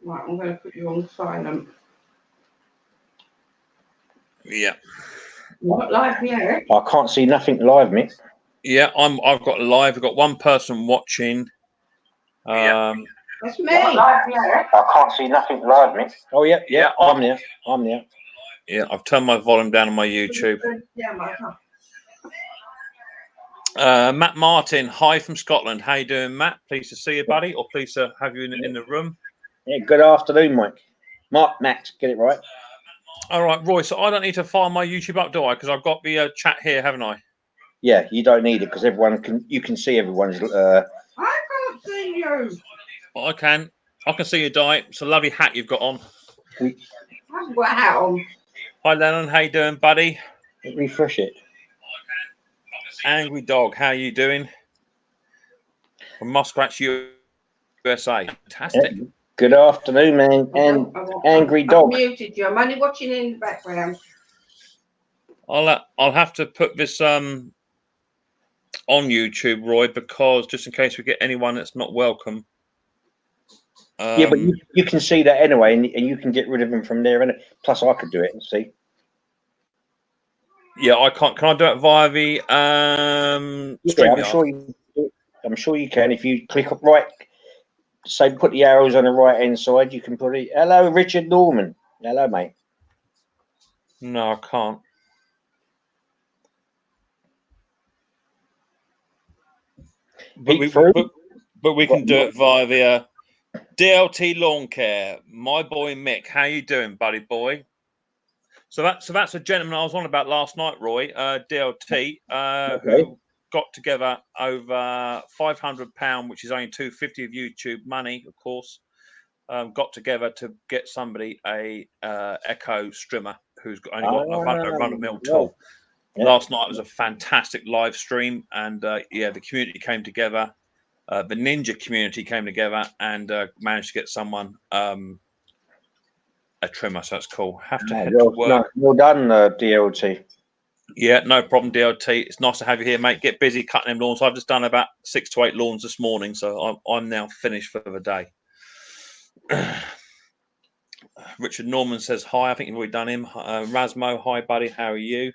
Right, I'm going to put you on silent. Yeah. What live here? I can't see nothing live, Mick. Yeah, I've got live. I've got one person watching. That's me. I can't see nothing live, Mick. Oh yeah, I'm there. I'm there. Yeah, I've turned my volume down on my YouTube. Yeah, my God. Matt Martin, hi from Scotland. How you doing, Matt? Pleased to see you, buddy, or pleased to have you in the room. Yeah, good afternoon, Mike. Max, get it right. All right, Roy. So I don't need to fire my YouTube up, do I? Because I've got the chat here, haven't I? Yeah, you don't need it because you can see everyone's. I can't see you. I can see your diet. It's a lovely hat you've got on. Wow. Hi, Lennon. How you doing, buddy? Refresh it. Angry Dog, how you doing? From Muskrats, USA. Fantastic. Yeah. Good afternoon, man. And Angry Dog. I've muted you. I'm only watching in the background. I'll have to put this on YouTube, Roy, because just in case we get anyone that's not welcome. Yeah, but you can see that anyway, and you can get rid of them from there. And plus, I could do it and see. Yeah, I can't. Can I do it via the Yeah, I'm sure you can. If you click up right, say put the arrows on the right hand side, you can put it. Hello, Richard Norman. Hello, mate. No, I can't. But we can do it via the DLT Lawn Care. My boy Mick, how you doing, buddy boy? So that's a gentleman I was on about last night, Roy. DLT, who got together over £500, which is only £250 of YouTube money, of course. Got together to get somebody a Echo Strimmer who's only got a run-of-mill tool. Yeah. Last night was a fantastic live stream, and the community came together. The Ninja community came together and managed to get someone a trimmer, so that's cool. Have to head to work. Well done, DLT. Yeah, no problem, DLT. It's nice to have you here, mate. Get busy cutting them lawns. I've just done about 6 to 8 lawns this morning, so I'm now finished for the day. Richard Norman says hi. I think you've already done him. Rasmo, hi, buddy. How are you?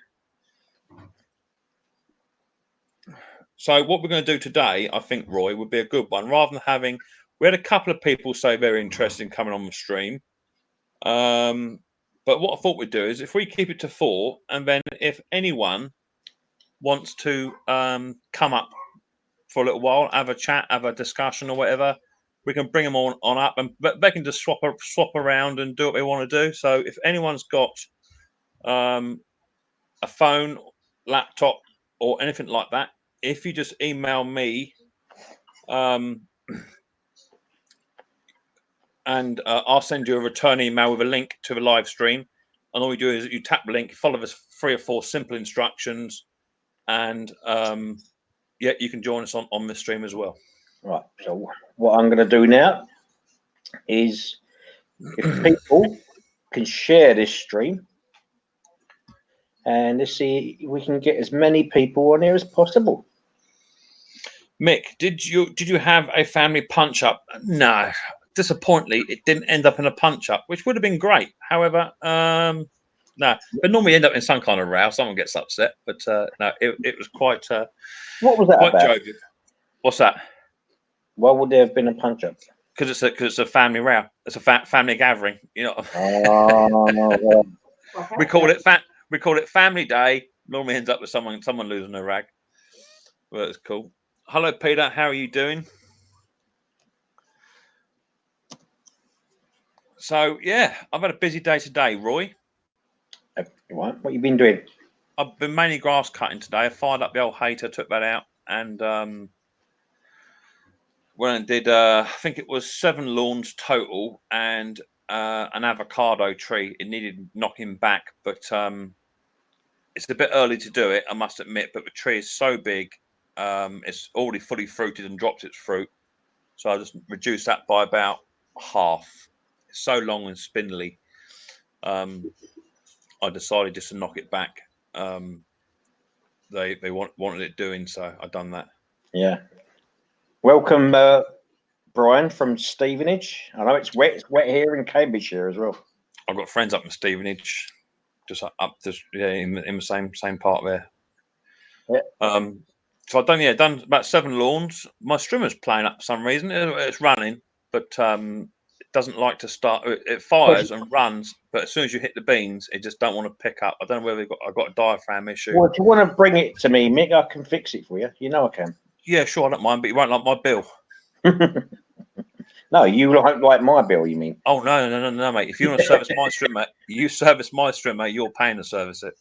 So what we're going to do today, I think, Roy, would be a good one. Rather than having... We had a couple of people say very interested in coming on the stream. But what I thought we'd do is if we keep it to 4, and then if anyone wants to come up for a little while, have a chat, have a discussion or whatever, we can bring them on up, and they can just swap around and do what they want to do. So if anyone's got a phone, laptop, or anything like that, if you just email me, and I'll send you a return email with a link to the live stream. And all you do is you tap the link, follow the 3 or 4 simple instructions, and you can join us on this stream as well. Right. So what I'm going to do now is, if people can share this stream, and let's see if we can get as many people on here as possible. Mick, did you have a family punch up? No. Disappointingly, it didn't end up in a punch up, which would have been great. However, no, but normally end up in some kind of row. Someone gets upset, but no, it was quite. What was that quite about? Jovial. What's that? Why would there have been a punch up? Because it's a family row. It's a family gathering. You know. Oh, we call it family day. Normally ends up with someone losing a rag. Well, it's cool. Hello, Peter. How are you doing? So, yeah, I've had a busy day today, Roy. What have you been doing? I've been mainly grass cutting today. I fired up the old hater, took that out, and went and did, I think it was 7 lawns total, and an avocado tree. It needed knocking back, but it's a bit early to do it, I must admit, but the tree is so big, it's already fully fruited and dropped its fruit. So I just reduced that by about half. It's so long and spindly. I decided just to knock it back. They wanted it doing, so I've done that. Yeah. Welcome, Brian from Stevenage. I know it's wet. It's wet here in Cambridgeshire as well. I've got friends up in Stevenage, just up just in the same part there. Yeah. So I've done about 7 lawns. My strimmer's playing up for some reason. It's running, but it doesn't like to start. It fires and runs, but as soon as you hit the beans, it just don't want to pick up. I don't know whether I've got a diaphragm issue. Well, if you want to bring it to me, Mick, I can fix it for you. You know I can. Yeah, sure, I don't mind, but you won't like my bill. No, you don't like my bill, you mean? Oh, no, mate. If you want to service my strimmer, you service my strimmer, you're paying to service it.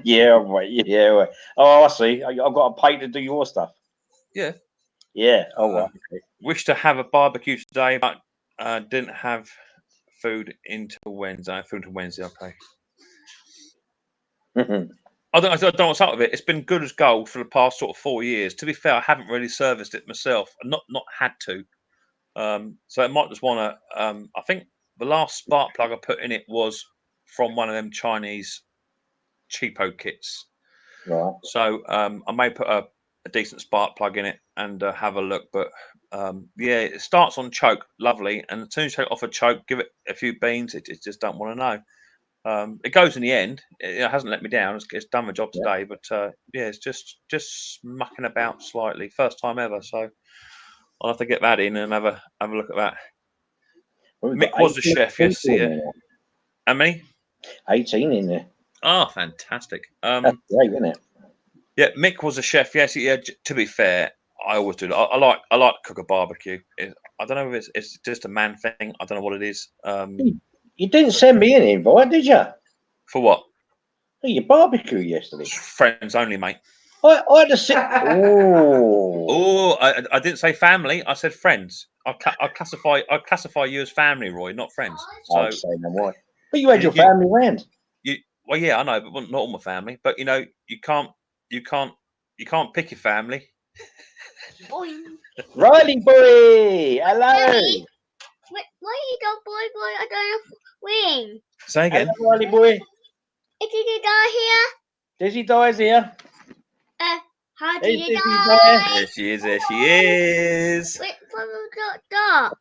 Yeah, right. Yeah, right. Oh, I see. I've got to pay to do your stuff. Yeah. Yeah. Oh, right. Okay. Wish to have a barbecue today, but didn't have food until Wednesday. Okay. I don't know what's up with it. It's been good as gold for the past sort of 4 years. To be fair, I haven't really serviced it myself. Not had to. So it might just want to. I think the last spark plug I put in it was from one of them Chinese cheapo kits. Right. So I may put a decent spark plug in it and have a look. But yeah, it starts on choke, lovely, and as soon as you take it off a choke, give it a few beans. It just don't want to know. It goes in the end. It hasn't let me down. It's done the job today, but yeah, it's just mucking about slightly. First time ever, so I'll have to get that in and have a look at that. Well, Mick was the chef, yes. Yeah. How many? 18 in there. Oh, fantastic. That's great, isn't it? Yeah, Mick was a chef. Yes, yeah. To be fair, I always do. I like to cook a barbecue. I don't know if it's just a man thing. I don't know what it is. You didn't send me an invite, did you? For what? Oh, your barbecue yesterday. Friends only, mate. I had to sit. Oh, I didn't say family. I said friends. I classify you as family, Roy, not friends. So I'll say no more. But you had your family round. Well, yeah, I know, but not all my family. But you know, you can't pick your family. Riley boy, hello. Daddy, why you go boy? I don't know when. Say again. Hello, Riley boy. Is it die here? Dizzy dies here. How Hey, did you Dizzy die? dies. There she is. There she is. Wait, dot.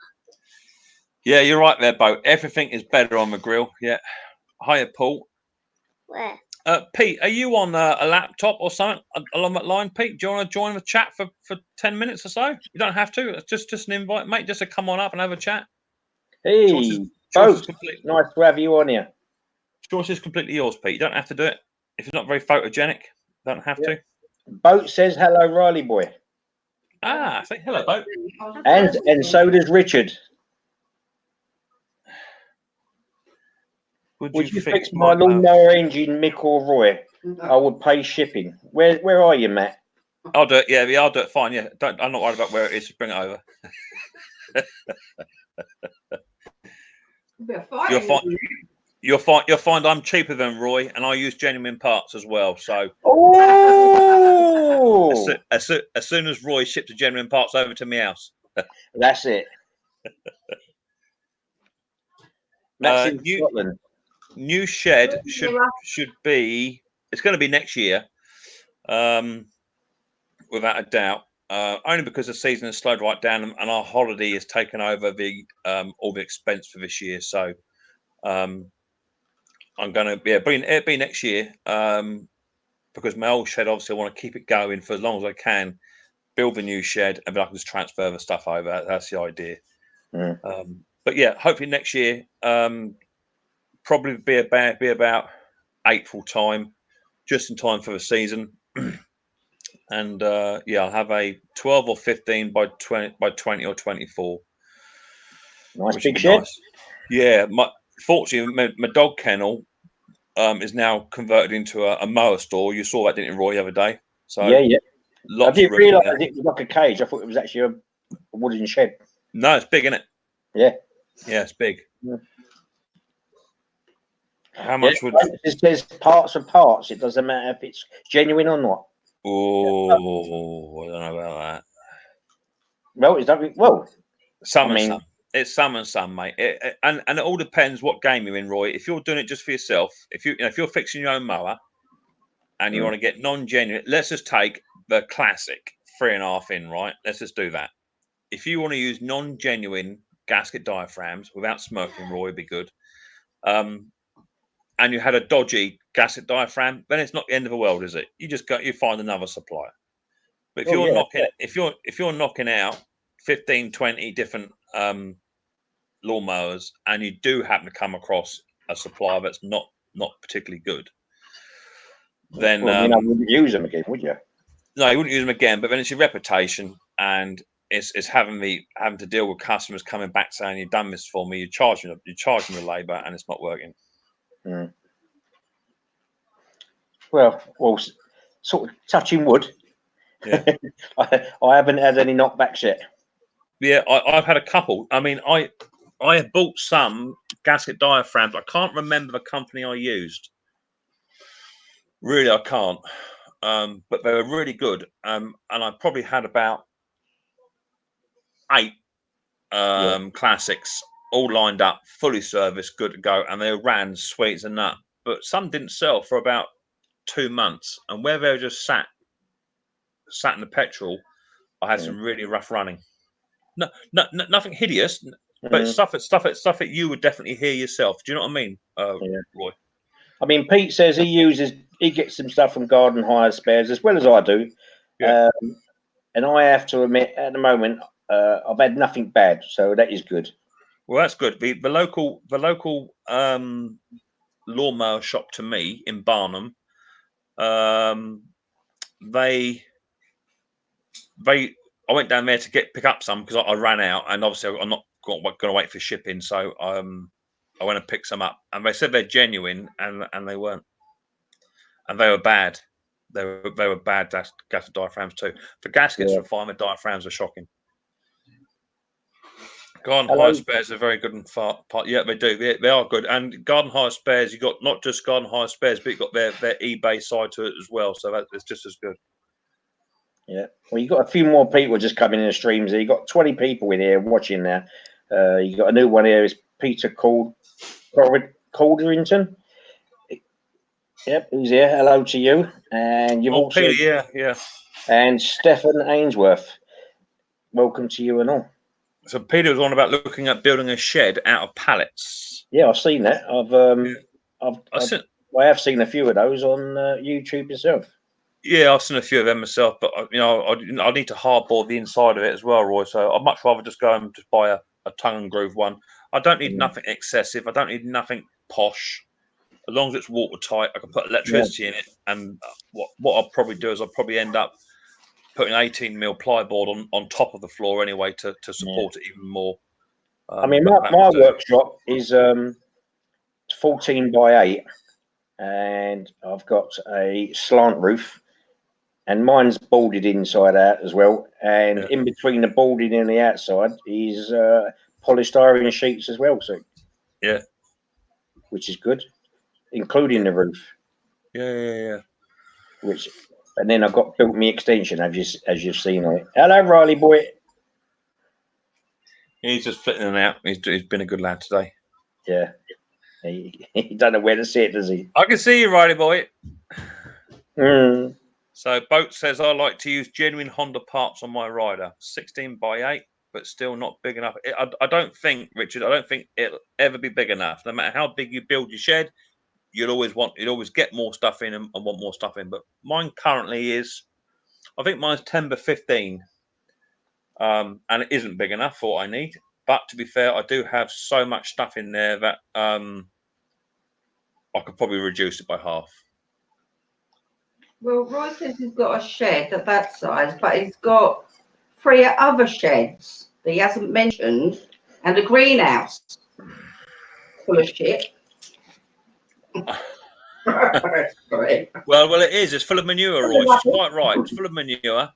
Yeah, you're right there, Bo. Everything is better on the grill. Yeah. Hiya, Paul. Where? Pete, are you on a laptop or something along that line, Pete? Do you want to join the chat for 10 minutes or so? You don't have to. It's just an invite, mate. Just to come on up and have a chat. Hey, Choice both. Nice to have you on here. Choice is completely yours, Pete. You don't have to do it. If it's not very photogenic, don't have to. Boat says hello, Riley boy. Ah, say hello, Boat. And so does Richard. Would you fix my lawnmower engine, Mick or Roy? I would pay shipping. Where are you, Matt? I'll do it. Yeah, I'll do it. Fine. Yeah, I'm not worried about where it is. Just bring it over. You'll find I'm cheaper than Roy, and I use genuine parts as well. So, as soon as Roy ships the genuine parts over to my house, that's it. That's in Scotland. New shed should be. It's going to be next year, without a doubt. Only because the season has slowed right down, and our holiday has taken over all the expense for this year. So, I'm going to it'll be next year. Because my old shed, obviously, I want to keep it going for as long as I can. Build the new shed, and then I can just transfer the stuff over. That's the idea. But yeah, hopefully next year, probably be about April time, just in time for the season. And yeah, I'll have a 12 or 15 by 20 or 24. Nice big shed. Nice. Yeah, fortunately, my dog kennel is now converted into a mower store. You saw that, didn't you, Roy, the other day? So yeah. I didn't realise it was like a cage. I thought it was actually a wooden shed. No, it's big, isn't it? Yeah. Yeah, it's big. Yeah. How much would it says parts of parts? It doesn't matter if it's genuine or not. Oh, I don't know about that. Well, it's not. Well, some. It's some and some, mate. And it all depends what game you're in, Roy. If you're doing it just for yourself, if you're fixing your own mower, and you want to get non-genuine, let's just take the classic 3.5 in, right? Let's just do that. if you want to use non-genuine gasket diaphragms without smoking, Roy, would be good. And you had a dodgy gasket diaphragm, then it's not the end of the world, is it? You just you find another supplier. But if you're knocking out 15, 20 different lawnmowers, and you do happen to come across a supplier that's not particularly good, then well, I wouldn't use them again, would you? No, you wouldn't use them again. But then it's your reputation, and it's having to deal with customers coming back saying you've done this for me, you're charging the labour, and it's not working. Mm. Well, sort of touching wood. Yeah. I haven't had any knockbacks yet. Yeah, I've had a couple. I mean, I have bought some gasket diaphragms. I can't remember the company I used. Really, I can't. But they were really good. And I probably had about 8 classics all lined up, fully serviced, good to go, and they ran sweet as a nut. But some didn't sell for about 2 months, and where they were just sat in the petrol, I had some really rough running. No, nothing hideous, but stuff that you would definitely hear yourself. Do you know what I mean, Roy? I mean, Pete says he gets some stuff from Garden Hire Spares as well as I do. Yeah. And I have to admit, at the moment, I've had nothing bad, so that is good. Well, that's good. The local lawnmower shop to me in Barnum, I went down there to pick up some because I ran out, and obviously I'm not going to wait for shipping, so I went and picked some up, and they said they're genuine, and they weren't, and they were bad. They were bad gasket diaphragms too. The gaskets were fine. The diaphragms are shocking. Garden Hire Spares are very good and part. Yeah, they do. They are good. And Garden Hire Spares, you got not just Garden Hire Spares, but you got their eBay side to it as well. So it's just as good. Yeah. Well, you got a few more people just coming in the streams. You got 20 people in here watching now. You got a new one here. Is Peter Calderington? Yep, who's here? Hello to you. And you've also Peter, yeah. And Stefan Ainsworth. Welcome to you and all. So Peter was on about looking at building a shed out of pallets. Yeah, I've seen that. I have seen a few of those on YouTube yourself. Yeah, I've seen a few of them myself, but I need to hardboard the inside of it as well, Roy. So I'd much rather just go and just buy a tongue and groove one. I don't need nothing excessive. I don't need nothing posh. As long as it's watertight, I can put electricity in it. And what I'll probably do is I'll probably end up putting 18mm plyboard on top of the floor anyway to support it even more. I mean, my workshop is 14 by 8, and I've got a slant roof, and mine's boarded inside out as well. And in between the boarding and the outside is polished iron sheets as well. So which is good, including the roof. Yeah. And then I've got built me extension as you've seen on it. Hello, Riley boy. He's just flitting in and out. He's been a good lad today. Yeah. He don't know where to sit, does he? I can see you, Riley boy. Mm. So Boat says I like to use genuine Honda parts on my rider. 16 by 8, but still not big enough. I don't think, Richard, it'll ever be big enough. No matter how big you build your shed, you'd always get more stuff in and want more stuff in. But mine currently is, I think mine's 10 by 15. And it isn't big enough for what I need. But to be fair, I do have so much stuff in there that I could probably reduce it by half. Well, Roy says he's got a shed of that size, but he's got 3 other sheds that he hasn't mentioned, and a greenhouse full of shit. Well, it is. It's full of manure, Roy. It's quite right. It's full of manure.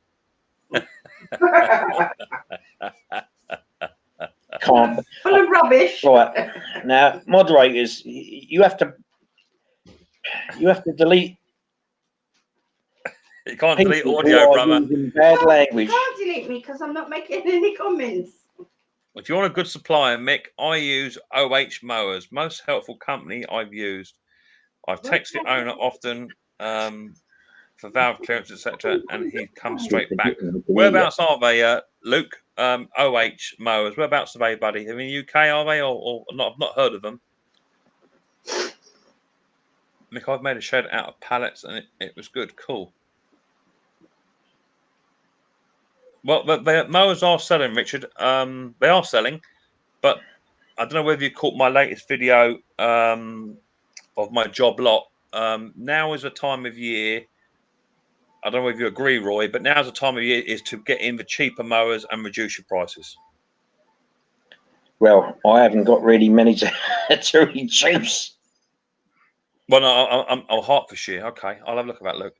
Full of rubbish. Right now, moderators, you have to delete. You can't delete audio, brother. Bad language. You can't delete me because I'm not making any comments. If you want a good supplier, Mick, I use Micks Mowers. Most helpful company I've used. I've texted the owner often for valve clearance, etc., and he comes straight back. Whereabouts are they, Luke? OH mowers. Whereabouts are they, buddy? Are they in the UK, are they? Or not? I've not heard of them. Mick, I've made a shed out of pallets and it was good. Cool. Well, the mowers are selling, Richard. They are selling, but I don't know whether you caught my latest video of my job lot. Now is a time of year. I don't know if you agree, Roy, but now's the time of year is to get in the cheaper mowers and reduce your prices. Well, I haven't got really many to reduce. Well, no, I'm Hertfordshire. Okay, I'll have a look at that. Look,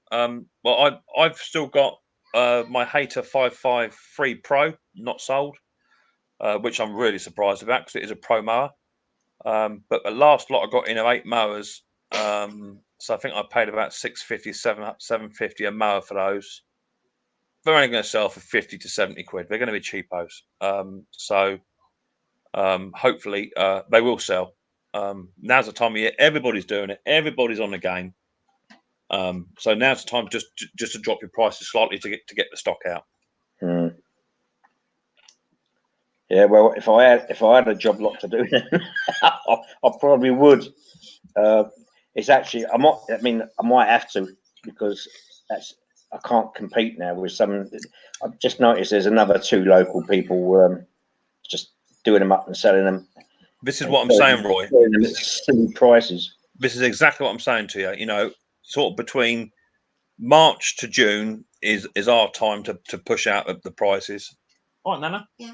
well, I've still got my Hater 553 Pro not sold, which I'm really surprised about because it is a pro mower. But the last lot I got in are 8 mowers. So I think I paid about 650, 750 a mower for those. They're only going to sell for 50 to 70 quid. They're going to be cheapos. So hopefully they will sell. Now's the time of year. Everybody's doing it. Everybody's on the game. So now's the time just to drop your prices slightly to get the stock out. Yeah, well, if I had a job lot to do, I probably would. It's actually I might have to because I can't compete now with some. I've just noticed there's another 2 local people just doing them up and selling them. This is what I'm saying, Roy. Silly prices. This is exactly what I'm saying to you. You know, sort of between March to June is our time to push out the prices. All right, Nana. Yeah.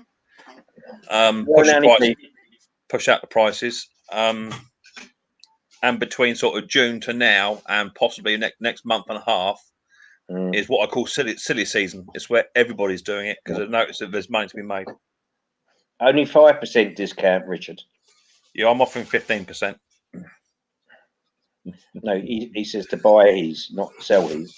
Push out the prices. And between sort of June to now and possibly next month and a half is what I call silly season. It's where everybody's doing it because I've noticed that there's money to be made. Only 5% discount, Richard. Yeah, I'm offering 15%. No, he says to buy his, not sell his.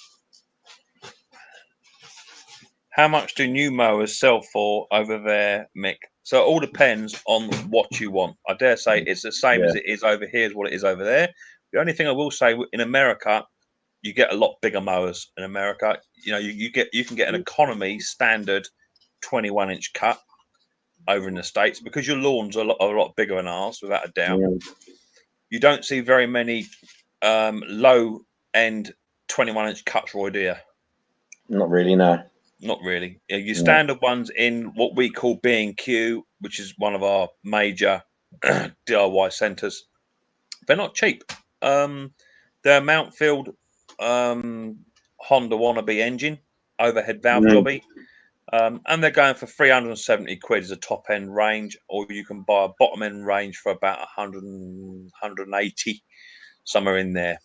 How much do new mowers sell for over there, Mick? So it all depends on what you want. I dare say it's the same as it is over here as what it is over there. The only thing I will say in America, you get a lot bigger mowers in America. You know, you can get an economy standard 21-inch cut over in the States because your lawns are a lot bigger than ours, without a doubt. Yeah. You don't see very many low end 21-inch cuts, Roy, do you? Not really, no. Not really. Your standard ones in what we call B&Q, which is one of our major DIY centres, they're not cheap. They're Mountfield Honda wannabe engine, overhead valve jobby, and they're going for 370 quid as a top end range, or you can buy a bottom end range for about 100, 180, somewhere in there.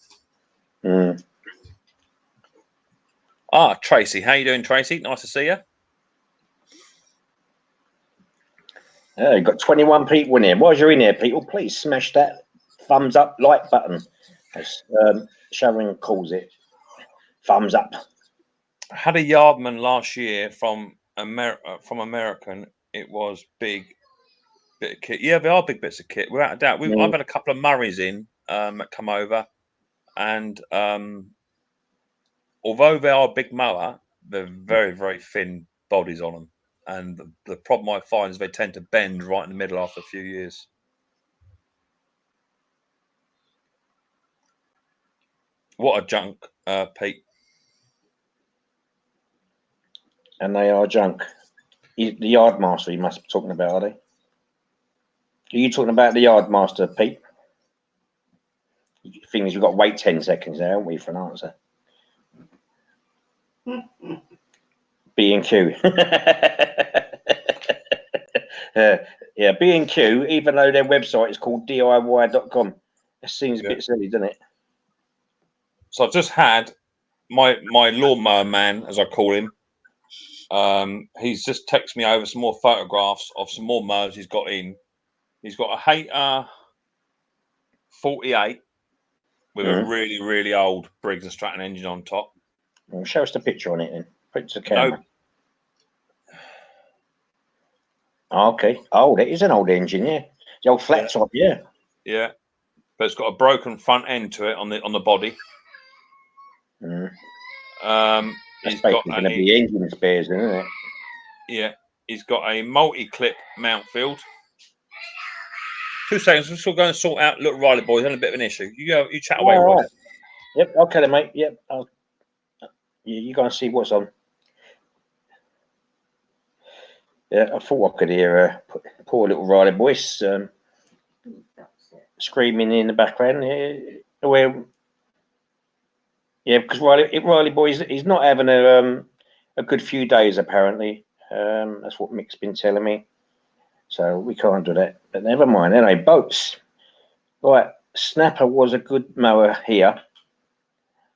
Tracy, how you doing, Tracy? Nice to see you. Yeah, you've got 21 people in here. While you're in here, people, please smash that thumbs up like button, as Sharon calls it. Thumbs up. I had a yardman last year from American. It was big bit of kit. Yeah, they are big bits of kit, without a doubt. I've had a couple of Murrays in that come over, and although they are a big mower, they're very, very thin bodies on them. And the problem I find is they tend to bend right in the middle after a few years. What a junk, Pete. And they are junk. The yard master you must be talking about, are they? Are you talking about the yard master, Pete? The thing is, we've got to wait 10 seconds now, haven't we, for an answer? B&Q. Yeah, B&Q, even though their website is called DIY.com. It seems a bit silly, doesn't it? So I've just had my lawnmower man, as I call him. He's just texted me over some more photographs of some more mowers he's got in. He's got a Hater 48 with a really, really old Briggs & Stratton engine on top. Well, show us the picture on it then. Put it to the camera. No. Okay. Oh, that is an old engine, yeah. The old flat top, yeah. Yeah. But it's got a broken front end to it on the body. That's He's got going to be engine spares, isn't it? Yeah. He's got a multi-clip mount field. 2 seconds. We're still going to sort out little Riley boy. He's having a bit of an issue. You chat away, All Roy. right. Yep. Okay, then, mate. Yep. You go and see what's on. Yeah, I thought I could hear poor little Riley voice screaming in the background. Yeah, because Riley boy, he's not having a good few days apparently. That's what Mick's been telling me. So we can't do that. But never mind. Anyway, boats. Right, Snapper was a good mower here.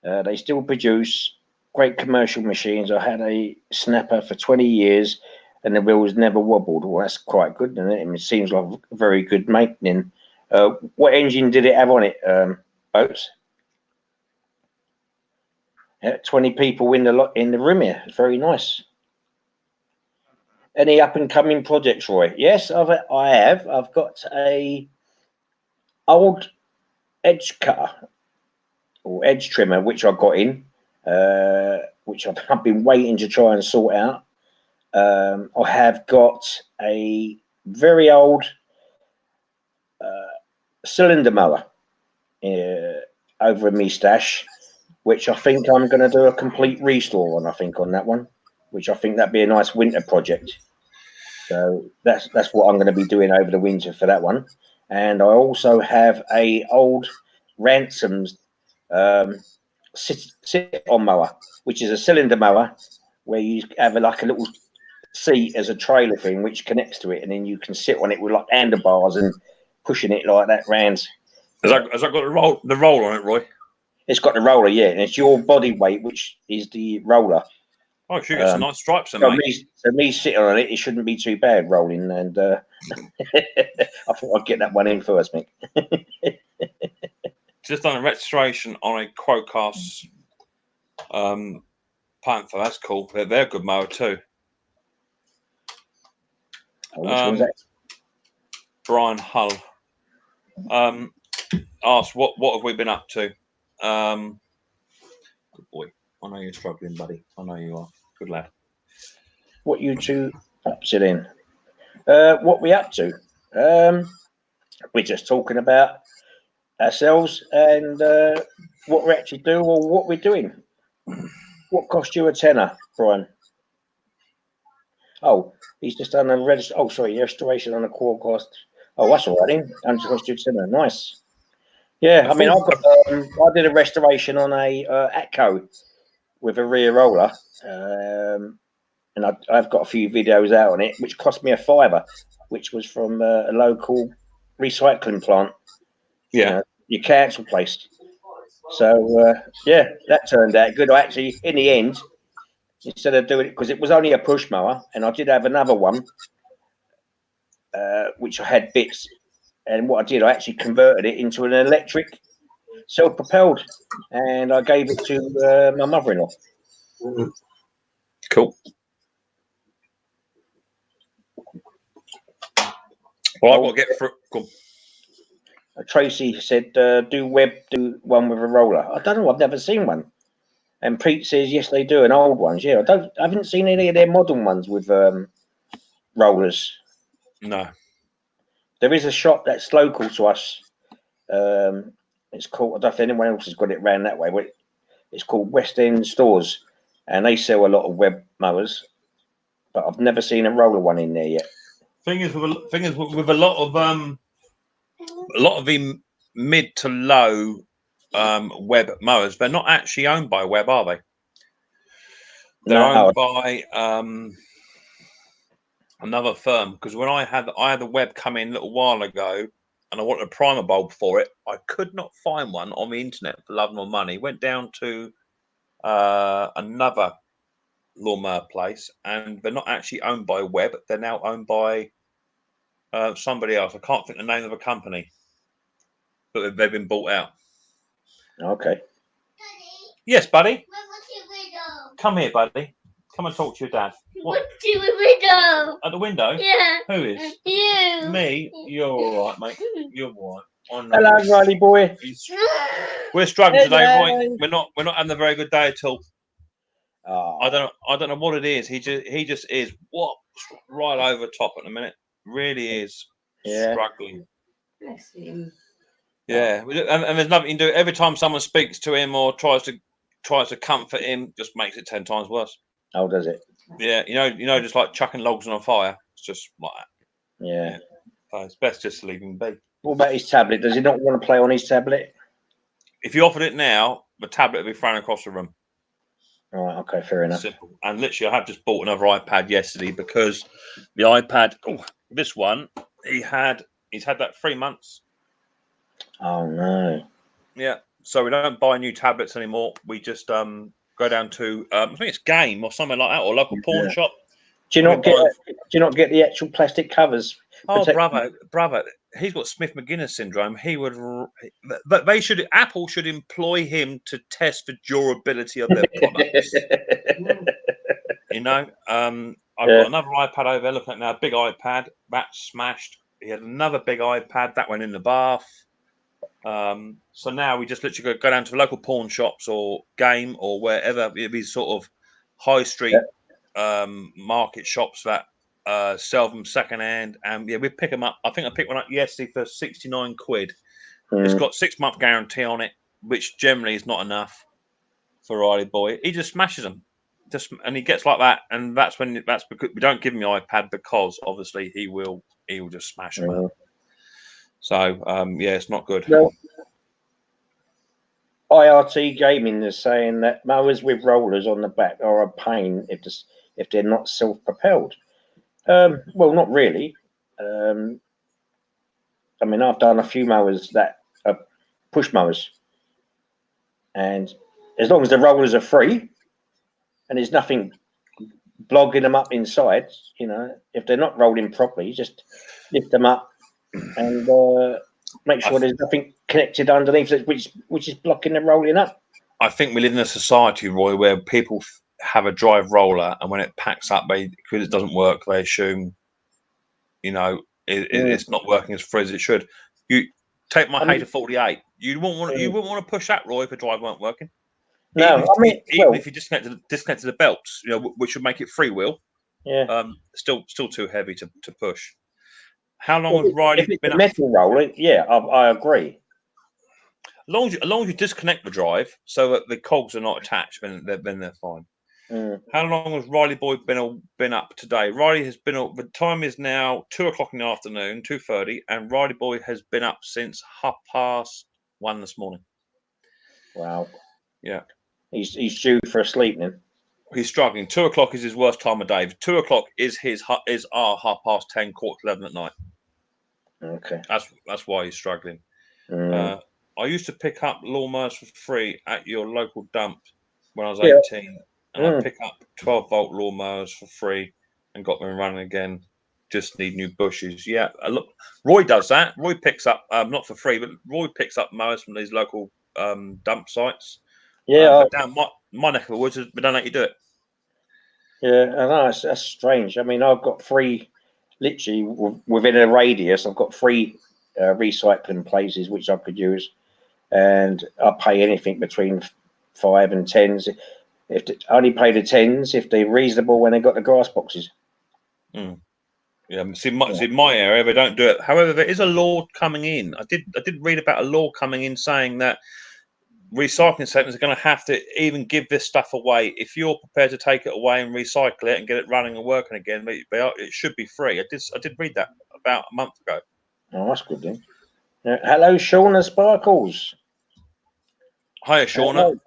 They still produce great commercial machines. I had a Snapper for 20 years and the wheels never wobbled. Well, that's quite good, isn't it? It seems like very good maintenance. What engine did it have on it, Boats? 20 people in the room here. It's very nice. Any up and coming projects, Roy? Yes, I have. I've got a old edge cutter or edge trimmer, which I got in, which I've been waiting to try and sort out. I have got a very old cylinder mower over in me stash, which I think I'm going to do a complete restore on. I think on that one, which I think that'd be a nice winter project. So that's what I'm going to be doing over the winter for that one. And I also have a old Ransom's sit-on mower, which is a cylinder mower where you have like a little seat as a trailer thing which connects to it, and then you can sit on it with like handlebars and pushing it like that round. Has that got the roll on it, Roy? It's got the roller, yeah, and it's your body weight which is the roller. Oh, shoot, it's some nice stripes, then, so mate. me sitting on it, it shouldn't be too bad rolling, and I thought I'd get that one in first, Mick. Just done a restoration on a Quocast Panther. That's cool. They're a good mower too. Which one's that? Brian Hull asked, "What have we been up to?" Good boy. I know you're struggling, buddy. I know you are. Good lad. What you two up to then? What we up to? We're just talking about ourselves and what we actually do or what we're doing. What cost you a tenner, Brian? Oh, he's just done a restoration on a Quocast. Oh, that's all right then. And cost you a tenner. Nice. Yeah, I mean, I did a restoration on a Atco with a rear roller, and I've got a few videos out on it, which cost me a £5, which was from a local recycling plant. Yeah, your council place. So yeah, that turned out good. I actually, in the end, instead of doing it because it was only a push mower, and I did have another one, which I had bits. And what I did, I actually converted it into an electric, self-propelled, and I gave it to my mother-in-law. Cool. Well, I've got to get through. Cool. Tracy said, do one with a roller. I don't know. I've never seen one. And Pete says, yes, they do. And old ones, yeah. I haven't seen any of their modern ones with rollers. No. There is a shop that's local to us. It's called, I don't know if anyone else has got it around that way, but it's called West End Stores, and they sell a lot of web mowers, but I've never seen a roller one in there yet. Thing is with a lot of the mid to low web mowers, they're not actually owned by Web, are they? They're owned by another firm. Because when I had the Web come in a little while ago, and I wanted a primer bulb for it, I could not find one on the internet for love nor money. Went down to another lawnmower place, and they're not actually owned by Web. They're now owned by somebody else. I can't think the name of a company, but they've been bought out. Okay. Daddy, yes, buddy. what's your window? Come here, buddy. Come and talk to your dad. What's your window? At the window? Yeah. Who is? You. Me? You're all right, mate. You're all right. Hello, Riley boy. We're struggling today, Roy. We're not having a very good day at all. Oh. I don't know what it is. He just is. What right over top at the minute. Really is struggling. Bless him. Yeah, and there's nothing you can do. Every time someone speaks to him or tries to comfort him, just makes it 10 times worse. Oh, does it? Yeah, you know, just like chucking logs on a fire. It's just like that. Yeah. So it's best just to leave him be. What about his tablet? Does he not want to play on his tablet? If you offered it now, the tablet would be thrown across the room. All right. Okay. Fair enough. Simple. And literally, I have just bought another iPad yesterday because the iPad, this one, he's had that 3 months. Oh no. Yeah. So we don't buy new tablets anymore. We just go down to I think it's Game or something like that, or local pawn shop. Do you not get the actual plastic covers? Oh, bravo! He's got Smith McGuinness syndrome. He would, but Apple should employ him to test the durability of their products. You know, I've got another iPad over there looking at now, a big iPad that's smashed. He had another big iPad that went in the bath. So now we just literally go down to local pawn shops or Game or wherever it be, sort of high street market shops that sell them second hand, and we pick them up. I think I picked one up yesterday for 69 quid. It's got 6-month guarantee on it, which generally is not enough for Riley boy. He just smashes them, and he gets like that, and that's because we don't give him the iPad, because obviously he will just smash them up. So it's not good. Well, IRT Gaming is saying that mowers with rollers on the back are a pain if they're not self-propelled. Well, not really. I mean, I've done a few mowers that are push mowers, and as long as the rollers are free and there's nothing blogging them up inside, if they're not rolling properly, just lift them up and make sure there's nothing connected underneath it, which is blocking the rolling up. I think we live in a society, Roy, where people have a drive roller, and when it packs up, because it doesn't work, they assume, it's not working as free as it should. You take my Hater 48. You wouldn't want to push that, Roy, if the drive weren't working. No, even if you disconnected the belts, which would make it freewheel. Yeah. Still too heavy to push. How long has Riley been a metal roller? Yeah, I agree. As long as you disconnect the drive so that the cogs are not attached, then they're fine. How long has Riley boy been up today? Riley has been up. The time is now 2:00 in the afternoon, 2:30, and Riley boy has been up since 1:30 this morning. Wow. Yeah. He's due for a sleep then. He's struggling. 2:00 is his worst time of day. 2:00 is our 10:30, 11 at night. Okay. That's why he's struggling. I used to pick up lawnmowers for free at your local dump when I was 18, and I pick up 12-volt lawnmowers for free and got them running again. Just need new bushes. Yeah, look, Roy does that. Roy picks up not for free, but Roy picks up mowers from these local dump sites. Yeah, but down my neck of the woods, we don't let you do it. Yeah, I know that's strange. I mean, I've got three, literally within a radius. I've got three recycling places which I could use, and I pay anything between 5 and 10s. I only pay the 10s if they're reasonable when they got the grass boxes. Yeah, see, my area they don't do it. However, there is a law coming in. I did read about a law coming in saying that recycling centres are going to have to even give this stuff away. If you're prepared to take it away and recycle it and get it running and working again, it should be free. I did read that about a month ago. Oh, that's good then. Hello, Shauna Sparkles. Hiya, Shauna.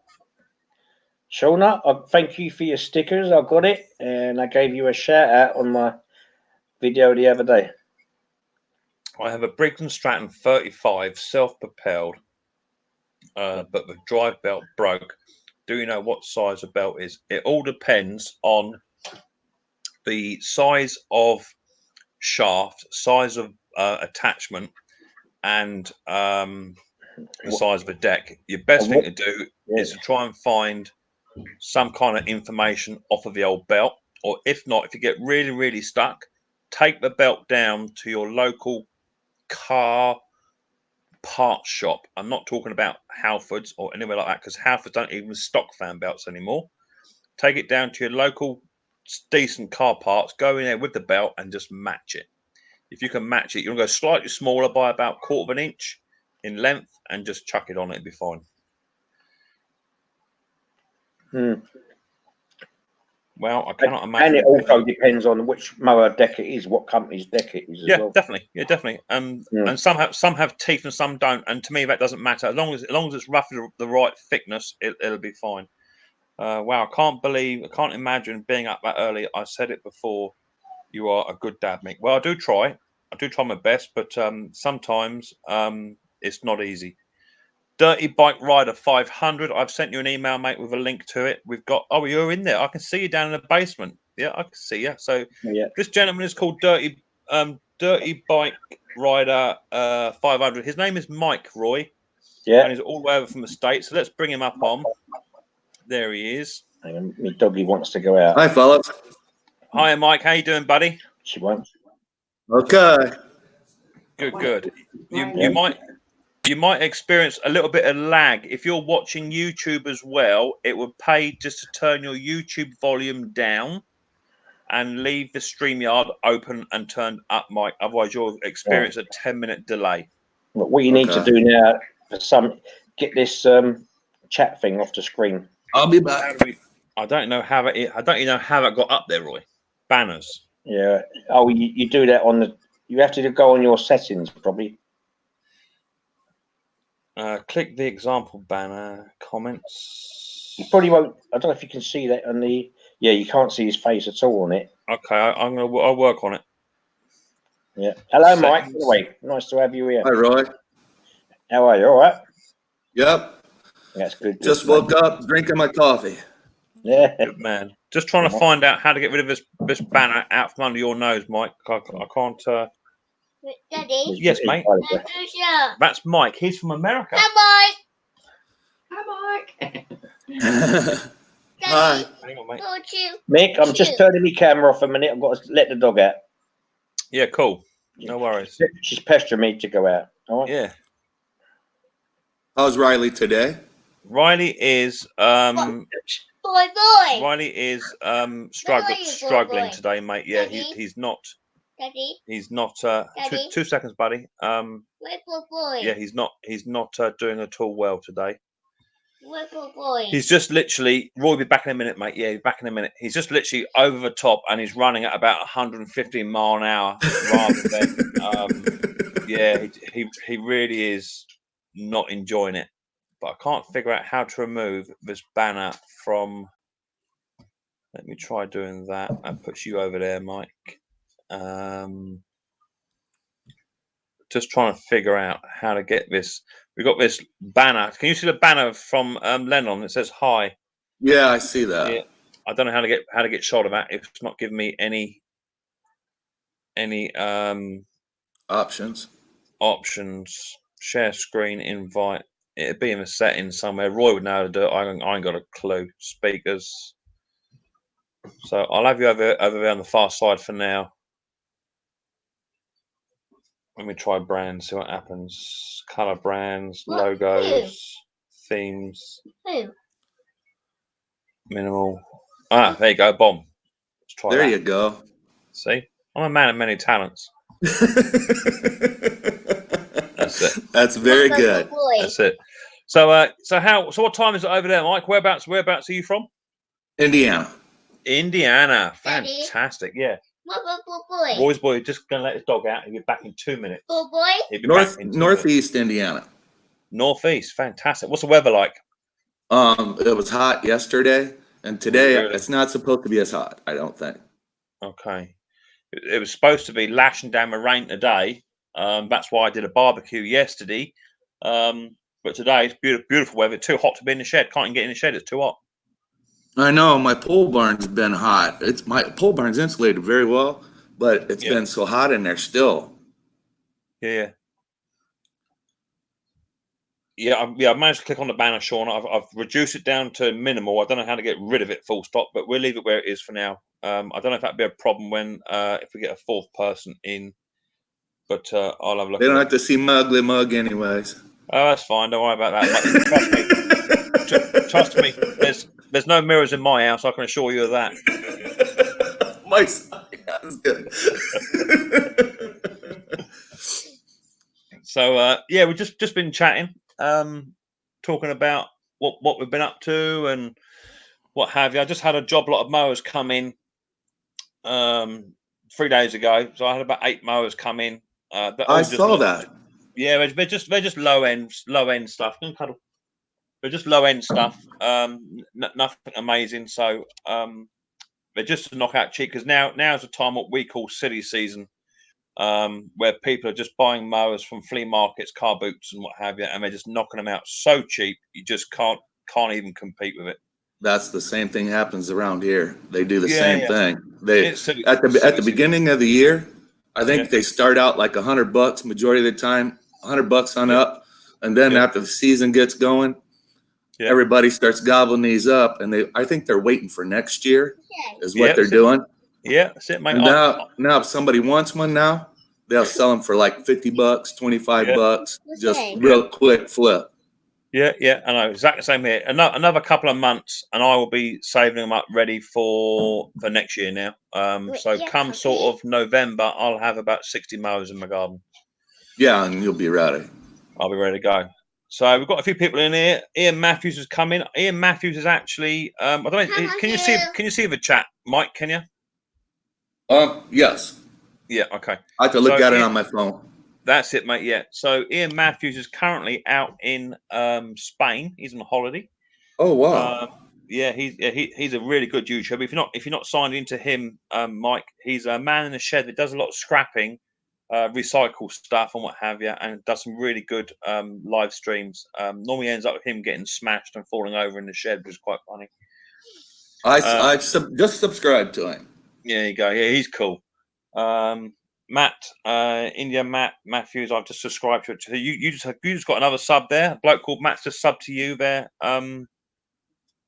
Shauna, thank you for your stickers. I got it, and I gave you a shout out on my video the other day. I have a Brigton Stratton 35 self-propelled, but the drive belt broke. Do you know what size a belt is? It all depends on the size of shaft, size of attachment, and the size of a deck. Your best thing to do is to try and find some kind of information off of the old belt, or if not, if you get really, really stuck, take the belt down to your local car parts shop. I'm not talking about Halfords or anywhere like that, because Halfords don't even stock fan belts anymore. Take it down to your local decent car parts, go in there with the belt and just match it. If you can match it, you'll go slightly smaller by about 1/4 of an inch in length and just chuck it on, it'll be fine. Well, I cannot imagine. And it also depends on which mower deck it is, what company's deck it is as well. Definitely. Yeah, definitely. And some have teeth and some don't. And to me, that doesn't matter. As long as it's roughly the right thickness, it'll be fine. Wow, I can't imagine being up that early. I said it before. You are a good dad, Mick. Well, I do try my best, but sometimes it's not easy. Dirty Bike Rider 500. I've sent you an email, mate, with a link to it. We've got. Oh, you're in there. I can see you down in the basement. Yeah, I can see you. So this gentleman is called Dirty Bike Rider 500. His name is Mike Roy. Yeah. And he's all the way over from the States. So let's bring him up on. There he is. Hang on, my doggy wants to go out. Hi, fellas. Hi, Mike. How you doing, buddy? She won't. Okay. Good. You might experience a little bit of lag. If you're watching YouTube as well, it would pay just to turn your YouTube volume down and leave the StreamYard open and turned up, Mike. Otherwise, you'll experience a 10-minute delay. Look, what you need to do now get this chat thing off the screen. I'll be back. I don't know how it got up there, Roy. Banners. Yeah. Oh, you do that on the. You have to go on your settings probably. Click the example banner. Comments. You probably won't. I don't know if you can see that on the. Yeah, you can't see his face at all on it. Okay, I'll work on it. Yeah. Hello, Mike. Anyway, nice to have you here. Hi, Roy. How are you? All right. Yep. That's good. Just woke up, drinking my coffee. Yeah. Good man. Just trying to find out how to get rid of this banner out from under your nose, Mike. I can't. Daddy. Yes, mate. Patricia. That's Mike. He's from America. Hi, Hi, Mike. Hi. Hang on, mate. Mick, I'm just turning my camera off a minute. I've got to let the dog out. Yeah, cool. No worries. She's pestering me to go out. All right. Yeah. How's Riley today? Riley is Riley is struggling today, mate. Yeah, he's not. Daddy. He's not. Daddy. 2 seconds, buddy. Where's boy? Yeah, he's not doing at all well today. Where's boy? He's just literally. Roy will be back in a minute, mate. Yeah, he's back in a minute. He's just literally over the top, and he's running at about 115 mile an hour rather than. Yeah, he really is not enjoying it. But I can't figure out how to remove this banner from. Let me try doing that. That puts you over there, Mike. Just trying to figure out how to get this. We've got this banner. Can you see the banner from Lennon? It says hi. Yeah, I see that. Yeah. I don't know how to get shot of that. It's not giving me any Options. Share screen, invite. It'd be in the settings somewhere. Roy would know how to do it. I ain't got a clue. Speakers. So I'll have you over there on the far side for now. Let me try brands, see what happens. Color brands, logos, themes. Minimal. Ah, there you go. Bomb. Let's try There that. you go. See? I'm a man of many talents. That's it. That's very good. That's it. So what time is it over there, Mike? Whereabouts are you from? Indiana. Indiana. Daddy. Fantastic. Yeah. Boy. Roy's boy just gonna let his dog out. He'll be back in 2 minutes. Boy. He'll be back in 2 minutes. Northeast Indiana. Northeast. Fantastic. What's the weather like? It was hot yesterday, and today Really? it's not supposed to be as hot, I don't think. Okay. It was supposed to be lashing down with rain today. That's why I did a barbecue yesterday. But today it's beautiful weather. Too hot to be in the shed. Can't even get in the shed. It's too hot. I know my pole barn's been hot. My pole barn's insulated very well, but it's been so hot in there still. Yeah. I managed to click on the banner, Sean. I've reduced it down to minimal. I don't know how to get rid of it full stop, but we'll leave it where it is for now. I don't know if that'd be a problem when if we get a fourth person in, but I'll have a look. They don't have to see Mugly Mug anyways. Oh, that's fine. Don't worry about that. Trust me. There's no mirrors in my house. I can assure you of that. Mike's that's good. So yeah, we've just been chatting, talking about what we've been up to and what have you. I just had a job lot of mowers come in 3 days ago, so I had about 8 mowers come in. I saw that. Yeah, they're just low end stuff. They're just low end stuff. Nothing amazing. So they're just a knockout cheap because now's the time what we call silly season, where people are just buying mowers from flea markets, car boots, and what have you, and they're just knocking them out so cheap you just can't even compete with it. That's the same thing happens around here. They do the Yeah, same yeah. thing. They It's silly, at the beginning of the year, I think Yeah. they start out like $100 majority of the time, $100 on up, and then Yeah. after the season gets going, Yeah. everybody starts gobbling these up, and I think they're waiting for next year is what Yeah, they're that's it. doing. Yeah, that's it, mate. And now if somebody wants one now, they'll sell them for like $50, $25, just real quick flip. Yeah, I know, exactly the same here. Another couple of months, and I will be saving them up ready for next year now. So come sort of November, I'll have about 60 mowers in my garden. Yeah, and you'll be ready. I'll be ready to go. So we've got a few people in here. Ian Matthews has come in. Ian Matthews is actually I don't know. Can you see the chat, Mike? Can you? Yes. Yeah. Okay. I have to look at it on my phone. That's it, mate. Yeah. So Ian Matthews is currently out in Spain. He's on holiday. Oh wow. Yeah, he's a really good YouTuber. If you're not signed into him, Mike, he's a man in a shed that does a lot of scrapping, recycle stuff and what have you, and does some really good live streams. Normally ends up with him getting smashed and falling over in the shed, which is quite funny. I've just subscribed to him. Yeah, there you go. Yeah, he's cool. Matt, India Matt Matthews, I've just subscribed to it. So you just got another sub there. A bloke called Matt's just sub to you there.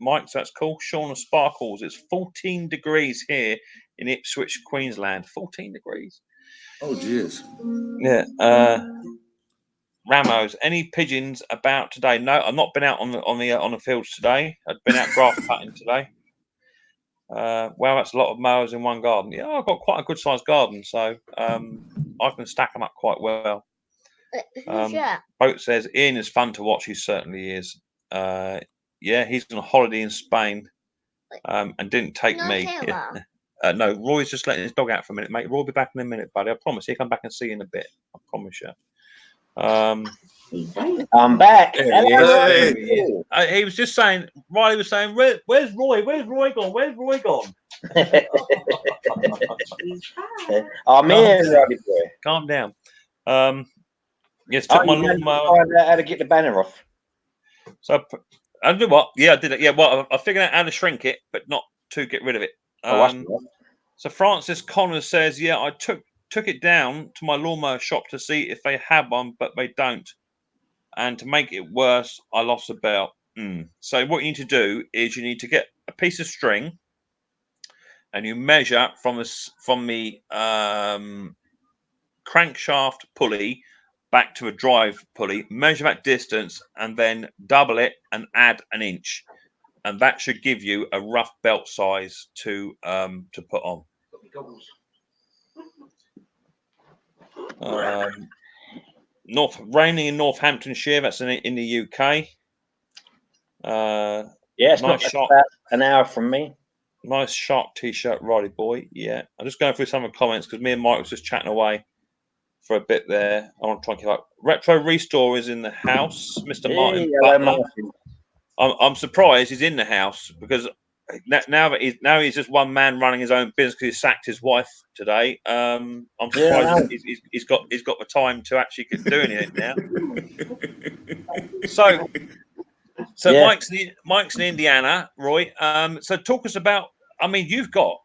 Mike, so that's cool. Sean of Sparkles. It's 14 degrees here in Ipswich, Queensland. 14 degrees. Oh, jeez. Yeah. Ramos, any pigeons about today? No, I've not been out on the fields today. I've been out grass cutting today. Well, that's a lot of mowers in one garden. Yeah, I've got quite a good sized garden, so I can stack them up quite well. Boat says Ian is fun to watch. He certainly is. Yeah, he's on a holiday in Spain, and didn't take me. No, Roy's just letting his dog out for a minute, mate. Roy will be back in a minute, buddy. I promise. He'll come back and see you in a bit. I promise you. I'm back. He was just saying. Riley was saying, "Where's Roy? Where's Roy gone? Where's Roy gone?" I'm here, Roddy boy. Calm down. Yes, took my lawnmower. Find out how to get the banner off. So I do what? Yeah, I did it. Yeah, well, I figured out how to shrink it, but not to get rid of it. So Francis Connors says, "Yeah, I took it down to my lawnmower shop to see if they had one, but they don't. And to make it worse, I lost a belt." So what you need to do is you need to get a piece of string, and you measure from the crankshaft pulley back to a drive pulley. Measure that distance, and then double it and add an inch, and that should give you a rough belt size to put on. Raining in Northamptonshire. That's in the UK. Yeah, it's nice not about an hour from me. Nice shark t-shirt, Riley boy. Yeah, I'm just going through some of the comments because me and Mike was just chatting away for a bit there. I want to try and keep up. Retro Restore is in the house. Mr. Martin Butler. I'm surprised he's in the house because now he's just one man running his own business because he sacked his wife today. I'm surprised he's got the time to actually do anything now. So yeah. Mike's in Indiana, Roy. So talk us about. I mean, you've got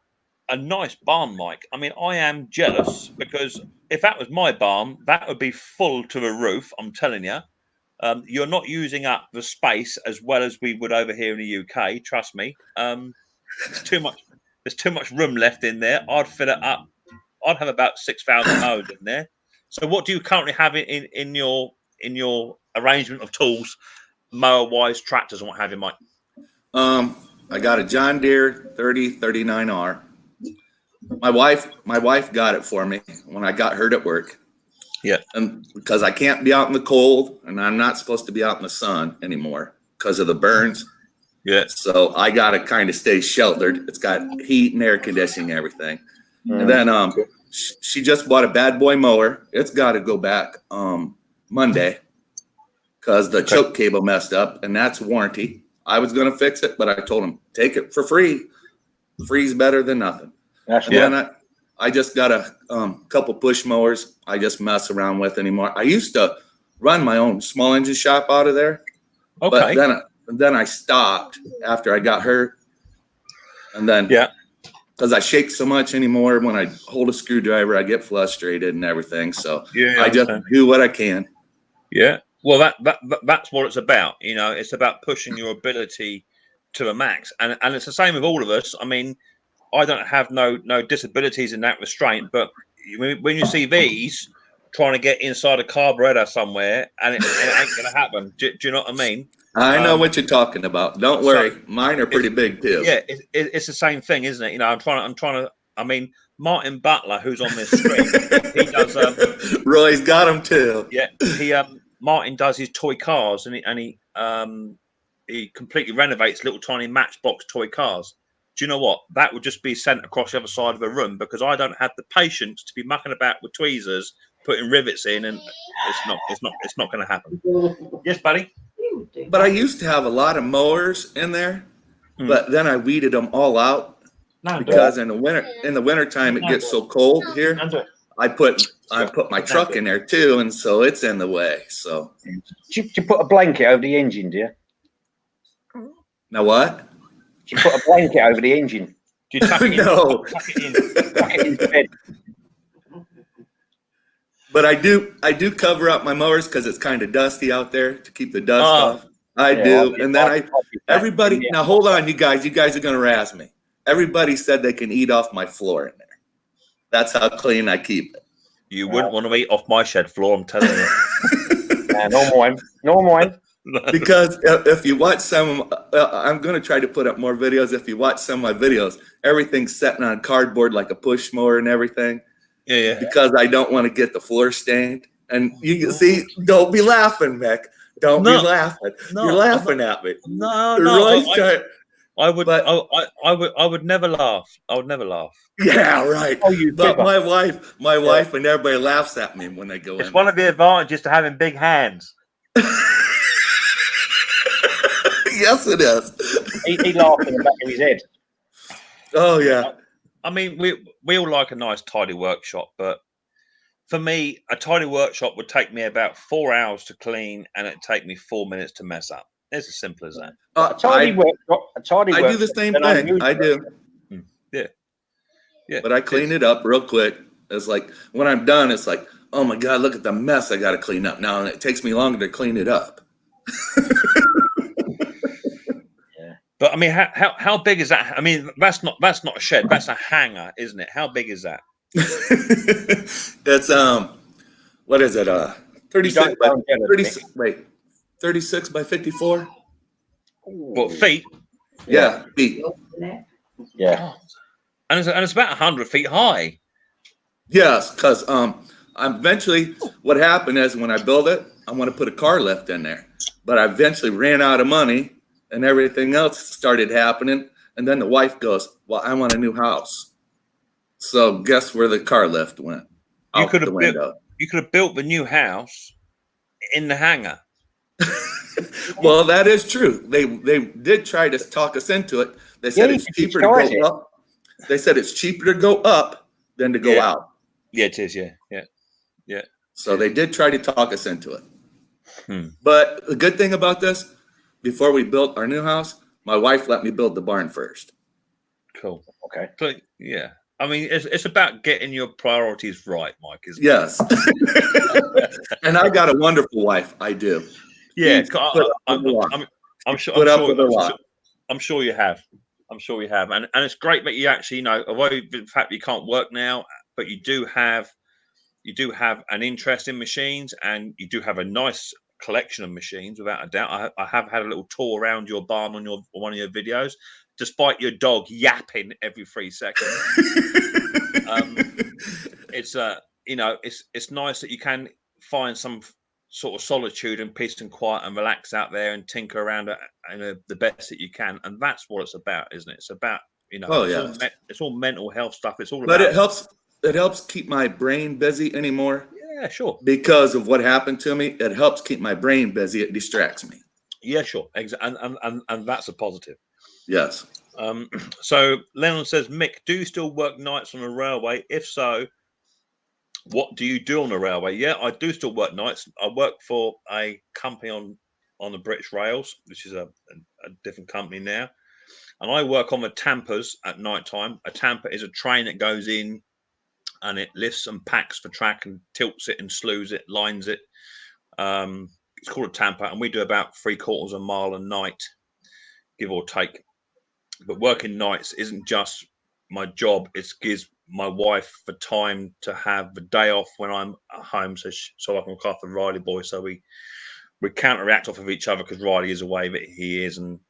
a nice barn, Mike. I mean, I am jealous because if that was my barn, that would be full to the roof. I'm telling you. You're not using up the space as well as we would over here in the UK. Trust me. There's too much room left in there. I'd fill it up. I'd have about 6,000 mowers in there. So, what do you currently have in your arrangement of tools, mower wise, tractors, and what have you, Mike? I got a John Deere 3039R. my wife got it for me when I got hurt at work. Yeah. And because I can't be out in the cold and I'm not supposed to be out in the sun anymore because of the burns. Yeah. So I got to kind of stay sheltered. It's got heat and air conditioning and everything. And then she just bought a bad boy mower. It's got to go back Monday because the choke cable messed up, and that's warranty. I was going to fix it, but I told him, take it for free. Free's better than nothing. That's And then I just got a couple push mowers I just mess around with anymore. I used to run my own small engine shop out of there. Okay. But then I stopped after I got hurt. And then because I shake so much anymore, when I hold a screwdriver, I get frustrated and everything. So I just do what I can. Yeah. Well, that's what it's about. You know, it's about pushing your ability to a max, and it's the same with all of us. I mean, I don't have no disabilities in that restraint, but when you see these trying to get inside a carburetor somewhere, and it ain't going to happen. Do you know what I mean? I know what you're talking about. Don't worry, mine are pretty big too. Yeah, it's the same thing, isn't it? You know, I'm trying to. I mean, Martin Butler, who's on this screen, he does. Roy's got them too. Yeah, Martin does his toy cars, and he completely renovates little tiny Matchbox toy cars. Do you know what? That would just be sent across the other side of the room because I don't have the patience to be mucking about with tweezers, putting rivets in, and it's not going to happen. Yes, buddy. But I used to have a lot of mowers in there, but then I weeded them all out because in the winter time it gets so cold here. I put my truck in there too, and so it's in the way. So do you put a blanket over the engine, do you? Now what? Do you put a blanket over the engine? Do you tuck it in? No. Tuck it in. Tuck it into bed. But I do cover up my mowers because it's kind of dusty out there to keep the dust off. I do. And then everybody, now hold on, you guys are going to razz me. Everybody said they can eat off my floor in there. That's how clean I keep it. You wouldn't want to eat off my shed floor, I'm telling you. No more. Because if you watch some, I'm going to try to put up more videos. If you watch some of my videos, everything's sitting on cardboard like a push mower and everything. Yeah. Because I don't want to get the floor stained. And you can see, don't be laughing, Mick. Don't be laughing. You're laughing at me. No. I would never laugh. I would never laugh. Yeah, right. Oh, you but my wife and everybody laughs at me when they go in. It's one of the advantages to having big hands. Yes, it is. He laughed in the back of his head. Oh, yeah. I mean, we all like a nice tidy workshop, but for me, a tidy workshop would take me about 4 hours to clean, and it'd take me 4 minutes to mess up. It's as simple as that. A tidy workshop. I do the same thing. I do. Yeah. But I clean it up real quick. It's like when I'm done, it's like, oh my God, look at the mess I got to clean up now, and it takes me longer to clean it up. But I mean, how big is that? I mean, that's not a shed. That's a hangar, isn't it? How big is that? It's what is it? 36 by 36. Wait, 36 by 54. What, feet? Yeah, feet. Yeah. And it's about 100 feet high. Yes, because eventually what happened is when I built it, I want to put a car lift in there, but I eventually ran out of money. And everything else started happening. And then the wife goes, well, I want a new house. So guess where the car lift went? You could have built the new house in the hangar. Well, that is true. They did try to talk us into it. They said it's cheaper to go up. They said it's cheaper to go up than to go out. Yeah, it is. Yeah. So they did try to talk us into it. But the good thing about this, before we built our new house, my wife let me build the barn first. Cool. Okay. So, yeah. I mean, it's about getting your priorities right, Mike, isn't it? Yes. And I got a wonderful wife. I do. Yeah. I'm sure you have. I'm sure you have. And it's great that you actually, although in fact you can't work now, but you do have an interest in machines, and you do have a nice collection of machines, without a doubt. I have had a little tour around your barn on one of your videos, despite your dog yapping every 3 seconds. It's it's nice that you can find some sort of solitude and peace and quiet and relax out there and tinker around the best that you can, and that's what it's about, isn't it? It's about it's all mental health stuff. It's all but about. It helps keep my brain busy anymore. Yeah, sure. Because of what happened to me, it helps keep my brain busy. It distracts me. Yeah, sure. And that's a positive. Yes. So Lennon says, Mick, do you still work nights on a railway? If so, what do you do on the railway? Yeah, I do still work nights. I work for a company on the British Rails, which is a different company now. And I work on the Tampas at night time. A Tampa is a train that goes in and it lifts and packs for track and tilts it and slews it, lines it. It's called a Tampa, and we do about 3/4 of a mile a night, give or take. But working nights isn't just my job. It gives my wife the time to have the day off when I'm at home, so I can look after Riley boy. So we counteract off of each other because Riley is away, but he is, and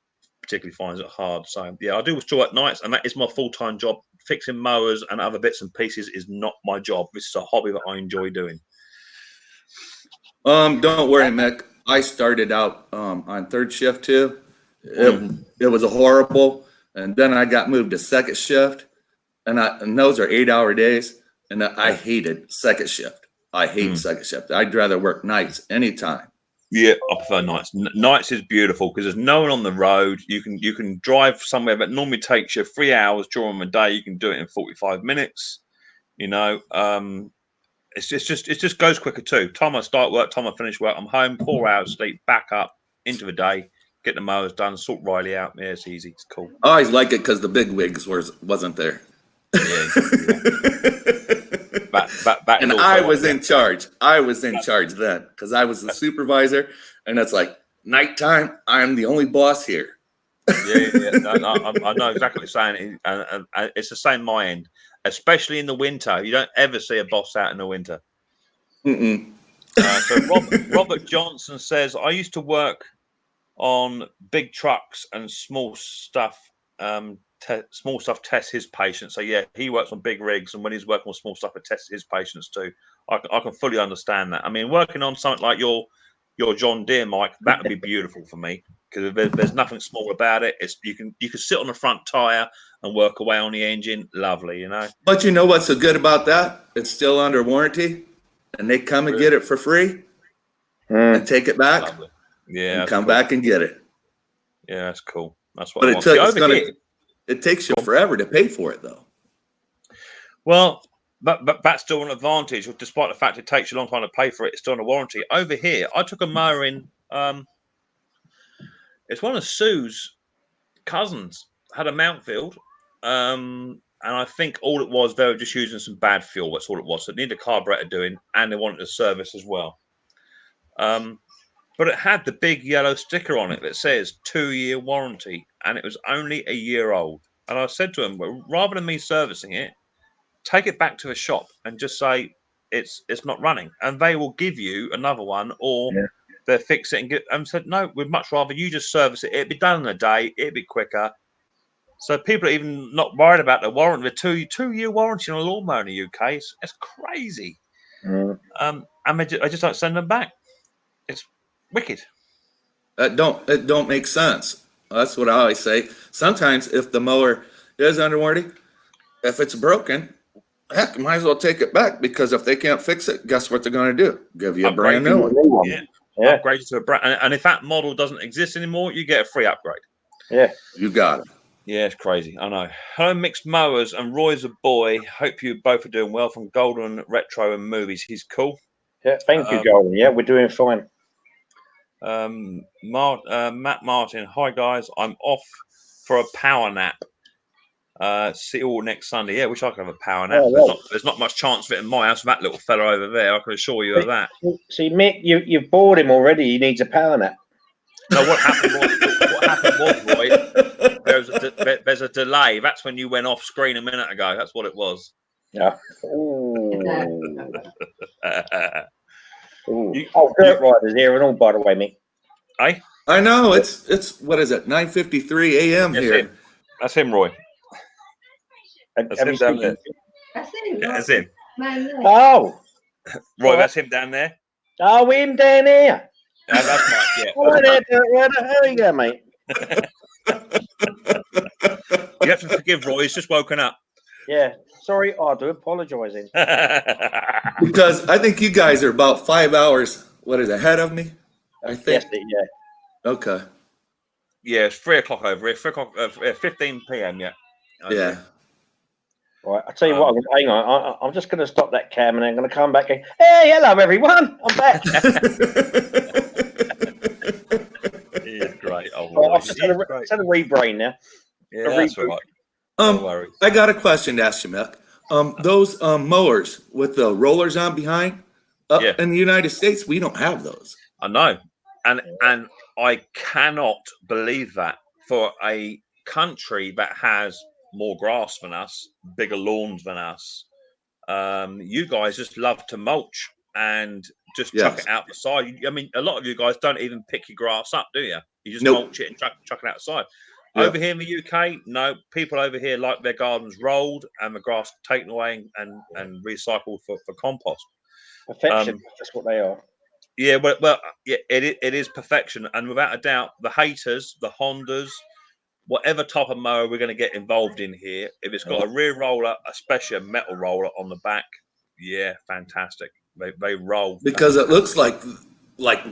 particularly finds it hard. So yeah, I do still work nights, and that is my full-time job. Fixing mowers and other bits and pieces is not my job. This is a hobby that I enjoy doing. Don't worry, Mick. I started out on third shift too. It was a horrible, and then I got moved to second shift, and those are 8-hour days, and I hated second shift. I hate second shift. I'd rather work nights anytime. Yeah, I prefer nights. Nights is beautiful because there's no one on the road. You can drive somewhere that normally takes you 3 hours during the day. You can do it in 45 minutes. It just goes quicker too. Time I start work, time I finish work, I'm home, 4 hours sleep, back up into the day, get the mowers done, sort Riley out. Yeah, it's easy. It's cool. I always like it because the big wigs wasn't there. Yeah. And I was in charge. I was in charge then because I was the supervisor, and it's like nighttime. I'm the only boss here. Yeah. I know exactly what you're saying, and it's the same my end, especially in the winter. You don't ever see a boss out in the winter. So Robert Johnson says, I used to work on big trucks and small stuff. Small stuff tests his patients. So yeah, he works on big rigs, and when he's working on small stuff, it tests his patients too. I can fully understand that. I mean, working on something like your John Deere, Mike, that would be beautiful for me because there's nothing small about it. It's you can sit on the front tire and work away on the engine. Lovely, you know. But you know what's so good about that? It's still under warranty, and they come and get it for free and take it back. Lovely. Yeah, and come back and get it. Yeah, that's cool. That's what. But it takes you forever to pay for it, though. Well, but that's still an advantage, despite the fact it takes you a long time to pay for it. It's still on a warranty. Over here, I took a mower in. It's one of Sue's cousins had a Mountfield, and I think all it was, they were just using some bad fuel. That's all it was. So it needed a carburetor doing, and they wanted a service as well. But it had the big yellow sticker on it that says 2-year warranty, and it was only a year old. And I said to him, well, rather than me servicing it, take it back to a shop and just say it's not running, and they will give you another one, or they'll fix it and get. And said, no, we'd much rather you just service it. It'd be done in a day. It'd be quicker. So people are even not worried about the warranty. The 2-year warranty on a lawnmower in the UK. It's crazy. And I just don't send them back. It's wicked. It don't make sense. That's what I always say. Sometimes if the mower is under warranty, if it's broken, heck, might as well take it back, because if they can't fix it, guess what they're going to do? Give you a brand new one. Yeah. Upgrade it to a brand. And if that model doesn't exist anymore, you get a free upgrade. Yeah. You got it. Yeah, it's crazy. I know. Hello, Micks Mowers and Roy's a boy. Hope you both are doing well from Golden Retro and Movies. He's cool. Yeah, thank you, Golden. Yeah, we're doing fine. Matt Martin. Hi, guys. I'm off for a power nap. See you all next Sunday. Yeah, wish I could have a power nap. There's not much chance of it in my house with that little fella over there. I can assure you of that. See, Mick, you've bored him already. He needs a power nap. No, what happened was, Roy, there's a delay. That's when you went off screen a minute ago. That's what it was. Yeah. Dirt Rider's here and all, by the way, Mick. Hey? I know. It's what is it? 9:53 a.m. here. That's him, Roy. That's him down there. That's him. Yeah, that's him. Man, there. Oh, Roy, Right. that's him down there. oh, him down here. That's Mike. Yeah. Hello there, where the hell are you going, mate? You have to forgive Roy. He's just woken up. Yeah, sorry, I do apologise. Because I think you guys are about 5 hours. What is ahead of me? I think. Yes, yeah. Okay. Yeah, it's 3 o'clock over here. 3 o'clock, 15 p.m. Yeah. Yeah. Right, I'll tell you what, hang on. I'm just going to stop that cam and I'm going to come back and, hey, hello, everyone. I'm back. He is great. Oh, Right, Roy. I've just had a rebrain now. Yeah, that's all right. No worries. I got a question to ask you, Mick. Those mowers with the rollers on behind, in the United States, we don't have those. I know, and I cannot believe that for a country that has more grass than us, bigger lawns than us. You guys just love to mulch and just chuck it out the side. I mean, a lot of you guys don't even pick your grass up, do you? You just mulch it and chuck it outside. Over here in the UK, no, people over here like their gardens rolled and the grass taken away and recycled for compost. Perfection, that's what they are. Yeah, well, yeah, it is perfection, and without a doubt, the haters, the Hondas, whatever type of mower we're going to get involved in here, if it's got a rear roller, especially a metal roller on the back, yeah, fantastic. They roll because it looks like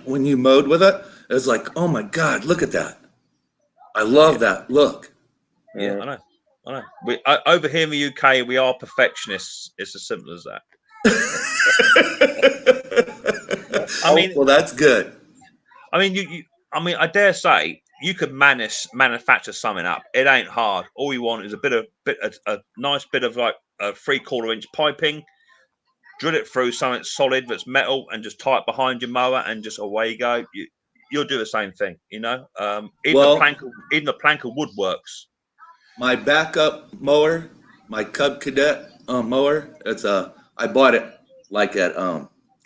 when you mowed with it, it's like, oh my God, look at that. I love that look. Yeah, I know. We over here in the UK, we are perfectionists. It's as simple as that. I mean, well, that's good. I mean, I dare say you could manufacture something up. It ain't hard. All you want is a nice bit of like a 3/4 inch piping. Drill it through something solid that's metal, and just tie it behind your mower, and just away you go. You'll do the same thing, you know. Even the plank of wood works. My backup mower, my Cub Cadet mower. I bought it like at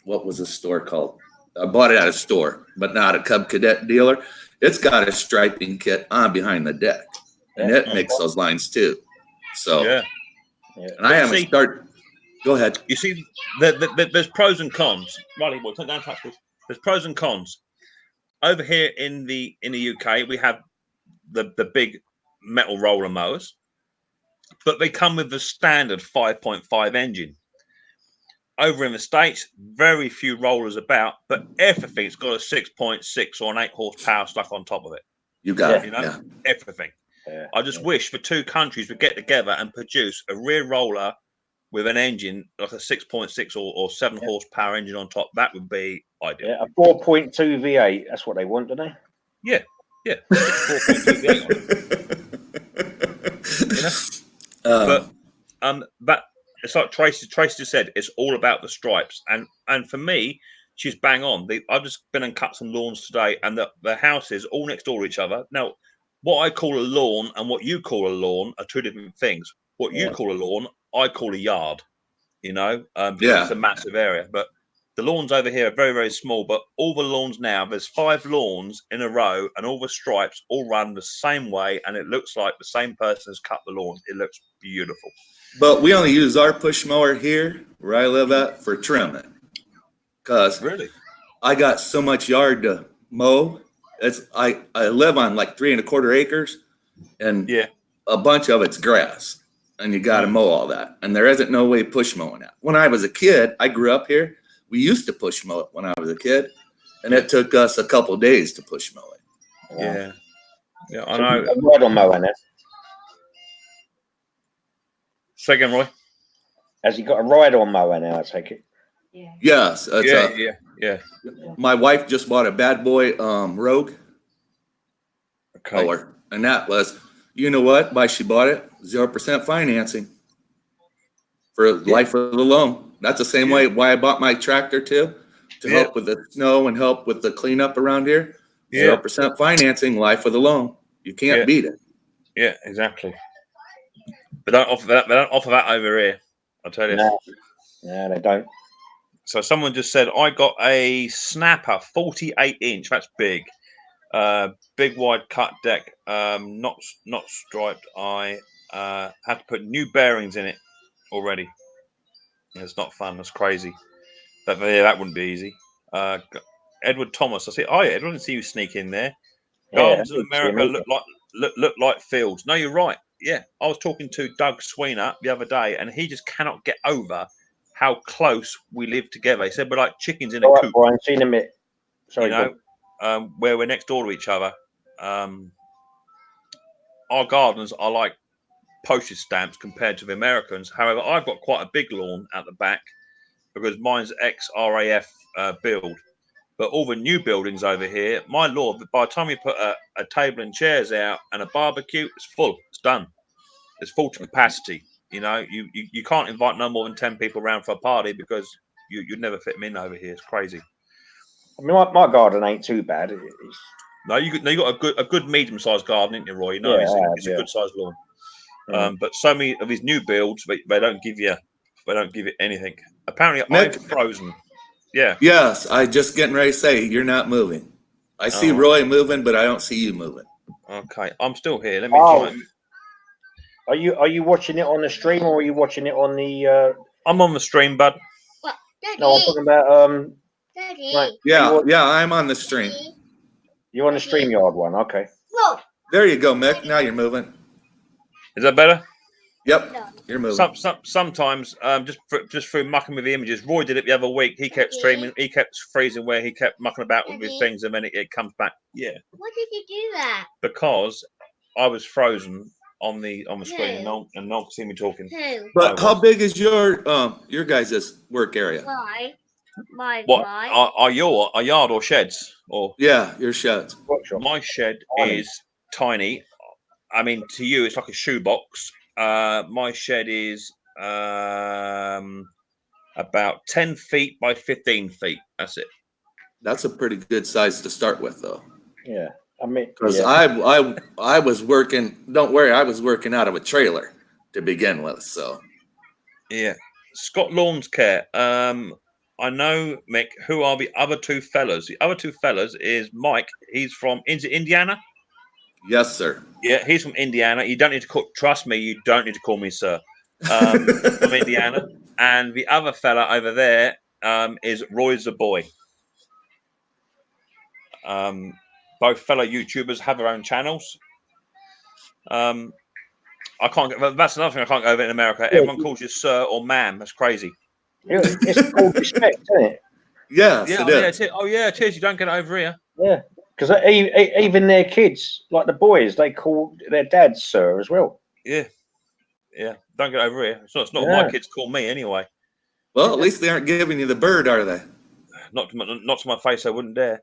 what was the store called? I bought it at a store, but not a Cub Cadet dealer. It's got a striping kit on behind the deck, and it makes those lines too. So, and I haven't started. Go ahead. You see, there's pros and cons. Riley, boy, don't touch this. There's pros and cons. Over here in the UK, we have the big metal roller mowers, but they come with the standard 5.5 engine. Over in the States, very few rollers about, but everything's got a 6.6 or an 8 horsepower stuff on top of it. You got it. Everything. I just wish for two countries would get together and produce a rear roller with an engine like a 6.6 or 7 horsepower engine on top. That would be ideal. Yeah, a 4.2 V8. That's what they want, don't they? Yeah. 4.2 V8 on it. But it's like Tracy just said. It's all about the stripes, and for me, she's bang on. I've just been and cut some lawns today, and the houses all next door to each other. Now, what I call a lawn and what you call a lawn are two different things. What you call a lawn, I call a yard. You know, because it's a massive area. But the lawns over here are very, very small. But all the lawns now, there's 5 lawns in a row, and all the stripes all run the same way, and it looks like the same person has cut the lawn. It looks beautiful. But we only use our push mower here where I live at for trimming, because I got so much yard to mow. I live on like 3 1/4 acres, and a bunch of it's grass, and you got to mow all that. And there isn't no way push mowing it. When I was a kid, I grew up here. We used to push mow it when I was a kid, and it took us a couple of days to push mow it. Yeah, I know. Right on mowing it. Say again, Roy. Has he got a ride-on mower now? I take it. Yes. Yeah. My wife just bought a bad boy Rogue mower, and that was, you know what? Why she bought it? 0% financing for life of the loan. That's the same way why I bought my tractor too, to help with the snow and help with the cleanup around here. 0% financing, life of the loan. You can't beat it. Yeah, exactly. They don't offer that. They don't offer that over here. I'll tell you. No, they don't. So someone just said, I got a snapper 48 inch. That's big. Big wide cut deck, not striped. I had to put new bearings in it already. It's not fun. That's crazy. That wouldn't be easy. Edward Thomas. I see. Oh yeah, I didn't see you sneak in there. Gardens in America look like fields. No, you're right. Yeah, I was talking to Doug Sweener the other day, and he just cannot get over how close we live together. He said we're like chickens in a coop. Brian, seen him. Sorry, where we're next door to each other. Our gardens are like postage stamps compared to the Americans. However, I've got quite a big lawn at the back because mine's ex-RAF build. But all the new buildings over here, my lord, by the time you put a table and chairs out and a barbecue, it's full. It's done. It's full to capacity. You know, you can't invite no more than 10 people around for a party because you'd never fit them in over here. It's crazy. I mean, my garden ain't too bad. No, you got a good medium-sized garden, ain't you, Roy? You know, it's a good-sized lawn. But so many of these new builds, they don't give you anything. Apparently, Mick, I'm frozen. Yeah. Yes, I just getting ready to say you're not moving. I see Roy moving, but I don't see you moving. Okay, I'm still here. Let me try. Are you watching it on the stream or are you watching it on the? I'm on the stream, bud. What, Daddy? No, I'm talking about Daddy. Right. Yeah, I'm on the stream. You're on the StreamYard one, okay? Look. There you go, Mick. Now you're moving. Is that better? Yep, you're moving. Sometimes, just through mucking with the images. Roy did it the other week. He kept streaming. He kept freezing where he kept mucking about with his things, and then it comes back. Yeah. Why did you do that? Because I was frozen on the screen, and no one could see me talking. Who? But how big is your guys' work area? Why? What are your yard or sheds or? Yeah, your sheds. My shed is tiny. I mean, to you, it's like a shoebox. My shed is about 10 feet by 15 feet. That's it. That's a pretty good size to start with, though. Yeah, I mean, because I was working. Don't worry, I was working out of a trailer to begin with. So yeah, Scott Lawn's Care. I know, Mick. Who are the other two fellas? The other two fellas is Mike. He's from Indiana. Yes, sir. Yeah, he's from Indiana. You don't need to call. Trust me, you don't need to call me sir. From Indiana. And the other fella over there is Roy's the boy. Both fellow YouTubers have their own channels. I can't. That's another thing I can't go over in America. Yeah, everyone calls you sir or ma'am. That's crazy. It's called respect, isn't it? Yes, yeah, it is. Oh yeah, it is. You don't get it over here. Yeah, because even their kids, like the boys, they call their dads sir as well. Yeah. Don't get over here. It's not what my kids call me anyway. Well, at least they aren't giving you the bird, are they? Not to my face. I wouldn't dare.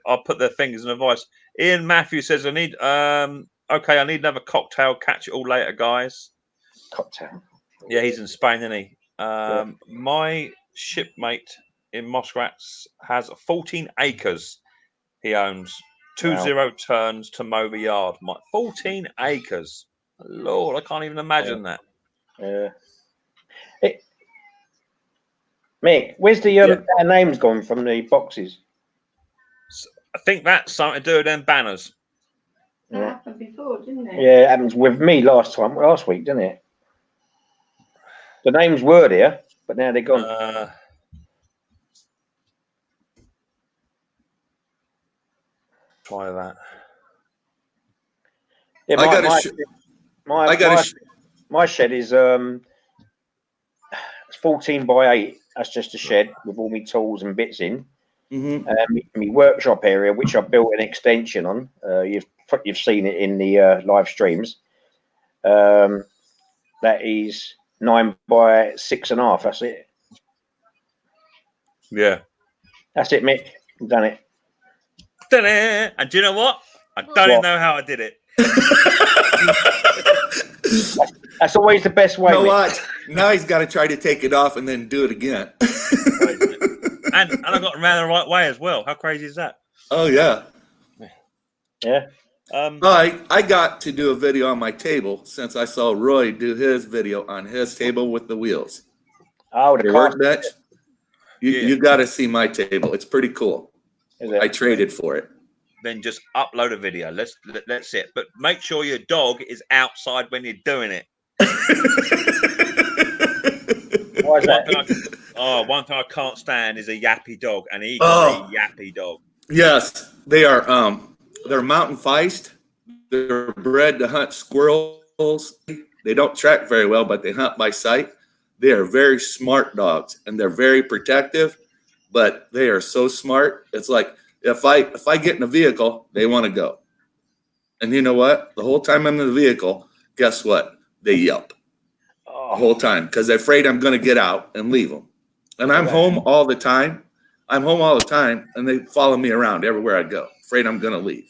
I'll put their fingers in a vice. Ian Matthews says, I need another cocktail. Catch it all later, guys. Cocktail. Yeah, he's in Spain, isn't he? My shipmate in Muskrats has 14 acres he owns. 20 turns to mow the yard. 14 acres. Lord, I can't even imagine that. Yeah. Mick, where's the our names gone from the boxes? I think that's something to do with them banners. That happened before, didn't it? Yeah, it happened with me last week, didn't it? The names were there, but now they're gone. Try that. Yeah, my shed is 14 by 8. That's just a shed with all my tools and bits in. My workshop area, which I built an extension on. You've seen it in the live streams. That is 9 by 6.5. That's it. Yeah. That's it, Mick. I've done it. And do you know what? I don't even know how I did it. That's always the best way. You know what? Now he's got to try to take it off and then do it again. and I got around the right way as well. How crazy is that? Oh yeah. Yeah. I got to do a video on my table since I saw Roy do his video on his table with the wheels. Oh, the workbench. You got to see my table. It's pretty cool. I traded for it. Then just upload a video. Let's see it. But make sure your dog is outside when you're doing it. Why is that? One thing I can't stand is a yappy dog, and he got a yappy dog. Yes, they are. They're mountain feist. They're bred to hunt squirrels. They don't track very well, but they hunt by sight. They are very smart dogs, and they're very protective. But they are so smart. It's like if I get in a vehicle, they want to go. And you know what? The whole time I'm in the vehicle, guess what? They yelp the whole time because they're afraid I'm going to get out and leave them. And I'm home all the time. And they follow me around everywhere I go. Afraid I'm going to leave.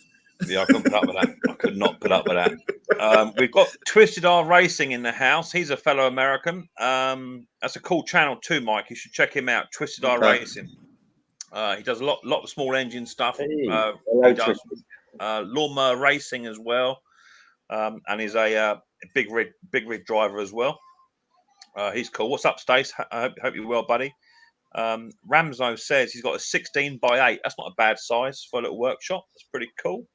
Yeah, I couldn't put up with that. I could not put up with that. We've got Twisted R Racing in the house. He's a fellow American. That's a cool channel too, Mike. You should check him out. Twisted R Racing. He does a lot of small engine stuff. He does lawnmower racing as well, and he's a big rig driver as well. He's cool. What's up, Stace? I hope you're well, buddy. Ramzo says he's got a 16x8. That's not a bad size for a little workshop. That's pretty cool.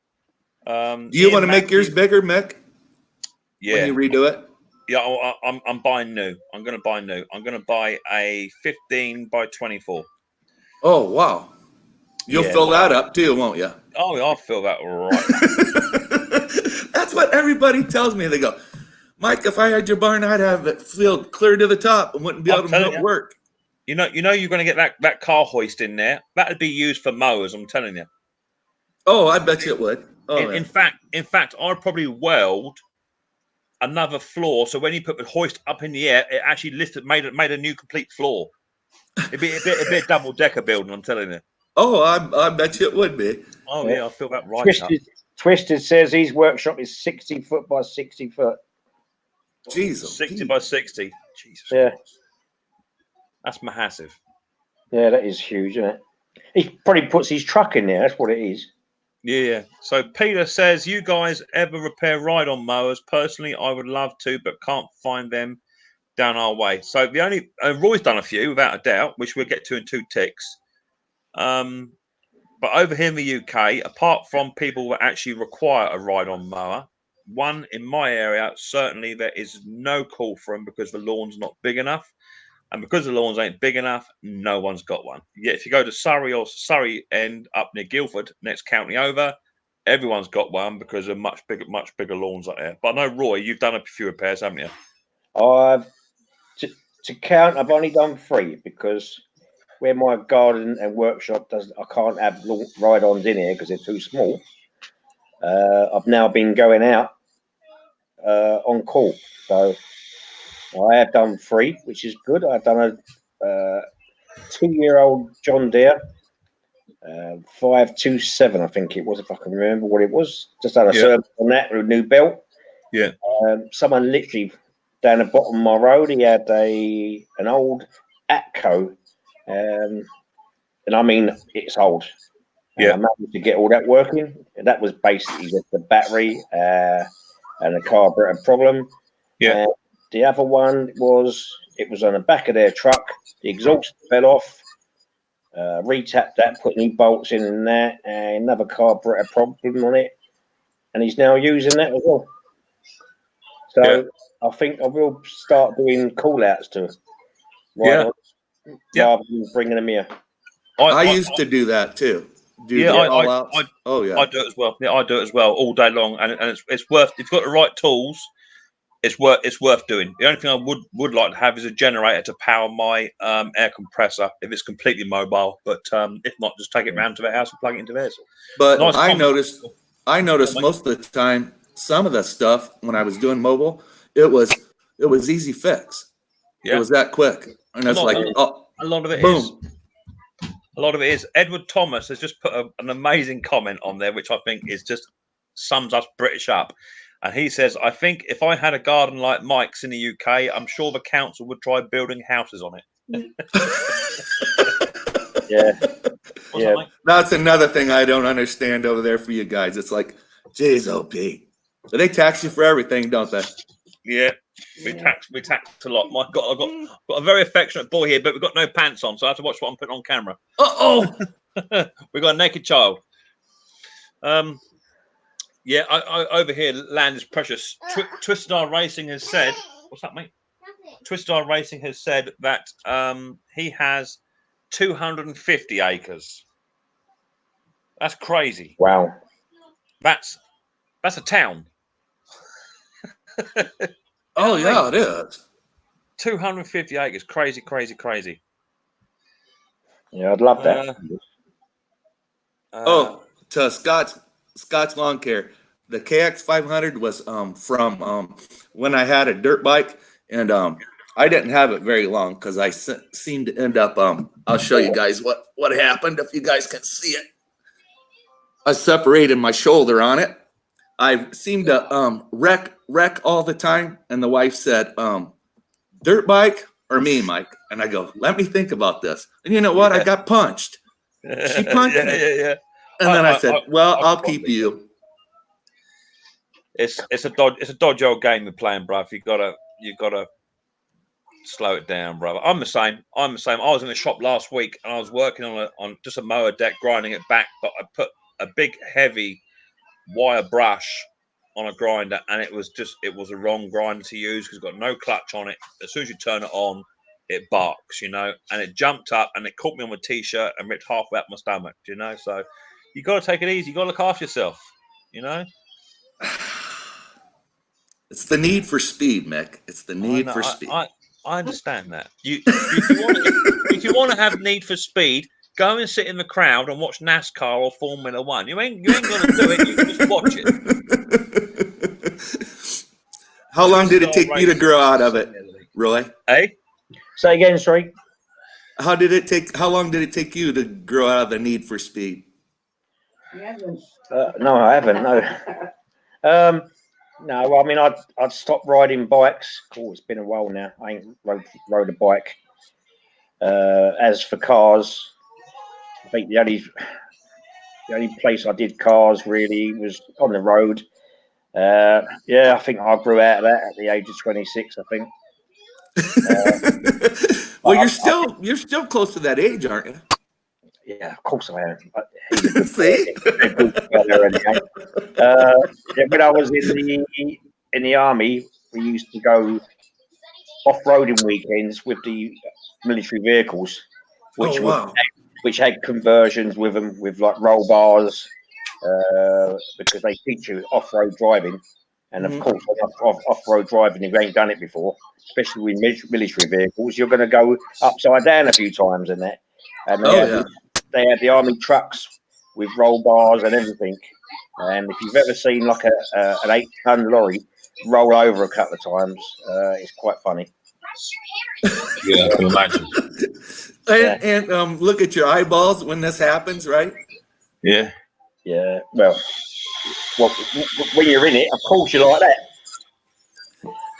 Do you want to make yours bigger, Mick? Yeah. When you redo it? Yeah, I'm buying new. I'm going to buy new. I'm going to buy a 15x24. Oh, wow. You'll fill that up too, won't you? Oh, I'll fill that right. That's what everybody tells me. They go, Mike, if I had your barn, I'd have it filled clear to the top and wouldn't be able to work. You know, you're going to get that car hoist in there. That would be used for mowers. I'm telling you. Oh, I bet you it would. Oh, in fact, I'd probably weld another floor. So when you put the hoist up in the air, it actually made a new complete floor. It'd be a bit double decker building. I'm telling you. Oh, I bet you it would be. Oh yeah, I feel that right. Twisted says his workshop is 60 foot by 60 foot. Jesus. 60 by 60. Jesus. Yeah. Christ. That's massive. Yeah, that is huge, isn't it? He probably puts his truck in there. That's what it is. Yeah. So Peter says, you guys ever repair ride-on mowers? Personally, I would love to, but can't find them down our way. So the only Roy's done a few, without a doubt, which we'll get to in 2 ticks. But over here in the UK, apart from people that actually require a ride-on mower, one in my area, certainly there is no call for them because the lawn's not big enough. And because the lawns ain't big enough, no one's got one. Yet if you go to Surrey end up near Guildford, next county over, everyone's got one because of much bigger lawns up there. But I know, Roy, you've done a few repairs, haven't you? To count, I've only done 3 because where my garden and workshop does, I can't have ride-ons in here because they're too small. I've now been going out on call, so I have done 3, which is good. I've done a 2-year-old John Deere 527, I think it was, if I can remember what it was. Just had a service on that with a new belt. Yeah. Someone literally down the bottom of my road, he had an old Atco, and I mean it's old. I managed to get all that working. And that was basically just the battery and the carburetor problem. Yeah. The other one was on the back of their truck. The exhaust fell off. Retapped that, put new bolts in and that, and another carburetor problem on it. And he's now using that as well. So I think I will start doing call outs to rather than bringing them here. I used to do that too. I do it as well. Yeah, I do it as well all day long, and it's worth. If you've got the right tools, it's worth doing. The only thing I would like to have is a generator to power my air compressor if it's completely mobile. But if not, just take it round to the house and plug it into theirs. But I noticed most of the time, some of the stuff when I was doing mobile, it was easy fix. It was that quick, and it's like a lot of it boom. is. A lot of it is. Edward Thomas has just put an amazing comment on there, which I think is just sums us British up. And he says, I think if I had a garden like Mike's in the UK, I'm sure the council would try building houses on it. Yeah. That's another thing I don't understand over there for you guys. It's like, geez, OP. They tax you for everything, don't they? Yeah. We tax a lot. I've got a very affectionate boy here, but we've got no pants on, so I have to watch what I'm putting on camera. We've got a naked child. Yeah, I over here, land is precious. Twistar Racing has said, what's that, mate? Twistar Racing has said that he has 250 acres. That's crazy. Wow. That's a town. Oh yeah, it is. 250 acres. Crazy, crazy, crazy. Yeah, I'd love that. To Scott's Lawn Care. The KX 500 was from when I had a dirt bike, and I didn't have it very long because I seemed to end up. I'll show you guys what happened if you guys can see it. I separated my shoulder on it. I seemed to wreck all the time, and the wife said, "Dirt bike or me, Mike?" And I go, "Let me think about this." And you know what? I got punched. She punched me. Yeah. And then I said, "Well, I'll keep you." It's a dodgy old game we're playing, bruv. You gotta slow it down, brother. I'm the same. I was in the shop last week and I was working on just a mower deck, grinding it back, but I put a big heavy wire brush on a grinder, and it was a wrong grinder to use because it's got no clutch on it. As soon as you turn it on, it barks, and it jumped up and it caught me on my t-shirt and ripped halfway up my stomach, so you got to take it easy. You got to look after yourself, It's the need for speed, Mick. It's the need for speed. I understand that. If you want to have need for speed, go and sit in the crowd and watch NASCAR or Formula One. You ain't gonna do it. You can just watch it. How long did it take you to grow out of it, Roy? Hey, say again, sorry. How long did it take you to grow out of the need for speed? No, I haven't. No. No, I mean, I'd stopped riding bikes. Oh, it's been a while now. I ain't rode a bike. As for cars, I think the only place I did cars really was on the road. Yeah, I think I grew out of that at the age of 26. I think. Well, you're still close to that age, aren't you? Yeah, of course I am. But he's a good See? When I was in the army, we used to go off-roading weekends with the military vehicles, which had conversions with them, with like roll bars, because they teach you off-road driving. And of course, off-road driving, if you ain't done it before, especially with military vehicles, you're going to go upside down a few times in that. And they had the army trucks with roll bars and everything. And if you've ever seen like an 8-ton lorry roll over a couple of times, it's quite funny. Yeah, I can imagine. And look at your eyeballs when this happens, right? Yeah. Yeah. Well, when you're in it, of course you like that.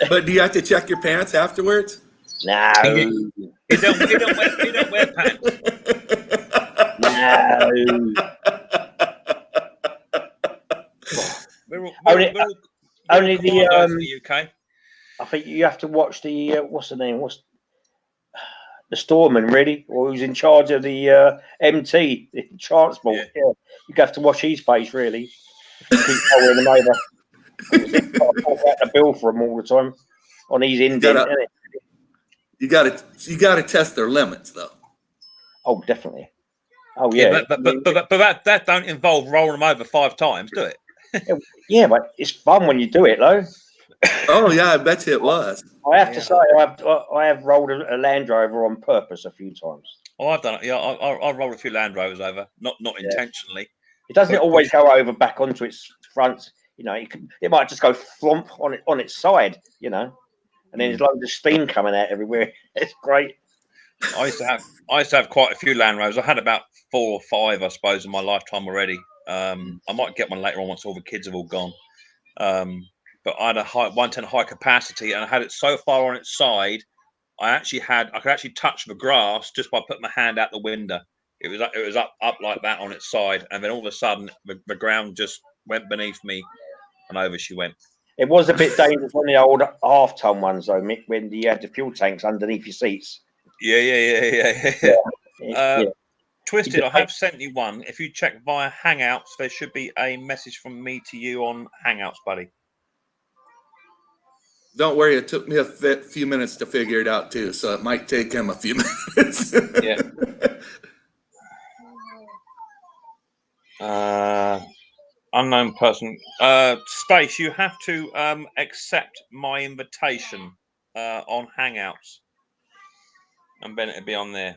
But do you have to check your pants afterwards? No. You don't wear pants. No. Only the UK. I think you have to watch the what's the name? What's the storeman really, or who's in charge of the MT, the transport? Yeah. You have to watch his face really. If you keep following him over, because he's got to talk out the bill for him all the time on his indent. You got to test their limits though. Oh, definitely. Oh yeah. But that don't involve rolling them over 5 times, do it? Yeah, but it's fun when you do it, though. Oh yeah, I bet you it was. I have to say, I have rolled a Land Rover on purpose a few times. Oh, I've done it. Yeah, I've rolled a few Land Rovers over, not intentionally. It doesn't always go over back onto its front. It might just go flump on its side. And then there's loads of steam coming out everywhere. It's great. I used to have quite a few Land Rovers. I had about 4 or 5, I suppose, in my lifetime already. I might get one later on once all the kids have all gone. But I had a 110 high capacity, and I had it so far on its side, I could actually touch the grass just by putting my hand out the window. It was up like that on its side, and then all of a sudden the ground just went beneath me, and over she went. It was a bit dangerous on the old half-ton ones, though, Mick, when you had the fuel tanks underneath your seats. Yeah. Yeah. Twisted, I have sent you one. If you check via Hangouts, there should be a message from me to you on Hangouts, buddy. Don't worry, it took me a few minutes to figure it out too, so it might take him a few minutes. Yeah. Unknown person. Space, you have to accept my invitation on Hangouts. And then it'll be on there.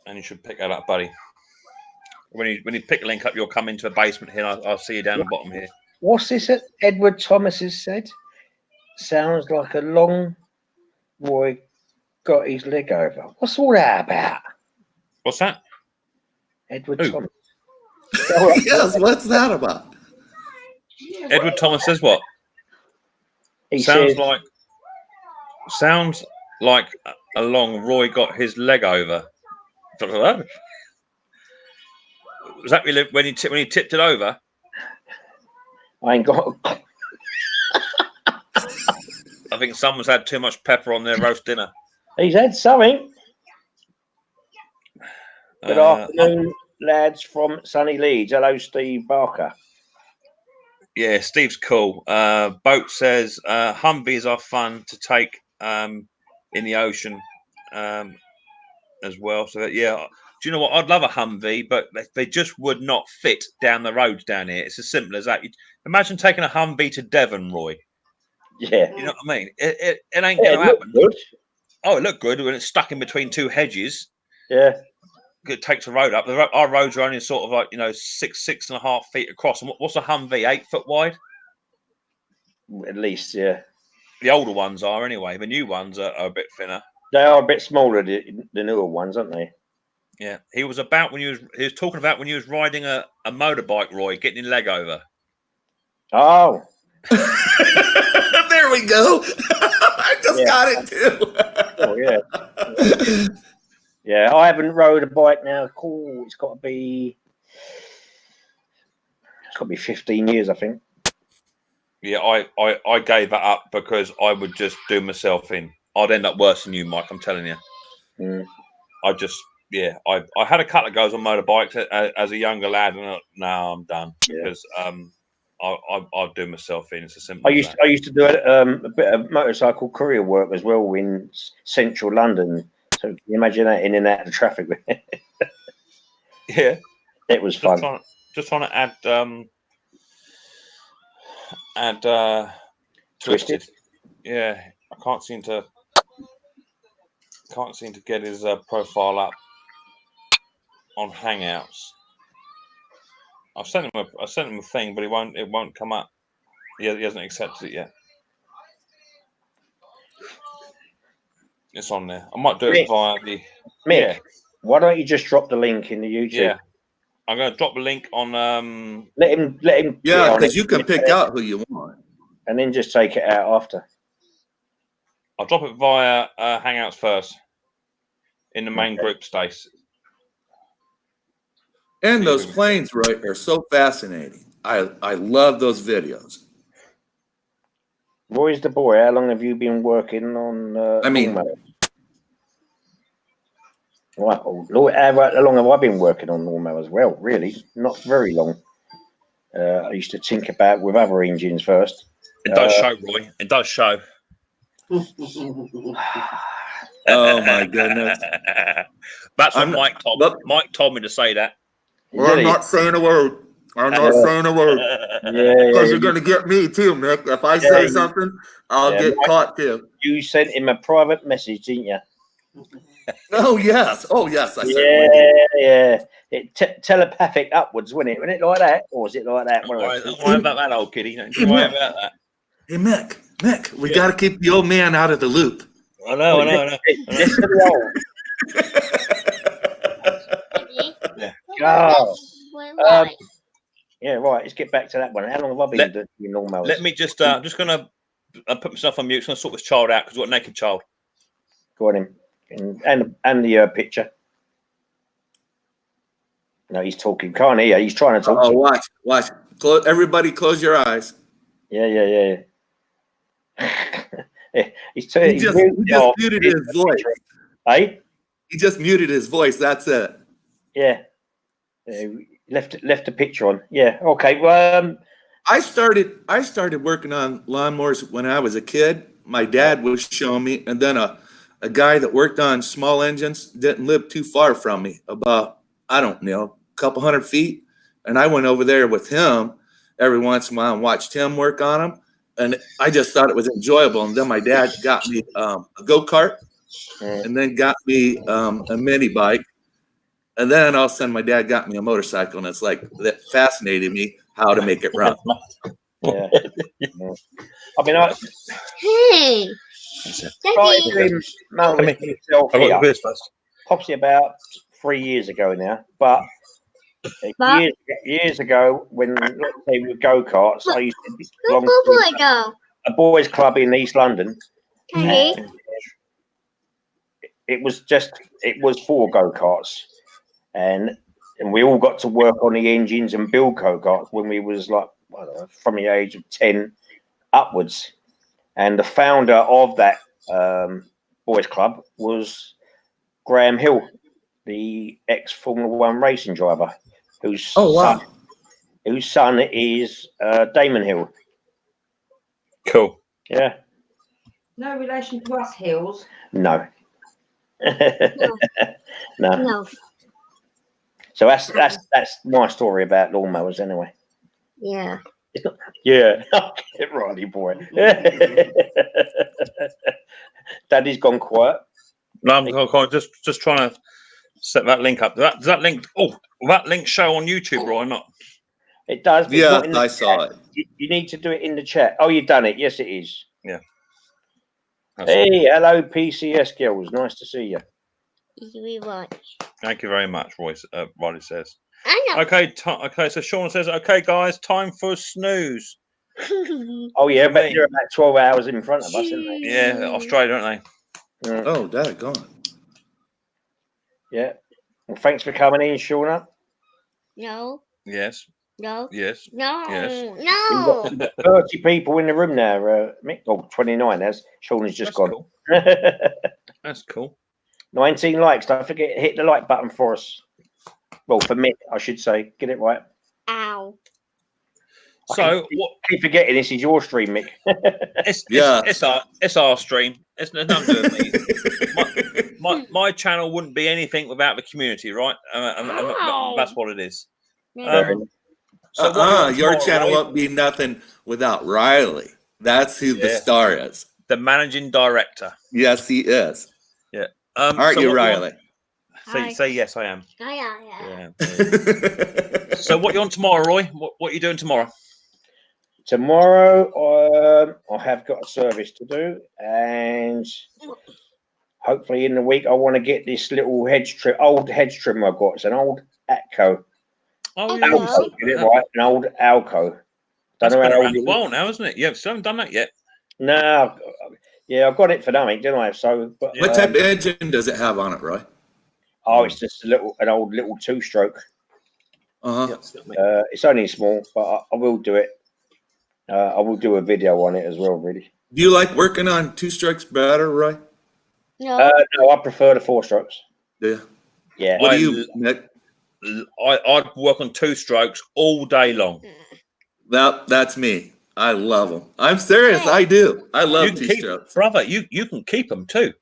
And you should pick that up, buddy. When you pick the link up, you'll come into the basement here. I'll see you down the bottom here. What's this that Edward Thomas has said? Sounds like a long Roy got his leg over. What's all that about? What's that? Edward Who? Thomas. Yes, what's that about? Edward Thomas says what? He sounds says, like a long Roy got his leg over. Was that when he tipped it over? I ain't got. I think someone's had too much pepper on their roast dinner. He's had something. Good afternoon, lads from sunny Leeds. Hello, Steve Barker. Yeah, Steve's cool. Boat says Humvees are fun to take in the ocean as well. So yeah, do you know what? I'd love a Humvee, but they just would not fit down the roads down here. It's as simple as that. Imagine taking a Humvee to Devon, Roy. Yeah, you know what I mean. It ain't going to happen. Good. Oh, it looked good when it's stuck in between two hedges. Yeah. It takes a road up. Our roads are only sort of like 6.5 feet across. And what's a Humvee? 8 foot wide? At least, yeah. The older ones are anyway. The new ones are a bit thinner. They are a bit smaller, the newer ones, aren't they? Yeah. He was talking about when he was riding a motorbike, Roy, getting his leg over. Oh. There we go. I just got it too. Oh yeah. Yeah, I haven't rode a bike now. Cool. It's got to be 15 years, I think. Yeah, I gave that up because I would just do myself in. I'd end up worse than you, Mike. I'm telling you. Mm. I had a couple of goes on motorbikes as a younger lad, and now I'm done because I'll do myself in. It's as simple. I used to do a bit of motorcycle courier work as well in central London. So can you imagine that in and out of the traffic? Yeah, it was fun. Just trying to add Twisted. Yeah, I can't seem to get his profile up on Hangouts. I've sent him a thing, but it won't come up. He hasn't accepted it yet. It's on there. I might do it via the. Mick, yeah. Why don't you just drop the link in the YouTube? Yeah, I'm going to drop the link on. Let him. Yeah, because you can pick out who you want, and then just take it out after. I'll drop it via Hangouts first in the main group space. And those planes, Roy, are so fascinating. I love those videos. Roy's the boy. How long have you been working on? Lawnmowers? Well, how long have I been working on lawnmowers? Well, really, not very long. I used to think about with other engines first. It does show, Roy. It does show. Oh my goodness! That's what Mike told me. Mike told me to say that. Well, I'm not saying a word. I'm not saying a word. Because you're going to get me too, Mick. If I say something, I'll get caught too. You sent him a private message, didn't you? Oh yes, I yeah. Telepathic upwards, wasn't it? Wasn't it like that, or was it like that? Don't worry about that, old kitty. Don't worry about that. Hey, Mick, we got to keep the old man out of the loop. I know. Yeah, right. Let's get back to that one. How long have I been doing lawnmowers? Let me just. I'm just gonna put myself on mute. I'm gonna sort this child out because we've got a naked child. Go on him, and the picture. No, he's talking. Can't hear. He's trying to talk. Oh, watch. Everybody, close your eyes. Yeah. He's He just muted his voice. Hey? He just muted his voice. That's it. Yeah. Left a picture on. Yeah. Okay. Well, I started working on lawnmowers when I was a kid. My dad was showing me, and then a guy that worked on small engines didn't live too far from me, about, I don't know, a couple 100 feet. And I went over there with him every once in a while and watched him work on them. And I just thought it was enjoyable. And then my dad got me a go-kart, and then got me a mini bike. And then all of a sudden my dad got me a motorcycle, and it's like that fascinated me how to make it run. Yeah. I mean, Hey, Daddy. Possibly about 3 years ago now, but years ago, when, let's say, with go-karts, I used to belong to a boys' club in East London. Okay. It was for go-karts, and we all got to work on the engines and build go-karts when we was like, I don't know, from the age of 10 upwards. And the founder of that boys' club was Graham Hill, the ex-Formula One racing driver, whose son is Damon Hill. Cool. Yeah. No relation to us, Hills. No. No. No. So that's my story about lawnmowers, anyway. Yeah. Yeah. Get righty, boy. Daddy's gone quiet. No, I'm just trying to set that link up. Does that link? Oh, will that link show on YouTube, or not? It does. But Yeah, it's not I saw it. You need to do it in the chat. Oh, you've done it. Yes, it is. Yeah. Hey, hello, PCS girls. Nice to see you. Thank you very much, Royce. Riley says. I know. Okay. Okay. So Sean says, "Okay, guys, time for a snooze." Oh yeah, but you're about 12 hours in front of us, aren't they? Yeah, Australia, aren't they? Yeah. Oh, that gone. Yeah. Well, thanks for coming in, Shauna. No. Yes. No. Yes. No. Yes. No. We've got 30 people in the room now, Mick. Oh, 29 as Shauna's just gone. Cool. That's cool. 19 likes. Don't forget, hit the like button for us. Well, for Mick, I should say. Get it right. Ow. So what? Keep forgetting this is your stream, Mick. It's our stream. It's nothing to do with me. My channel wouldn't be anything without the community, right? And that's what it is. So your channel won't be nothing without Riley. That's who the star is. The managing director. Yes, he is. Yeah. Aren't you, Riley? Say yes, I am. Yeah. So what you on tomorrow, Roy? What are you doing tomorrow? Tomorrow, I have got a service to do, and hopefully in the week I want to get this little old hedge trimmer I've got. It's an old Atco. Oh, yeah. Alco, get it right? An old Alco. That's been around a while now, isn't it? You still haven't done that yet. No. Yeah, I got it for nothing, didn't I? So, but, what type of engine does it have on it, Roy? Oh, it's just an old little two-stroke. It's only small, but I will do it. I will do a video on it as well, really. Do you like working on two-strokes better, Roy? No. No, I prefer the four-strokes. Yeah. Yeah. What do you, Nick? I'd work on two-strokes all day long. That's me. I love them. I'm serious. Hey. I do. I love two-strokes. Brother, you can keep them too.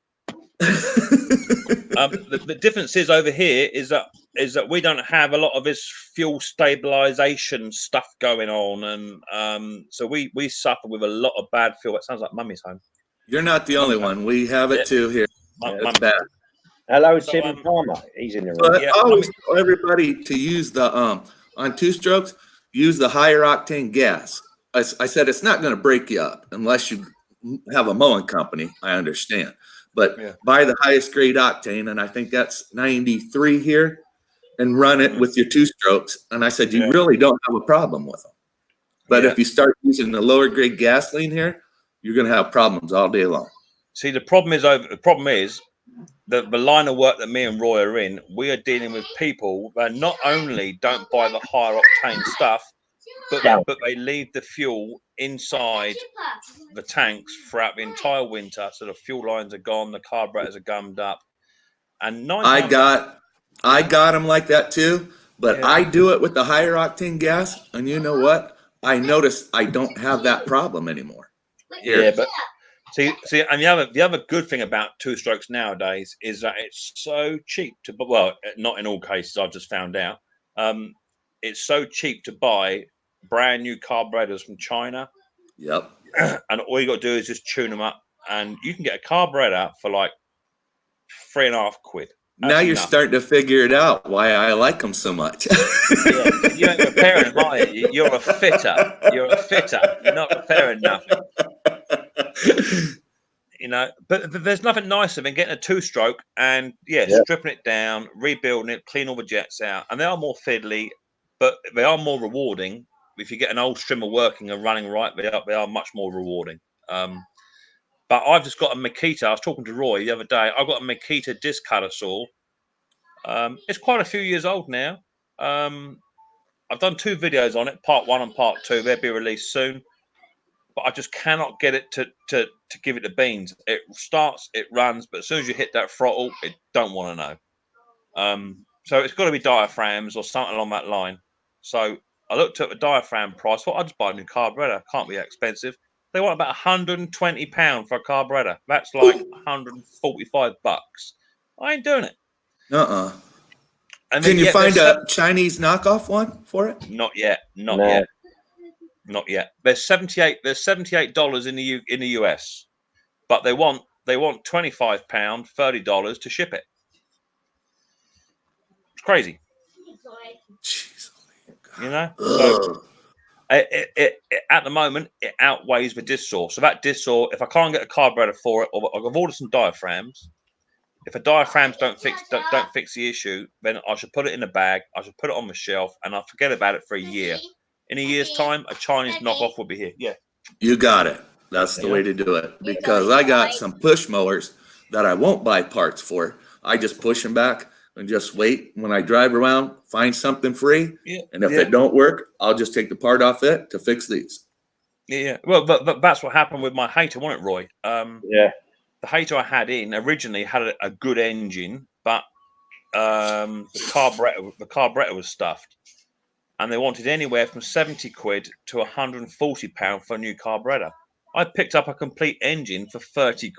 The difference is over here is that we don't have a lot of this fuel stabilization stuff going on, and so we suffer with a lot of bad fuel. It sounds like Mummy's home. You're not the only one. We have it too here. It's bad. Hello, Tim Palmer. He's in the room. I always tell everybody to use the on two-strokes, use the higher octane gas. I said it's not going to break you up unless you have a mowing company. I understand. But buy the highest grade octane, and I think that's 93 here, and run it with your two-strokes. And I said, you really don't have a problem with them. But if you start using the lower grade gasoline here, you're going to have problems all day long. See, the problem is the line of work that me and Roy are in. We are dealing with people that not only don't buy the higher octane stuff, but they leave the fuel inside the tanks throughout the entire winter, so the fuel lines are gone, the carburetors are gummed up, and I got them like that too, but I do it with the higher octane gas, and you know what? I notice I don't have that problem anymore. Yeah, but see, and the other good thing about two strokes nowadays is that it's so cheap to, but well, not in all cases. I've just found out, it's so cheap to buy brand new carburetors from China. Yep. And all you got to do is just tune them up, and you can get a carburetor for like £3.50. Now you're starting to figure it out why I like them so much. Yeah, you ain't repairing them, are you? You're a fitter. You're a fitter. You're not repairing nothing. You know, but there's nothing nicer than getting a two-stroke and stripping it down, rebuilding it, clean all the jets out, and they are more fiddly, but they are more rewarding. If you get an old strimmer working and running right, they are much more rewarding. But I've just got a Makita. I was talking to Roy the other day. I've got a Makita disc cutter saw. It's quite a few years old now. I've done 2 videos on it, part 1 and part 2. They'll be released soon. But I just cannot get it to give it the beans. It starts, it runs, but as soon as you hit that throttle, it don't want to know. So it's got to be diaphragms or something along that line. So I looked at the diaphragm price. Thought I'd just buy a new carburetor. Can't be that expensive. They want about £120 for a carburetor. That's like $145. I ain't doing it. And Can you find a Chinese knockoff one for it? Not yet. Not yet. There's $78 in the US, but they want £25, $30 to ship it. It's crazy. Jeez. You know. So it at the moment it outweighs the disc saw. So that disc saw, if I can't get a carburetor for it, or I've ordered some diaphragms. If the diaphragms don't fix the issue, then I should put it in a bag. I should put it on the shelf, and I'll forget about it for a year. In a year's time, a Chinese knockoff will be here. Yeah. You got it. That's the way to do it. Because I got some push mowers that I won't buy parts for. I just push them back and just wait. When I drive around, find something free. Yeah. And if it don't work, I'll just take the part off it to fix these. Yeah. Well, but that's what happened with my Hater, wasn't it, Roy? The Hater I had in originally had a good engine, but the carburetor was stuffed. And they wanted anywhere from £70 to £140 for a new carburetor. I picked up a complete engine for £30,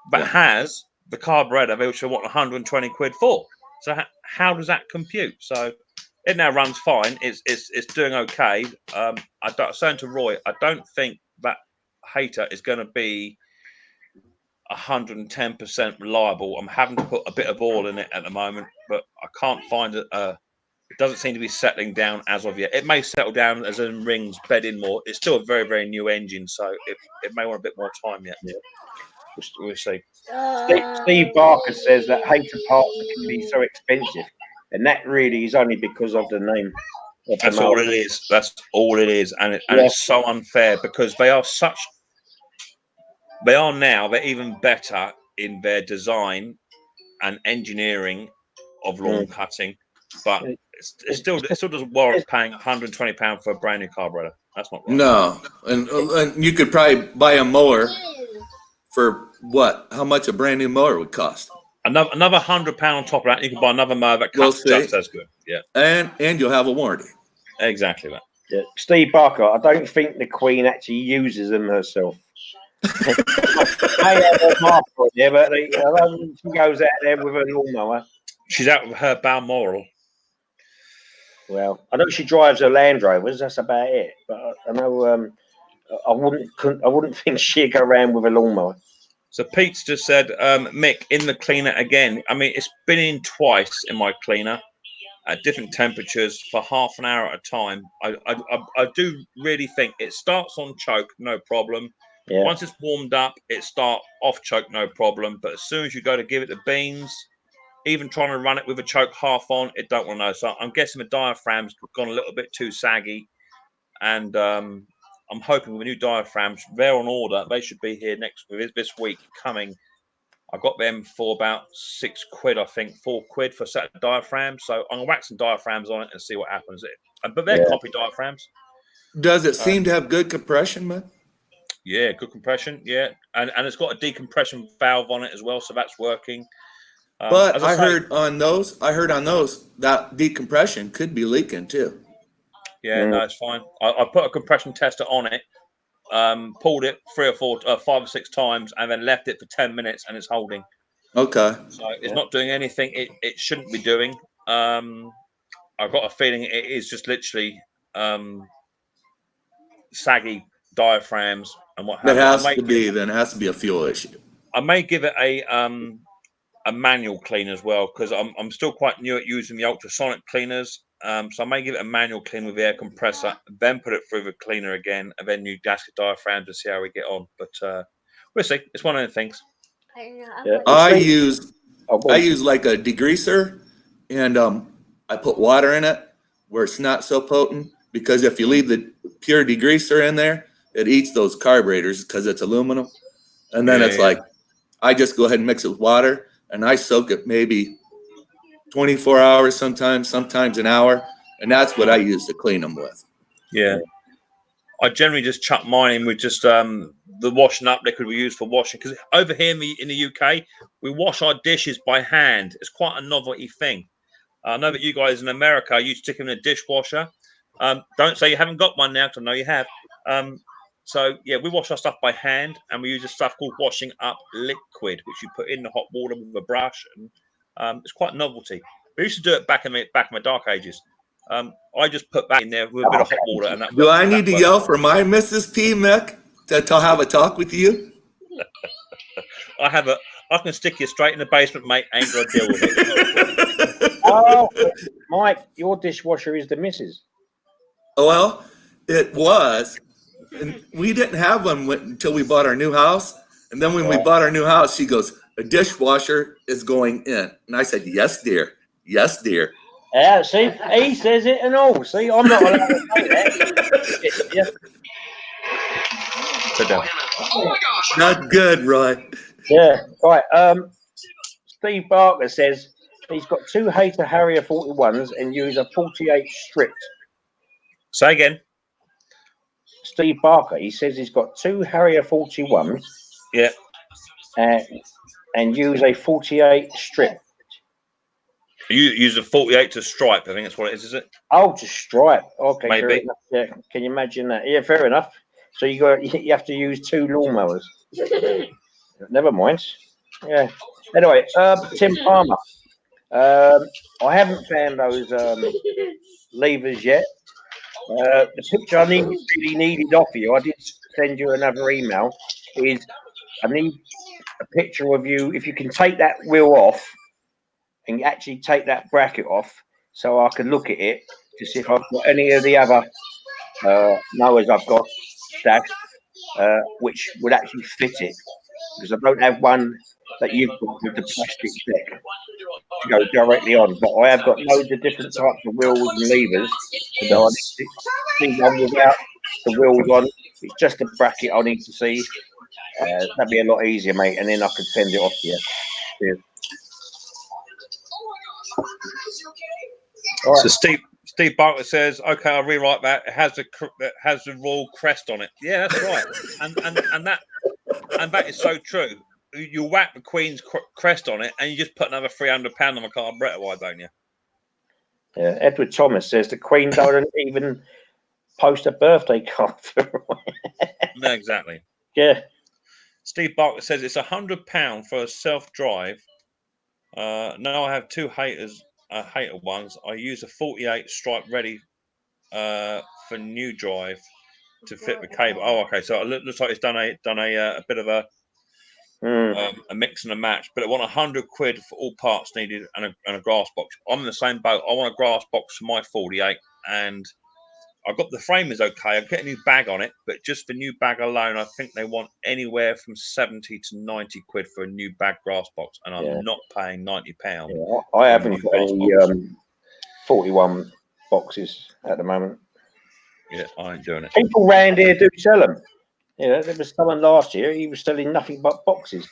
but has the carburetor which I want £120 for. So how does that compute? So it now runs fine. It's doing okay. Saying to Roy, I don't think that Hater is going to be 110% reliable. I'm having to put a bit of oil in it at the moment, but I can't find it. It doesn't seem to be settling down as of yet. It may settle down as in rings, bed in more. It's still a very, very new engine, so it may want a bit more time yet. Yeah. We'll see. Steve Barker says that Hater parts can be so expensive, and that really is only because of the name. That's all it is. That's all it is, and it's so unfair because they're even better in their design and engineering of lawn cutting, but it still doesn't warrant paying £120 for a brand new carburetor. That's not right. No, and you could probably buy a mower for what? How much a brand new mower would cost? Another £100 on top of that. You can buy another mower that cuts just as good. Yeah, and you'll have a warranty. Exactly that. Yeah. Steve Barker, I don't think the Queen actually uses them herself. I have a mark on there, but she goes out there with her lawnmower. She's out with her Balmoral. Well, I know she drives her Land Rovers. That's about it. But I know I wouldn't think she'd go around with a lawnmower. So Pete's just said, Mick, in the cleaner again. I mean, it's been in twice in my cleaner at different temperatures for half an hour at a time. I do really think it starts on choke, no problem. Yeah. Once it's warmed up, it starts off choke, no problem. But as soon as you go to give it the beans, even trying to run it with a choke half on, it don't want to know. So I'm guessing the diaphragm's gone a little bit too saggy. And I'm hoping with the new diaphragms, they're on order. They should be here this week coming. I got them for about £6, I think, £4 for a set of diaphragms. So I'm going to whack some diaphragms on it and see what happens. but they're copy diaphragms. Does it seem to have good compression, man? Yeah, good compression. Yeah, and it's got a decompression valve on it as well, so that's working. But I heard on those that decompression could be leaking too. Yeah, no, it's fine. I put a compression tester on it, pulled it 5 or 6 times, and then left it for 10 minutes, and it's holding. Okay. So it's not doing anything it shouldn't be doing. I've got a feeling it is just literally saggy diaphragms and what have you. Then it has to be a fuel issue. I may give it a manual clean as well, because I'm still quite new at using the ultrasonic cleaners. So I may give it a manual clean with the air compressor, then put it through the cleaner again, and then new gasket diaphragms to see how we get on. But we'll see. It's one of the things. I use like a degreaser, and I put water in it where it's not so potent, because if you leave the pure degreaser in there, it eats those carburetors because it's aluminum. And then like, I just go ahead and mix it with water, and I soak it maybe 24 hours sometimes an hour, and that's what I use to clean them with. Yeah. I generally just chuck mine in with just the washing up liquid we use for washing, because over here in the UK, we wash our dishes by hand. It's quite a novelty thing. I know that you guys in America, you stick them in a dishwasher. Don't say you haven't got one now, because I know you have. So, yeah, we wash our stuff by hand, and we use a stuff called washing up liquid, which you put in the hot water with a brush. And it's quite a novelty. We used to do it back in my dark ages. I just put that in there with a bit of hot water. And that do I need to yell for my Mrs. P, Mick, to have a talk with you? I can stick you straight in the basement, mate. Ain't gonna deal with it. Oh, Mike, your dishwasher is the missus. Well, it was. And we didn't have one until we bought our new house. And then when we bought our new house, she goes, "A dishwasher is going in." And I said, "Yes, dear. Yes, dear." Yeah, see, he says it and all. See, I'm not allowed to say that. Yeah. Sit down. Oh my gosh. Not good, Roy. Yeah, right. Steve Barker says he's got 2 Hater Harrier 41s and use a 48 stripped. Say again. Steve Barker, he says he's got 2 Harrier 41s. Yeah. And use a 48 strip. You use a 48 to stripe, I think that's what it is it? Oh, to stripe. Okay, maybe. Fair enough. Yeah, can you imagine that? Yeah, fair enough. So you have to use 2 lawnmowers. Never mind. Yeah. Anyway, Tim Palmer. I haven't found those levers yet. The picture I really needed off you, I did send you another email, is I need a picture of you, if you can take that wheel off and actually take that bracket off, so I can look at it to see if I've got any of the other mowers I've got stashed, which would actually fit it, because I don't have one that you've got with the plastic deck to go directly on, but I have got loads of different types of wheels and levers. So I need to see one without the wheels on. It's just a bracket I need to see. That'd be a lot easier, mate, and then I could send it off to you. Cheers. Right. So Steve Barker says, "Okay, I'll rewrite that. It has the royal crest on it." Yeah, that's right, and that is so true. You whack the Queen's crest on it, and you just put another £300 on a carburetor. Why don't you? Yeah, Edward Thomas says the Queen doesn't even post a birthday card. No, exactly. Yeah. Steve Barker says it's £100 for a self-drive. Now I have 2 hater ones. I use a 48 stripe ready for new drive to fit the cable. Oh, okay. So it looks like it's done a bit of a mix and a match, but it want £100 for all parts needed and a grass box. I'm in the same boat. I want a grass box for my 48, and I've got the frame is okay. I'll get a new bag on it, but just the new bag alone, I think they want anywhere from 70 to 90 quid for a new bag grass box, and I'm not paying £90. Yeah, I haven't got any 41 boxes at the moment. Yeah, I ain't doing it. People round here do sell them. Yeah, there was someone last year. He was selling nothing but boxes.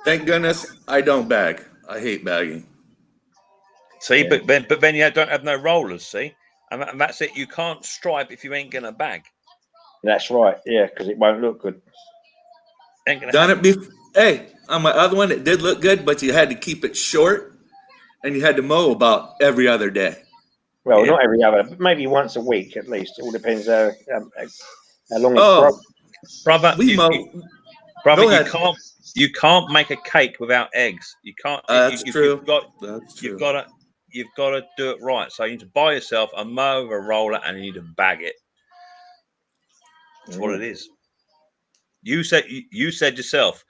Thank goodness I don't bag. I hate bagging. See, but then you don't have no rollers. See, and that's it. You can't stripe if you ain't gonna bag. That's right. Yeah, because it won't look good. Ain't gonna Done happen. it before. Hey, on my other one, it did look good, but you had to keep it short, and you had to mow about every other day. Well, Yeah. not every other, but maybe once a week at least. It all depends how long it's Oh, grown. Brother, we mow. brother, Go you ahead. can't make a cake without eggs. You can't. That's true. That's You've true. got to do it right. So you need to buy yourself a mower, a roller, and you need to bag it. That's what it is. You said yourself,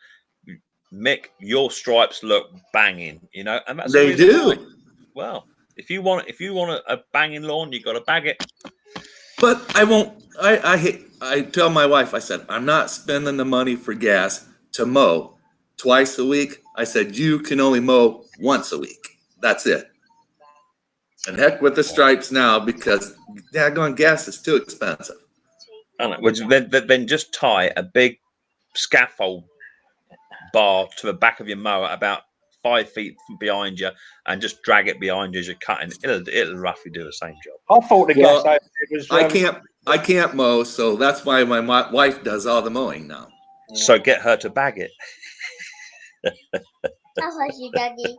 Mick, your stripes look banging. You know, and that's the They reason why. do. Well, if you want a banging lawn, you got to bag it. But I won't. I tell my wife. I said I'm not spending the money for gas to mow twice a week. I said you can only mow once a week. That's it. And heck with the stripes now because daggone gas is too expensive. Which then just tie a big scaffold bar to the back of your mower about 5 feet behind you and just drag it behind you as you're cutting. It'll roughly do the same job. I thought the gas over was. I can't mow, so that's why my wife does all the mowing now. So get her to bag it. How was you, Daddy?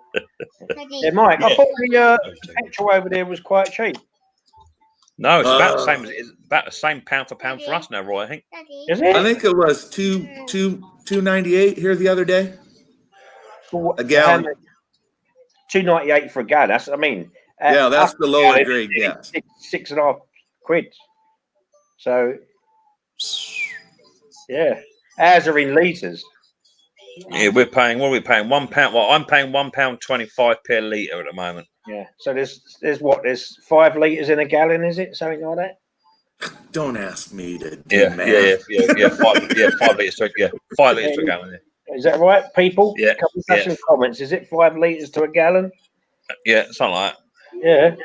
Daddy. Yeah, Mike. I thought the petrol over there was quite cheap. No, it's about the same. It's about the same pound for pound for us now, Roy. I think. Daddy. Is it? I think it was $2.98 here the other day. A gallon. $2.98 for a gallon. That's. I mean. Yeah, that's the lower grade gas. £6.50 quid. So. Yeah, ours are in litres. Yeah, we're paying. What are we paying? £1. Well, I'm paying £1.25 per litre at the moment. Yeah. So there's 5 litres in a gallon, is it? Something like that? Don't ask me to do math. Yeah. 5 litres to 5 litres to a gallon. Yeah. Is that right, people? Yeah. Some comments. Is it 5 litres to a gallon? Yeah, something like that. Yeah.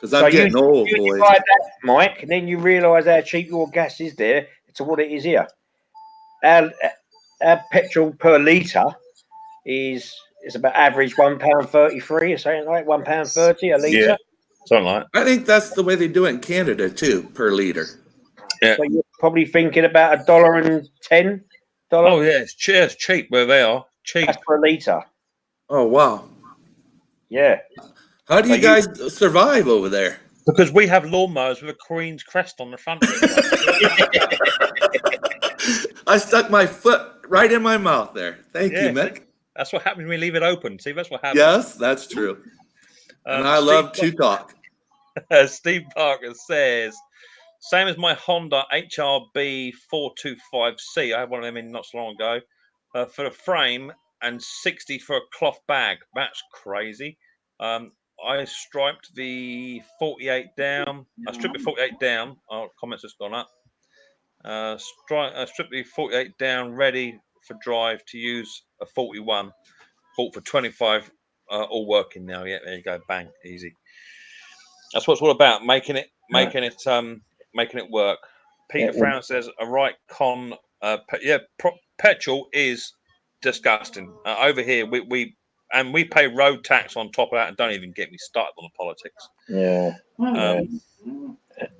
Because I'm getting old, you boys. divide that, Mike, and then you realise how cheap your gas is there to what it is here. Our petrol per litre is about average £1.33 or something like £1.30 a litre. Yeah, something like that. I think that's the way they do it in Canada too, per liter. Yeah. So you're probably thinking about $1.10. Oh yeah, it's cheap where they are. Cheap. That's per litre. Oh wow. Yeah. How do you guys survive over there? Because we have lawnmowers with a Queen's crest on the front of it. I stuck my foot right in my mouth there. Thank you, Mick. That's what happens when we leave it open. See, that's what happens. Yes, that's true. And I love to talk. Steve Parker says, same as my Honda HRB 425C. I had one of them in not so long ago for the frame and 60 for a cloth bag. That's crazy. I striped the 48 down. I stripped the 48 down. Oh, comments has gone up. Stripped the 48 down, ready for drive to use a 41. Bought for 25. All working now. Yeah, there you go. Bang, easy. That's what it's all about. Making it work. Peter Frown says a right con. Petrol is disgusting. Over here, we pay road tax on top of that, and don't even get me started on the politics. Yeah.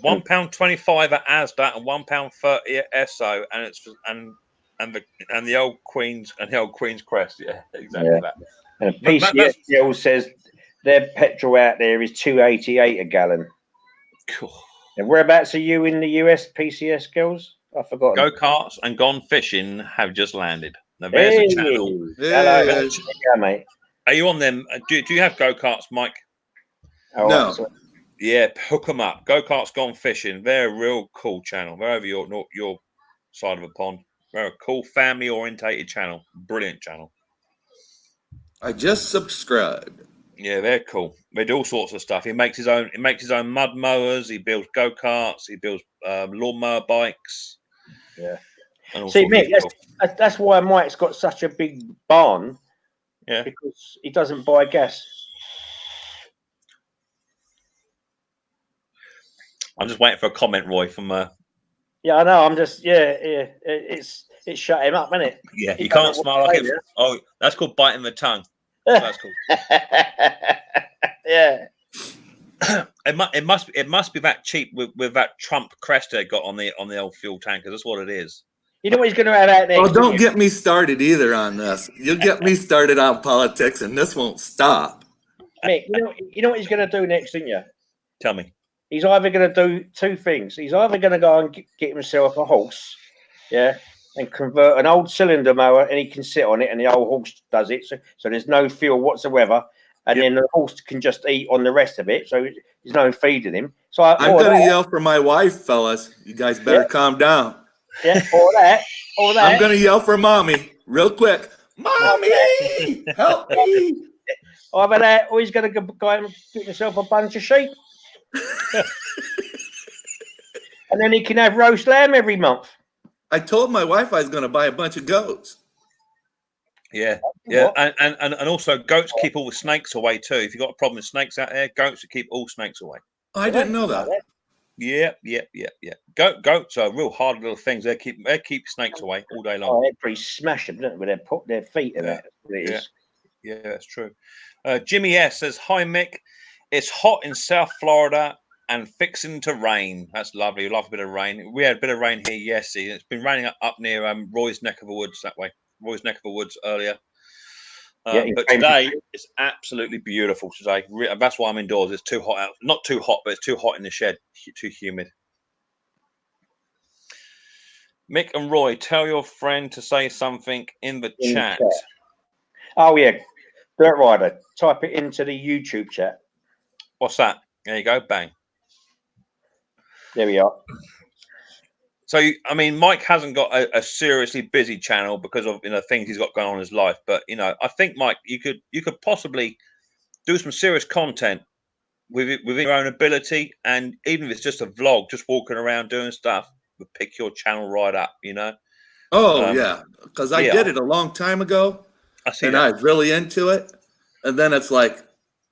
£1.25 at Asda and £1.30 at Esso, and the old Queen's crest. Yeah, exactly that. And PCS says their petrol out there is $2.88 a gallon. Cool. And whereabouts are you in the US, PCS girls? I've forgotten. Go-karts and Gone Fishing have just landed. Now there's a channel. Hello, mate. Are you on them? Do you have go-karts, Mike? Oh, no. Yeah, hook them up. Go-karts Gone Fishing. They're a real cool channel. They're over your side of a pond. They're a cool family-orientated channel. Brilliant channel. I just subscribed. Yeah, they're cool. They do all sorts of stuff. He makes his own mud mowers. He builds go-karts. He builds lawnmower bikes. Yeah. And see, Mick, that's why Mike's got such a big barn. Yeah. Because he doesn't buy gas. I'm just waiting for a comment, Roy, from. Yeah, I know. I'm just. Yeah. It's shut him up, isn't it? Yeah, you can't smile like it. Oh, that's called biting the tongue. That's cool. Yeah. It must be that cheap with that Trump crest they got on the old fuel tankers. That's what it is. You know what he's going to have out next? Oh, don't get me started either on this. You get me started on politics, and this won't stop. Mick, you know what he's going to do next, didn't you? Tell me. He's either going to do two things. He's either going to go and get himself a horse, yeah, and convert an old cylinder mower, and he can sit on it, and the old horse does it, so there's no fuel whatsoever, and then the horse can just eat on the rest of it, so there's no feeding him. So I'm going to yell for my wife, fellas. You guys better calm down. Yeah, all that. I'm going to yell for mommy real quick. Mommy, help me. Either that, or he's going to go and get himself a bunch of sheep. And then he can have roast lamb every month. I told my wife I was going to buy a bunch of goats. Yeah, and also goats keep all the snakes away too. If you've got a problem with snakes out there, goats will keep all snakes away. I didn't know that. Yeah. Goats are real hard little things. They keep snakes away all day long. Oh, they pretty smash them, don't they, with their feet in that. Yeah, that's true. Jimmy S says, "Hi Mick, it's hot in South Florida and fixing to rain." That's lovely. We love a bit of rain. We had a bit of rain here yesterday. It's been raining up near Roy's neck of the woods that way. Roy's neck of the woods earlier. But today it's absolutely beautiful today. That's why I'm indoors. It's too hot out. Not too hot, but it's too hot in the shed. Too humid. Mick and Roy, tell your friend to say something in the chat. Oh yeah, Dirt Rider. Type it into the YouTube chat. What's that? There you go. Bang. There we are. So, I mean, Mike hasn't got a seriously busy channel because of things he's got going on in his life. But I think Mike, you could possibly do some serious content within your own ability, and even if it's just a vlog, just walking around doing stuff, would pick your channel right up. Oh yeah, because I did it a long time ago, I was really into it, and then it's like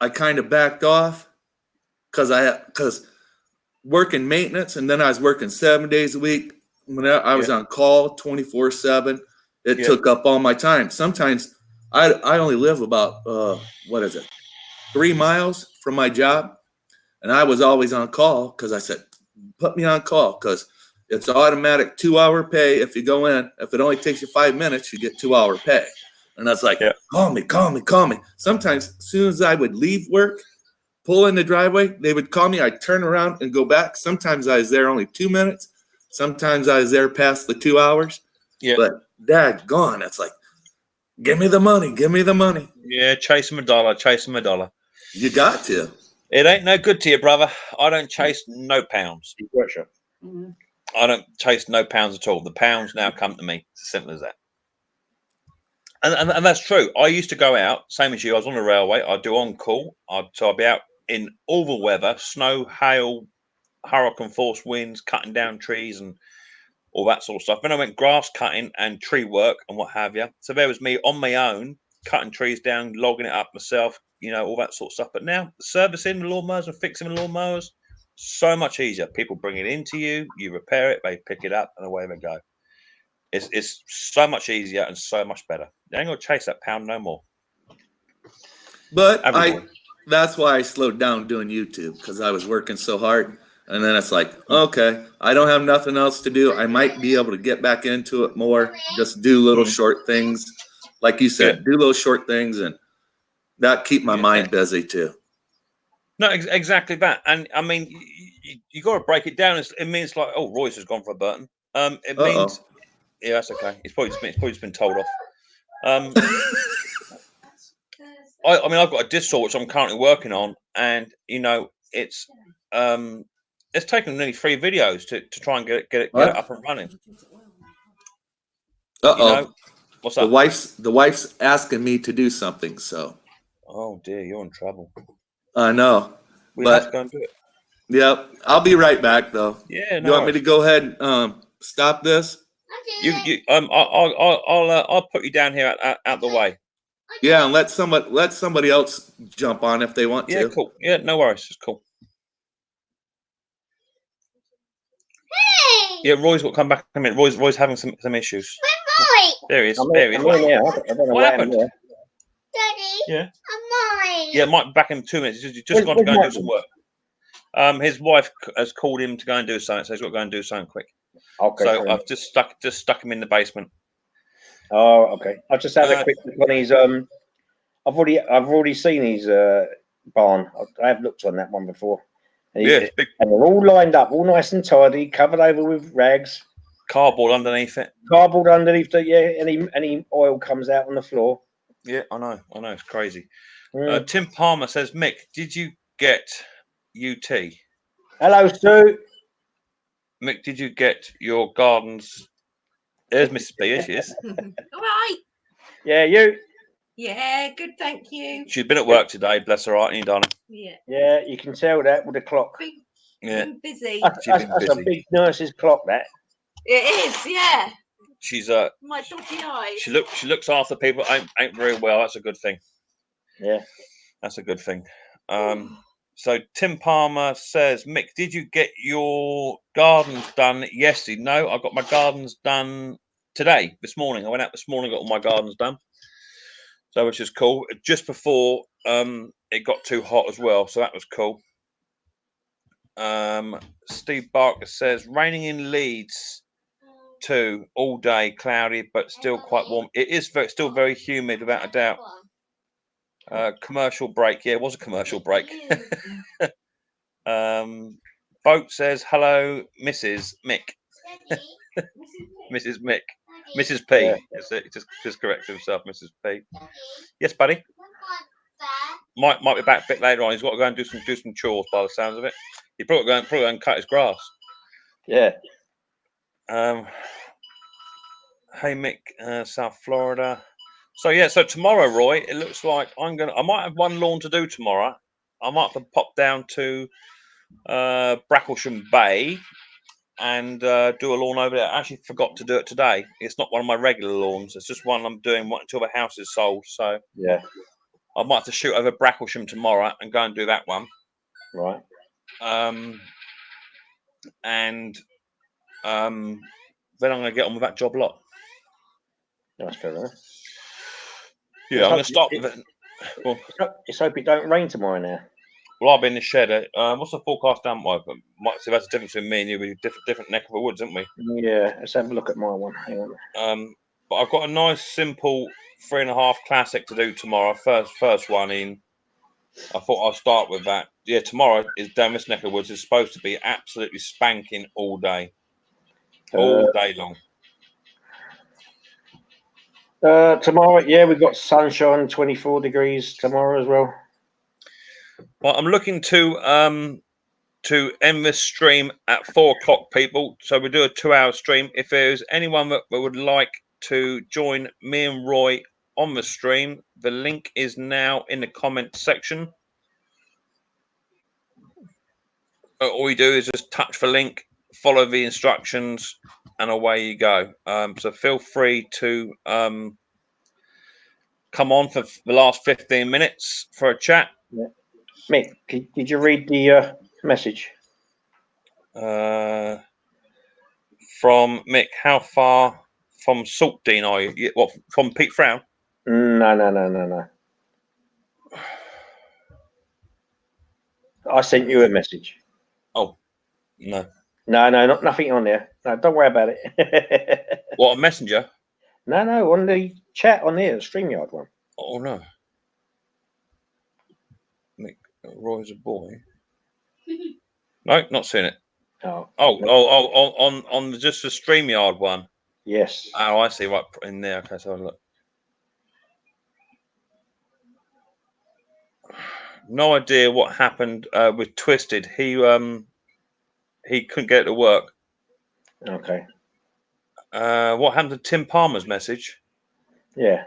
I kind of backed off because working maintenance, and then I was working 7 days a week. When I was on call 24/7, it took up all my time. Sometimes I only live about 3 miles from my job, and I was always on call because I said, put me on call because it's automatic 2-hour pay if you go in. If it only takes you 5 minutes, you get 2-hour pay. And I was like, call me. Sometimes as soon as I would leave work, pull in the driveway, they would call me. I'd turn around and go back. Sometimes I was there only 2 minutes. Sometimes I was there past the 2 hours. Yeah. But daggone, it's like, give me the money. Yeah, chase him a dollar. You got to. It ain't no good to you, brother. I don't chase no pounds. I don't chase no pounds at all. The pounds now come to me. It's as simple as that. And that's true. I used to go out, same as you. I was on the railway. I'd do on call. So I'd be out in all the weather, snow, hail, hurricane force winds, cutting down trees and all that sort of stuff. Then I went grass cutting and tree work and what have you. So there was me on my own, cutting trees down, logging it up myself, all that sort of stuff. But now servicing the lawnmowers and fixing the lawnmowers, so much easier. People bring it into you, you repair it, they pick it up, and away they go. It's so much easier and so much better. You ain't gonna chase that pound no more. But that's why I slowed down doing YouTube, because I was working so hard. And then it's like, okay, I don't have nothing else to do. I might be able to get back into it more. Just do little short things. Like you said, do little short things, and that keep my mind busy too. No, exactly that. And I mean, you got to break it down. It means like, oh, Royce has gone for a Burton. It means, yeah, that's okay. It's probably just been told off. I mean, I've got a disc saw which I'm currently working on, and it's taken nearly 3 videos to try and get it up and running. What's up? The wife's asking me to do something, so. Oh dear, you're in trouble. I know. We have to go and do it. Yep, I'll be right back though. Yeah. You want me to go ahead and stop this? I'll put you down here out the way. Yeah, and let somebody else jump on if they want to. Yeah, cool. Yeah, no worries. It's cool. Hey! Yeah, Roy's got to come back in a minute. Roy's having some issues. Roy! There he is. I don't know what happened? Daddy, Yeah. I'm mine. Yeah, Mike, back in 2 minutes. Just got to go and do some work. His wife has called him to go and do something, so he's got to go and do something quick. Okay. So I've just stuck him in the basement. Oh, okay. I've just had a quick look on his. I've already seen his barn. I have looked on that one before. And Yeah, it's big. And they're all lined up, all nice and tidy, covered over with rags. Cardboard underneath it. Cardboard underneath it, yeah. Any oil comes out on the floor. Yeah, I know. It's crazy. Mm. Tim Palmer says, Mick, did you get UT? Hello, Sue. Mick, did you get your gardens? There's Mrs. B. Here she is. All right. Yeah, you. Yeah, good. Thank you. She's been at work today. Bless her heart, ain't you, darling? Yeah. Yeah, you can tell that with the clock. Been busy. That's a big nurse's clock, that. It is. Yeah. She's my dodgy eyes. She looks after people. Ain't very well. That's a good thing. Yeah, that's a good thing. So Tim Palmer says, Mick, did you get your gardens done yesterday? No, I got my gardens done today, this morning. I went out this morning, got all my gardens done. So which is cool. Just before it got too hot as well, so that was cool. Steve Barker says, raining in Leeds too, all day, cloudy, but still quite warm. It is still very humid, without a doubt. Commercial break. Yeah, it was a commercial break. Boat says, hello, Mrs. Mick. Mrs. Mick. Mrs. P. Yeah. Just correct himself, Mrs. P. Yes, buddy. Might be back a bit later on. He's got to go and do some chores by the sounds of it. He probably go and cut his grass. Yeah. Hey Mick, South Florida. So tomorrow, Roy, it looks like I might have one lawn to do tomorrow. I might have to pop down to Bracklesham Bay and do a lawn over there. I actually forgot to do it today. It's not one of my regular lawns. It's just one I'm doing until the house is sold. So yeah, I might have to shoot over Bracklesham tomorrow and go and do that one. Right. And then I'm going to get on with that job lot. That's fair enough. Yeah, I'm going to start with it. Well, let's hope it don't rain tomorrow now. Well, I'll be in the shed. What's the forecast down by? Might see that's a difference between me and you. We're different neck of the woods, aren't we? Yeah, let's have a look at my one. Hang on. But I've got a nice, simple 3.5 classic to do tomorrow. First one in. I thought I'll start with that. Yeah, tomorrow is down this neck of the woods. It's supposed to be absolutely spanking all day long. Tomorrow, yeah, we've got sunshine, 24 degrees tomorrow as well. Well, I'm looking to end this stream at 4 o'clock, people. So we do a 2-hour stream. If there's anyone that would like to join me and Roy on the stream, the link is now in the comment section. All you do is just touch the link, follow the instructions, and away you go. So feel free to come on for the last 15 minutes for a chat. Yeah. Mick, did you read the message? From Mick, how far from Saltdean are you? What, from Pete Frown? No. I sent you a message. Oh, no. No, nothing on there. No, don't worry about it. What, a messenger? No, on the chat on there, the StreamYard one. Oh, no. Mick, Roy's a boy. No, not seeing it. On just the StreamYard one. Yes. Oh, I see. Right in there. Okay, so look. No idea what happened with Twisted. He couldn't get it to work. Okay. What happened to Tim Palmer's message? Yeah.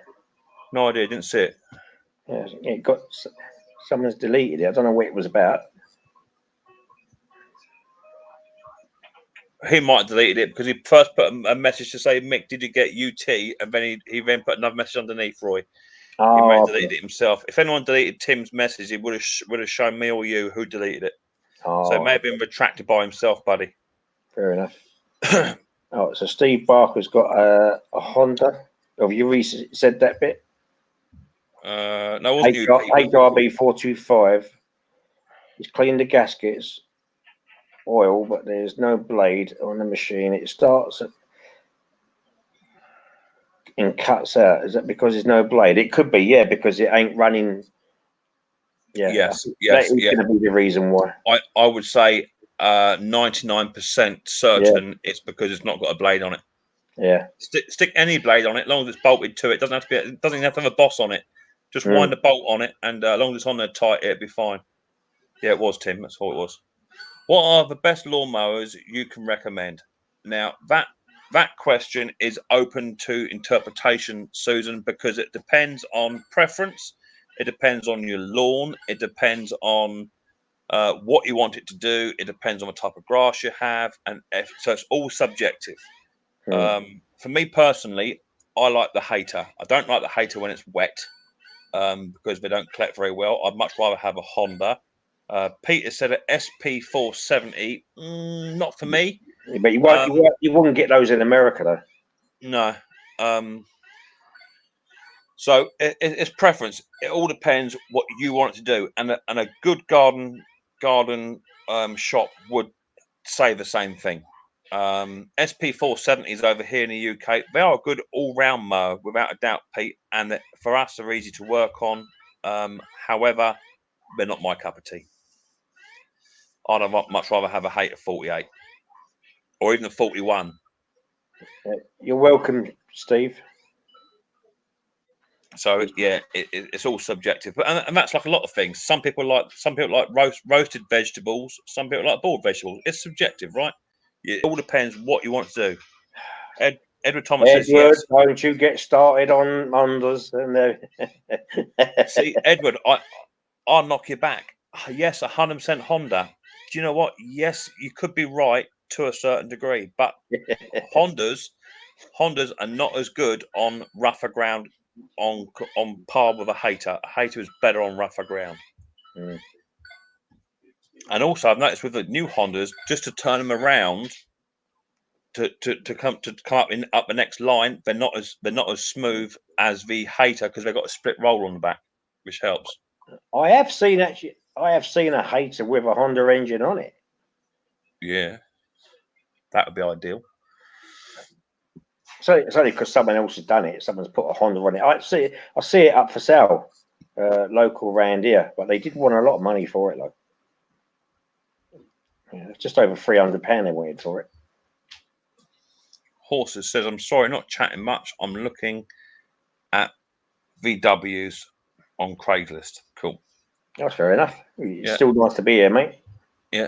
No idea. Didn't see it. Yeah, it got someone's deleted it. I don't know what it was about. He might have deleted it because he first put a message to say, Mick, did you get UT? And then he then put another message underneath, Roy. He may have deleted it himself. If anyone deleted Tim's message, it would have shown me or you who deleted it. So it may have been retracted by himself, buddy. Fair enough. So Steve Barker's got a Honda. Have you said that bit? No, it wasn't you. HRB 425. He's cleaned the gaskets. oil, but there's no blade on the machine. It starts and cuts out. Is that because there's no blade? It could be, yeah, because it ain't running. Yeah, yes, that is going to be the reason why. I would say 99% certain it's because it's not got a blade on it. Yeah. Stick any blade on it, as long as it's bolted to it. Doesn't have to be. It doesn't even have to have a boss on it. Just wind the bolt on it, and as long as it's on there tight, it'll be fine. Yeah, it was Tim. That's what it was. What are the best lawnmowers you can recommend? Now that question is open to interpretation, Susan, because it depends on preference. It depends on your lawn. It depends on what you want it to do. It depends on the type of grass you have, and so it's all subjective. For me personally, I like the Hater. I don't like the Hater when it's wet because they don't collect very well. I'd much rather have a Honda. Peter said an SP470. Not for me. But you wouldn't get those in America, though. No. So it's preference. It all depends what you want it to do, and a good garden shop would say the same thing. SP470s over here in the UK, they are a good all-round mower without a doubt, Pete, and for us they're easy to work on. However, they're not my cup of tea. I'd much rather have a Hater 48 or even a 41. You're welcome, Steve. So yeah, it's all subjective, and that's like a lot of things. Some people like roasted vegetables. Some people like boiled vegetables. It's subjective, right? It all depends what you want to do. Edward Thomas says yes. Don't you get started on Hondas and See, Edward, I'll knock you back. Yes, 100% Honda. Do you know what? Yes, you could be right to a certain degree, but Hondas are not as good on rougher ground on par with a Hater. A Hater is better on rougher ground. And also, I've noticed with the new Hondas, just to turn them around to come up the next line, they're not as smooth as the Hater because they've got a split roll on the back, which helps. I have seen a Hater with a Honda engine on it. Yeah, that would be ideal. So it's only because someone else has done it. Someone's put a Honda on it. I see it up for sale, local around here, but they did want a lot of money for it, though. Yeah, just over £300 they wanted for it. Horses says, "I'm sorry, not chatting much. I'm looking at VWs on Craigslist." Cool. That's fair enough. It's still nice to be here, mate. Yeah.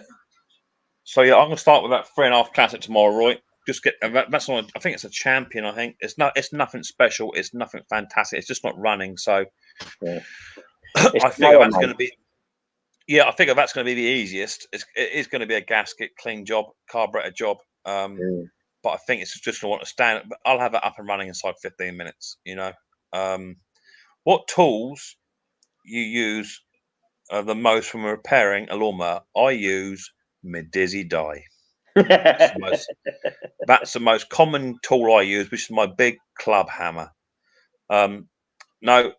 So yeah, I'm gonna start with that 3.5 Classic tomorrow, Roy. Just get that's on. I think it's a Champion. I think it's nothing special. It's nothing fantastic. It's just not running. So I figure that's going to be. Yeah, I figure that's going to be the easiest. It is going to be a gasket, clean job, carburetor job. But I think it's just going to want to stand. But I'll have it up and running inside 15 minutes. You know, what tools you use the most when repairing a lawnmower? I use my Dizzy Die. That's the most common tool I use, which is my big club hammer. Now,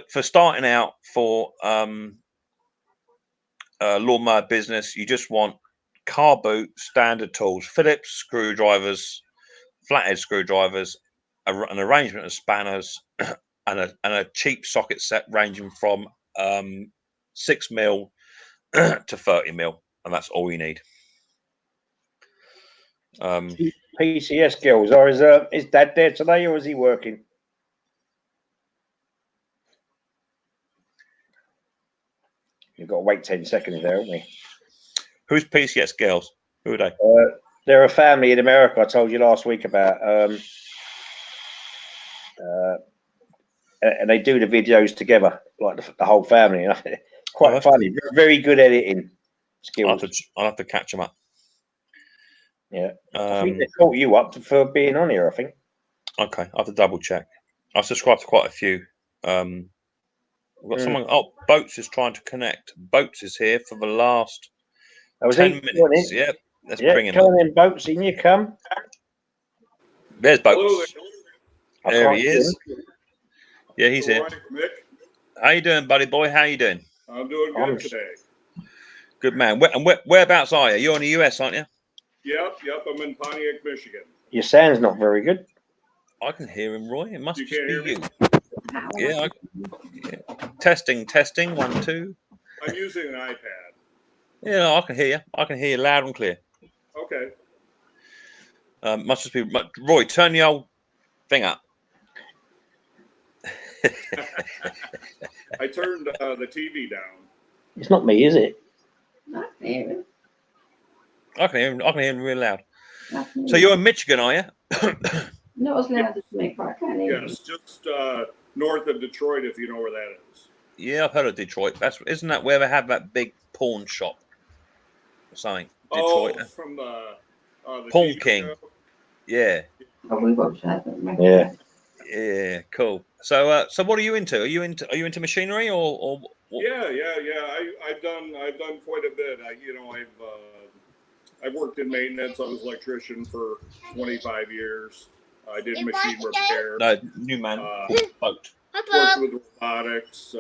for starting out for lawnmower business, you just want car boot standard tools: Phillips screwdrivers, flathead screwdrivers, an arrangement of spanners, and a cheap socket set ranging from 6mm to 30mm, and that's all you need. PCS girls, or is Dad there today, or is he working? You've got to wait 10 seconds there, haven't we? Who's PCS girls? Who are they? They're a family in America I told you last week about. And they do the videos together, like the whole family. Quite funny. Cool. Very good editing skills. I'll have to catch them up. Yeah. I think they caught you up for being on here, I think. Okay, I have to double check. I've subscribed to quite a few. We've got someone. Oh, Boats is trying to connect. Boats is here for the last 10 minutes. Yeah, let's bring him. Come on in, Boats. In you come. There's Boats. Hello. There he is. Yeah, he's here. Right, Mick. How you doing, buddy boy? How you doing? I'm doing good today. Good man. Whereabouts are you? You're in the US, aren't you? Yep. I'm in Pontiac, Michigan. Your sound's not very good. I can hear him, Roy. It must You just can't be hear me? you. Yeah, Testing. 1, 2. I'm using an iPad. Yeah, I can hear you. I can hear you loud and clear. Okay. Must just be Roy. Turn the old thing up. I turned the TV down. It's not me, is it? I can hear him. I can hear him. I can hear him really loud. I can So hear you're him. in Michigan, are you? Not as loud as me, but I can hear him. Yes, just north of Detroit, if you know where that is. Yeah, I've heard of Detroit. Isn't that where they have that big pawn shop or something? Detroit. Oh, from the Pawn TV King. show? Yeah. Oh, we watched that, didn't we? Yeah. Yeah. Cool. So, so what are you into? Are you into machinery or? Yeah. I've done quite a bit. I've worked in maintenance. I was an electrician for 25 years. I did machine repair. No, new man. Boat. Worked with robotics,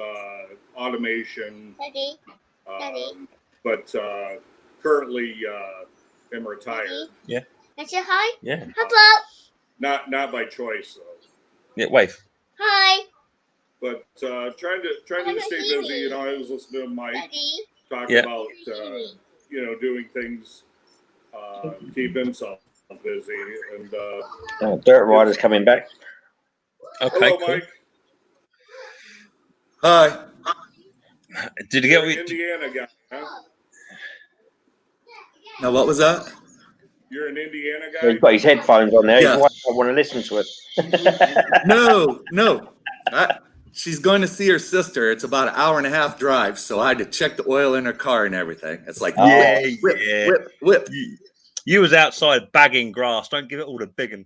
automation. Daddy. But currently am retired. Yeah. Can I say hi? Yeah. Hello. Not by choice though. Yeah. Wave. Hi. But trying to stay busy. You know, I was listening to Mike Daddy. talk Yeah. about doing things, keep himself busy. And Dirt Rider's coming back. Okay. hello, Cool. Mike. Hi. Did you You're get an Indiana guy, huh? Now, what was that? You're an Indiana Yeah, guy. he's got his headphones on there. Yeah. I want to listen to it. No. She's going to see her sister. It's about an hour and a half drive, so I had to check the oil in her car and everything. It's like Yeah, whip, yeah. whip. You was outside bagging grass. Don't give it all the big one.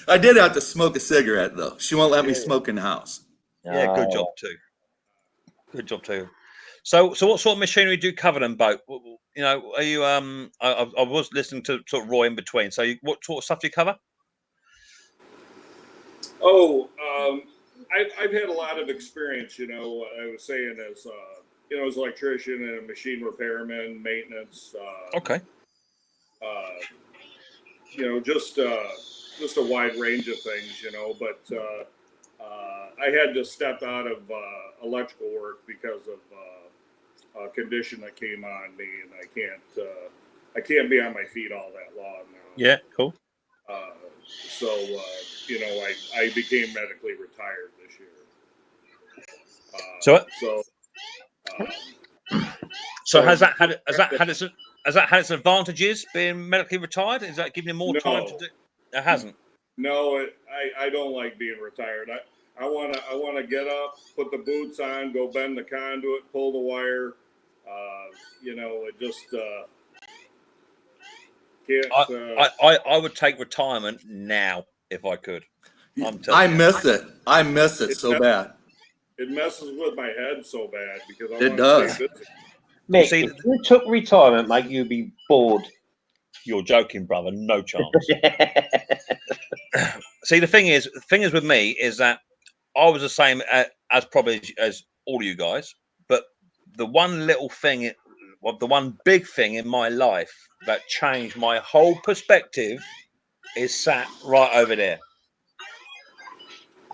I did have to smoke a cigarette though. She won't let me smoke in the house. Yeah, good job too. Good job too. So what sort of machinery do you cover then, boat? You know, are you I was listening to sort of Roy in between. So what sort of stuff do you cover? Oh, I've had a lot of experience. You know, I was saying as as an electrician and a machine repairman, maintenance. Okay. Just a wide range of things. But I had to step out of electrical work because of a condition that came on me, and I can't be on my feet all that long now. Yeah, cool. So I became medically retired this year. So has that had its advantages being medically retired? Is that giving you more time to do? It hasn't. No, I don't like being retired. I wanna get up, put the boots on, go bend the conduit, pull the wire. It just can't. I would take retirement now if I could. I miss it. I miss it so bad. It messes with my head so bad because I It want does. to stay busy. Mick, See, if you took retirement, mate, you'd be bored. You're joking, brother. No chance. See, the thing is with me is that I was the same as probably as all of you guys, but the one little thing, the one big thing in my life that changed my whole perspective is sat right over there.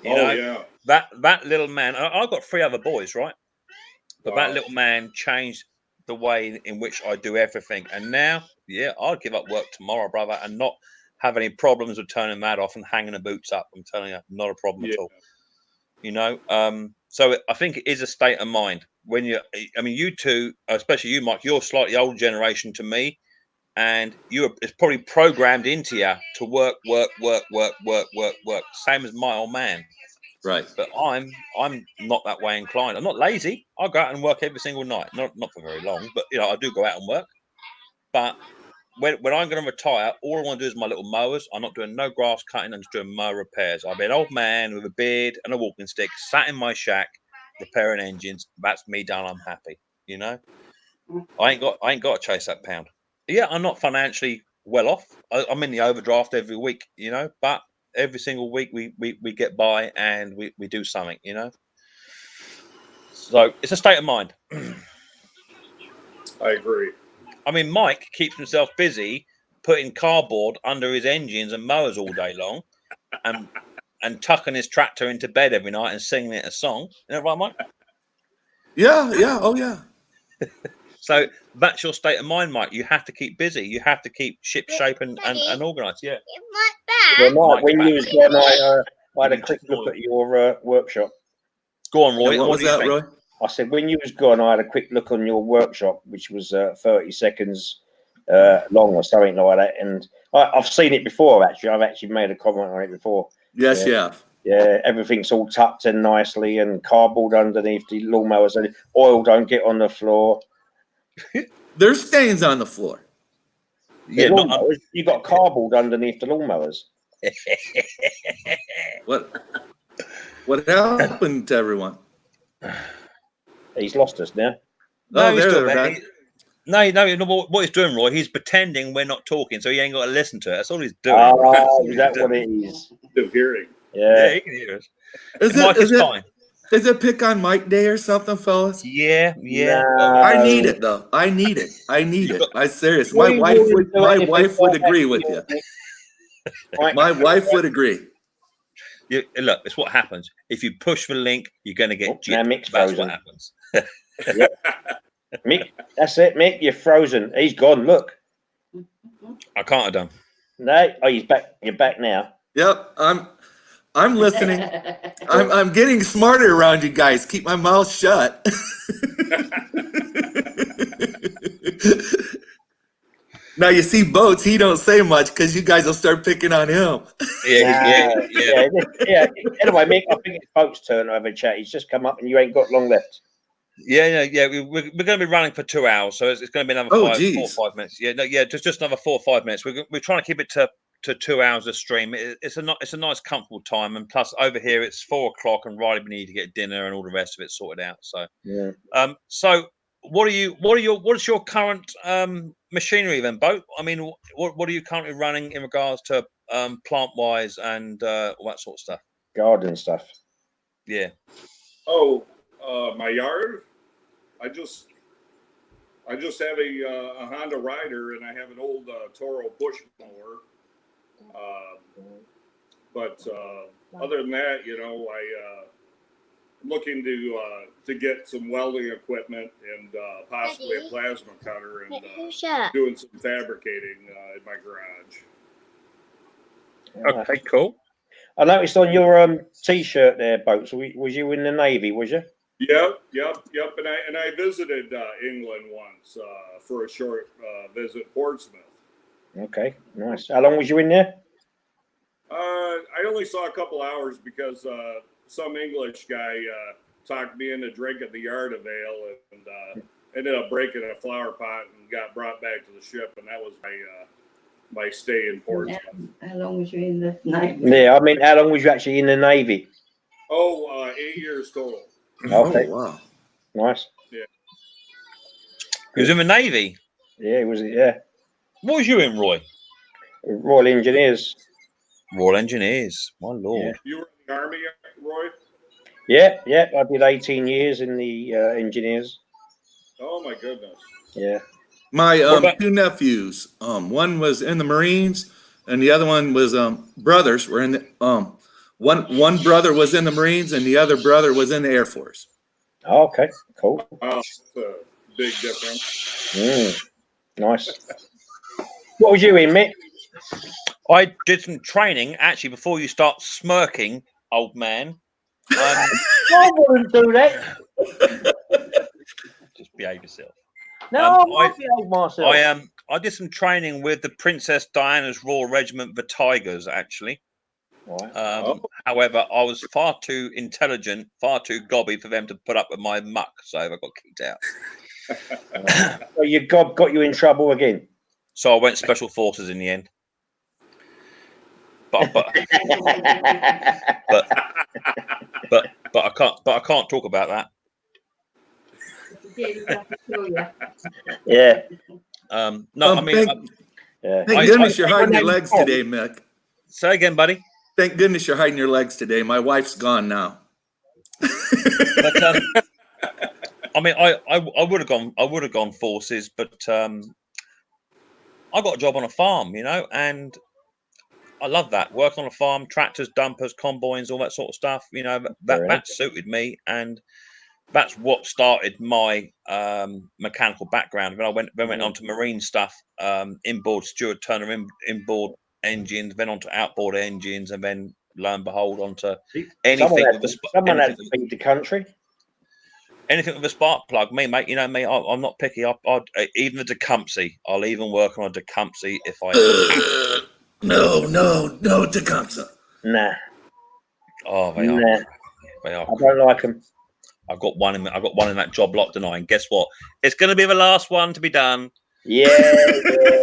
You know, yeah. that little man. I've got 3 other boys, right? But Wow. that little man changed the way in which I do everything. And now, yeah, I'll give up work tomorrow, brother, and not have any problems with turning that off and hanging the boots up. I'm telling you, not a problem at all. You know, so I think it is a state of mind when you two, especially you, Mike, you're slightly old generation to me, and it's probably programmed into you to work. Same as my old man. Right. But I'm not that way inclined. I'm not lazy. I go out and work every single night. Not for very long, but I do go out and work. But when I'm going to retire, all I want to do is my little mowers. I'm not doing no grass cutting. I'm just doing mower repairs. I'll be an old man with a beard and a walking stick, sat in my shack, repairing engines. That's me done. I'm happy. You know, I ain't got to chase that pound. Yeah, I'm not financially well off. I'm in the overdraft every week. You know, but every single week we get by and we do something. You know, so it's a state of mind. I agree. I mean, Mike keeps himself busy putting cardboard under his engines and mowers all day long, and tucking his tractor into bed every night and singing it a song. You know, right, Mike? Yeah, yeah, oh yeah. So that's your state of mind, Mike. You have to keep busy. You have to keep ship shape and organised. Yeah. Yeah, Like Mike, when back. you was gone, I had a You quick took look Roy. at your workshop. Go on, Roy. Yeah, what was do you that, think? Roy? I said, when you was gone, I had a quick look on your workshop, which was 30 seconds long or something like that. And I've seen it before, actually. I've actually made a comment on it before. Yes, Yeah. yeah. Yeah, everything's all tucked in nicely and cardboard underneath the lawnmowers. And oil don't get on the floor. There's stains on the floor. Yeah, The not lawnmowers, you got cardboard underneath the lawnmowers. What happened to everyone? He's lost us now. no, Oh, he's there still they're there. back. No. What he's doing, Roy? He's pretending we're not talking, so he ain't got to listen to it. That's all he's doing. Oh, is He's that doing. what it is? The hearing. Yeah, Yeah. he can hear us. Is Mike is fine. Is it pick on Mike Day or something, fellas? Yeah. No. I need it though. I need it. I'm serious. My We wife wouldn't do anything would like that agree to with you, you. Mike. My wife would agree. Look, it's what happens. If you push the link, you're going to get Now gypped. Mick's That's frozen. what happens. Mick, that's it, Mick. You're frozen. He's gone. Look. I can't have done. No. Oh, he's back. You're back now. Yep, I'm listening. I'm getting smarter around you guys. Keep my mouth shut. Now you see Boats, he don't say much because you guys will start picking on him. Yeah. Anyway, Mick, I think it's Boat's turn to have a chat. He's just come up and you ain't got long left. Yeah. We're going to be running for 2 hours, so it's going to be another 4 or 5 minutes. Just another 4 or 5 minutes. We're trying to keep it to 2 hours of stream. It's a nice, comfortable time, and plus over here it's 4 o'clock, and Riley we need to get dinner and all the rest of it sorted out. So, Yeah. So what is your current machinery then, Boat? I mean, what are you currently running in regards to plant wise and all that sort of stuff? Garden stuff. Yeah. Oh, my yard. I just have a Honda Rider, and I have an old Toro push mower. But other than that, I'm looking to get some welding equipment and possibly a plasma cutter and doing some fabricating in my garage. Okay, cool. I noticed on your T-shirt there, Boats. Was you in the Navy? Was you? Yep. And I visited England once for a short visit, Portsmouth. Okay, nice. How long was you in there? I only saw a couple hours because some English guy talked me into drinking the yard of ale and ended up breaking a flower pot and got brought back to the ship, and that was my stay in Portsmouth. How long was you in the Navy? Yeah, I mean, how long was you actually in the Navy? 8 years total. Okay. Oh, wow. Nice. Yeah. He was in the Navy. Yeah, it was. Yeah, What was you in, Roy? Royal Engineers. Royal Engineers. My lord. You were in the Army, Roy? Yeah. I did 18 years in the Engineers. Oh my goodness. Yeah. My two nephews, one was in the Marines, and the other one was brothers were in the one brother was in the Marines, and the other brother was in the Air Force. Oh, okay. Cool. Wow, that's a big difference. Nice. What was you in, Mick? I did some training actually before you start smirking, old man. I wouldn't do that. Just behave yourself. No, I behave myself. I did some training with the Princess Diana's Royal Regiment, the Tigers, actually. Right. However, I was far too intelligent, far too gobby for them to put up with my muck, so I got kicked out. So your gob got you in trouble again. So I went Special Forces in the end. But I can't talk about that. Yeah. No, I mean, thank goodness you're hiding your legs today, Mick. Say again, buddy. Thank goodness you're hiding your legs today. My wife's gone now. I mean, I would have gone forces, but I got a job on a farm, and I love that. Work on a farm, tractors, dumpers, combines, all that sort of stuff. That suited me, and that's what started my mechanical background. Then I went on to marine stuff, inboard Stuart Turner inboard engines, then onto outboard engines, and then lo and behold onto anything someone had to feed the country. Anything with a spark plug, me, mate. You know me. I'm not picky. I'd even a Tecumseh. I'll even work on a Tecumseh if I. No, Tecumseh. Nah. Oh, they are. They are. I don't like them. I've got one in that job lot tonight. And guess what? It's going to be the last one to be done. Yeah.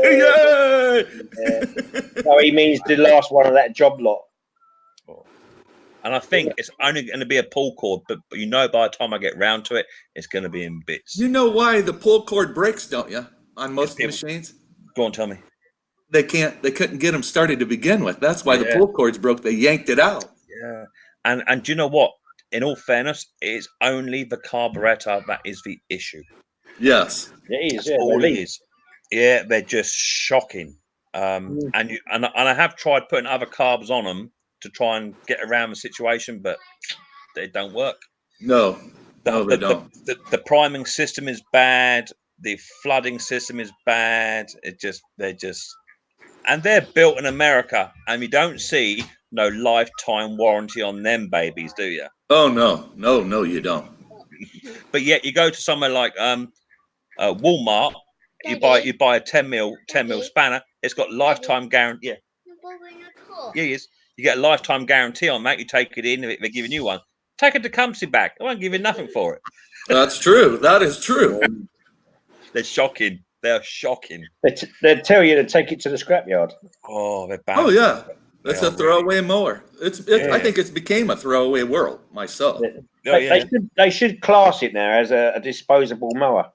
Yay! No, he means the last one of that job lot. And I think it's only going to be a pull cord, but by the time I get round to it, it's going to be in bits. You know why the pull cord breaks, don't you? On most machines. Go on, tell me. They couldn't get them started to begin with. That's why the pull cords broke. They yanked it out. Yeah. And do you know what? In all fairness, it's only the carburetor that is the issue. Yes. It is. That's all it is. Yeah, they're just shocking. And I have tried putting other carbs on them to try and get around the situation, but they don't work. No, they don't. The priming system is bad. The flooding system is bad. And they're built in America, and you don't see no lifetime warranty on them babies, do you? Oh no, you don't. But yet you go to somewhere like Walmart, you buy a 10 mil spanner. It's got lifetime guarantee. Yeah. Yes. You get a lifetime guarantee on that. You take it in, they're giving you one. Take a Tecumseh back. They won't give you nothing for it. That's true. That is true. They're shocking. They're shocking. They tell you to take it to the scrapyard. Oh, they're bad. Oh yeah, it's a throwaway mower. I think it's became a throwaway world myself. They should class it now as a disposable mower.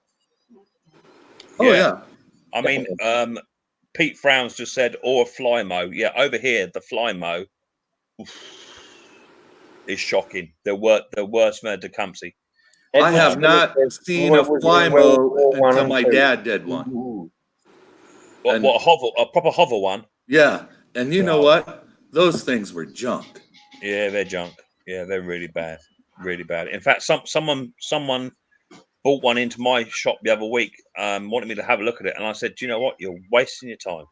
Oh yeah. I mean, Pete Frowns just said, or a fly mow. Yeah, over here the fly mow is shocking. They're worse than a Tecumseh. I have not seen a fly mow until my dad did one. A proper hover one? Yeah, and you know what? Those things were junk. Yeah, they're junk. Yeah, they're really bad, really bad. In fact, someone bought one into my shop the other week, wanted me to have a look at it, and I said, "Do you know what? You're wasting your time.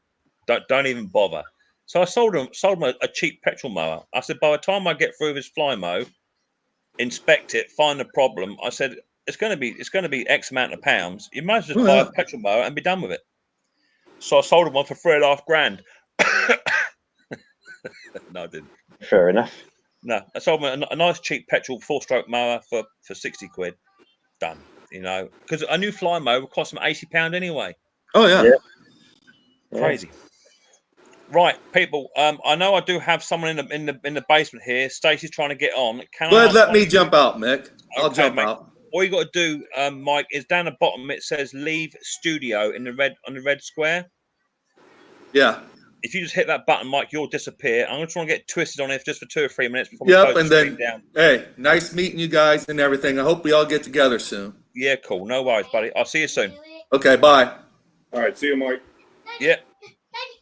Don't even bother." So I sold him a cheap petrol mower. I said, by the time I get through this fly mow, inspect it, find the problem, I said, it's going to be X amount of pounds. You might as well just buy a petrol mower and be done with it. So I sold him one for $3,500. No, I didn't. Fair enough. No, I sold him a nice cheap petrol 4-stroke mower for 60 quid. Done. Because a new fly mower would cost them £80 anyway. Oh yeah. Crazy. Right, people. I know I do have someone in the basement here. Stacey's trying to get on. Let me jump out, Mick. I'll jump out. All you got to do, Mike, is down the bottom. It says "Leave Studio" on the red square. Yeah. If you just hit that button, Mike, you'll disappear. I'm going to try and get twisted on it just for 2 or 3 minutes before we close the stream down. Hey, nice meeting you guys and everything. I hope we all get together soon. Yeah, cool. No worries, buddy. I'll see you soon. Okay, bye. All right, see you, Mike. Yeah.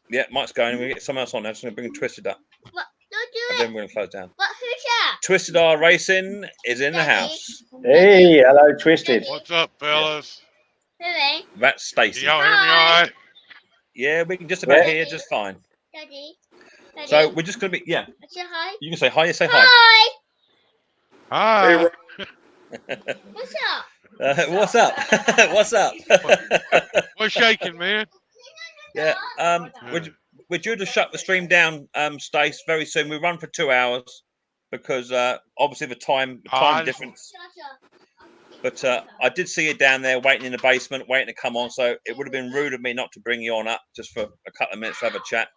Yeah, Mike's going. We're going to get someone else on there. So I'm going to bring Twisted up. And then we're going to close down. But who's that? Twisted R Racing is in the house. Hey, hello, Twisted. What's up, fellas? Daddy. That's Stacey. Y'all hear me all right? Yeah, we can just about hear just fine. Daddy. So we're just going to be, Say hi. You can say hi. You say hi. Hi. What's up? What's up? What's up? What's shaking, man? Yeah. We're due to shut the stream down, Stace, very soon. We run for 2 hours because obviously the time difference. But I did see you down there waiting in the basement, waiting to come on. So it would have been rude of me not to bring you on up just for a couple of minutes to have a chat.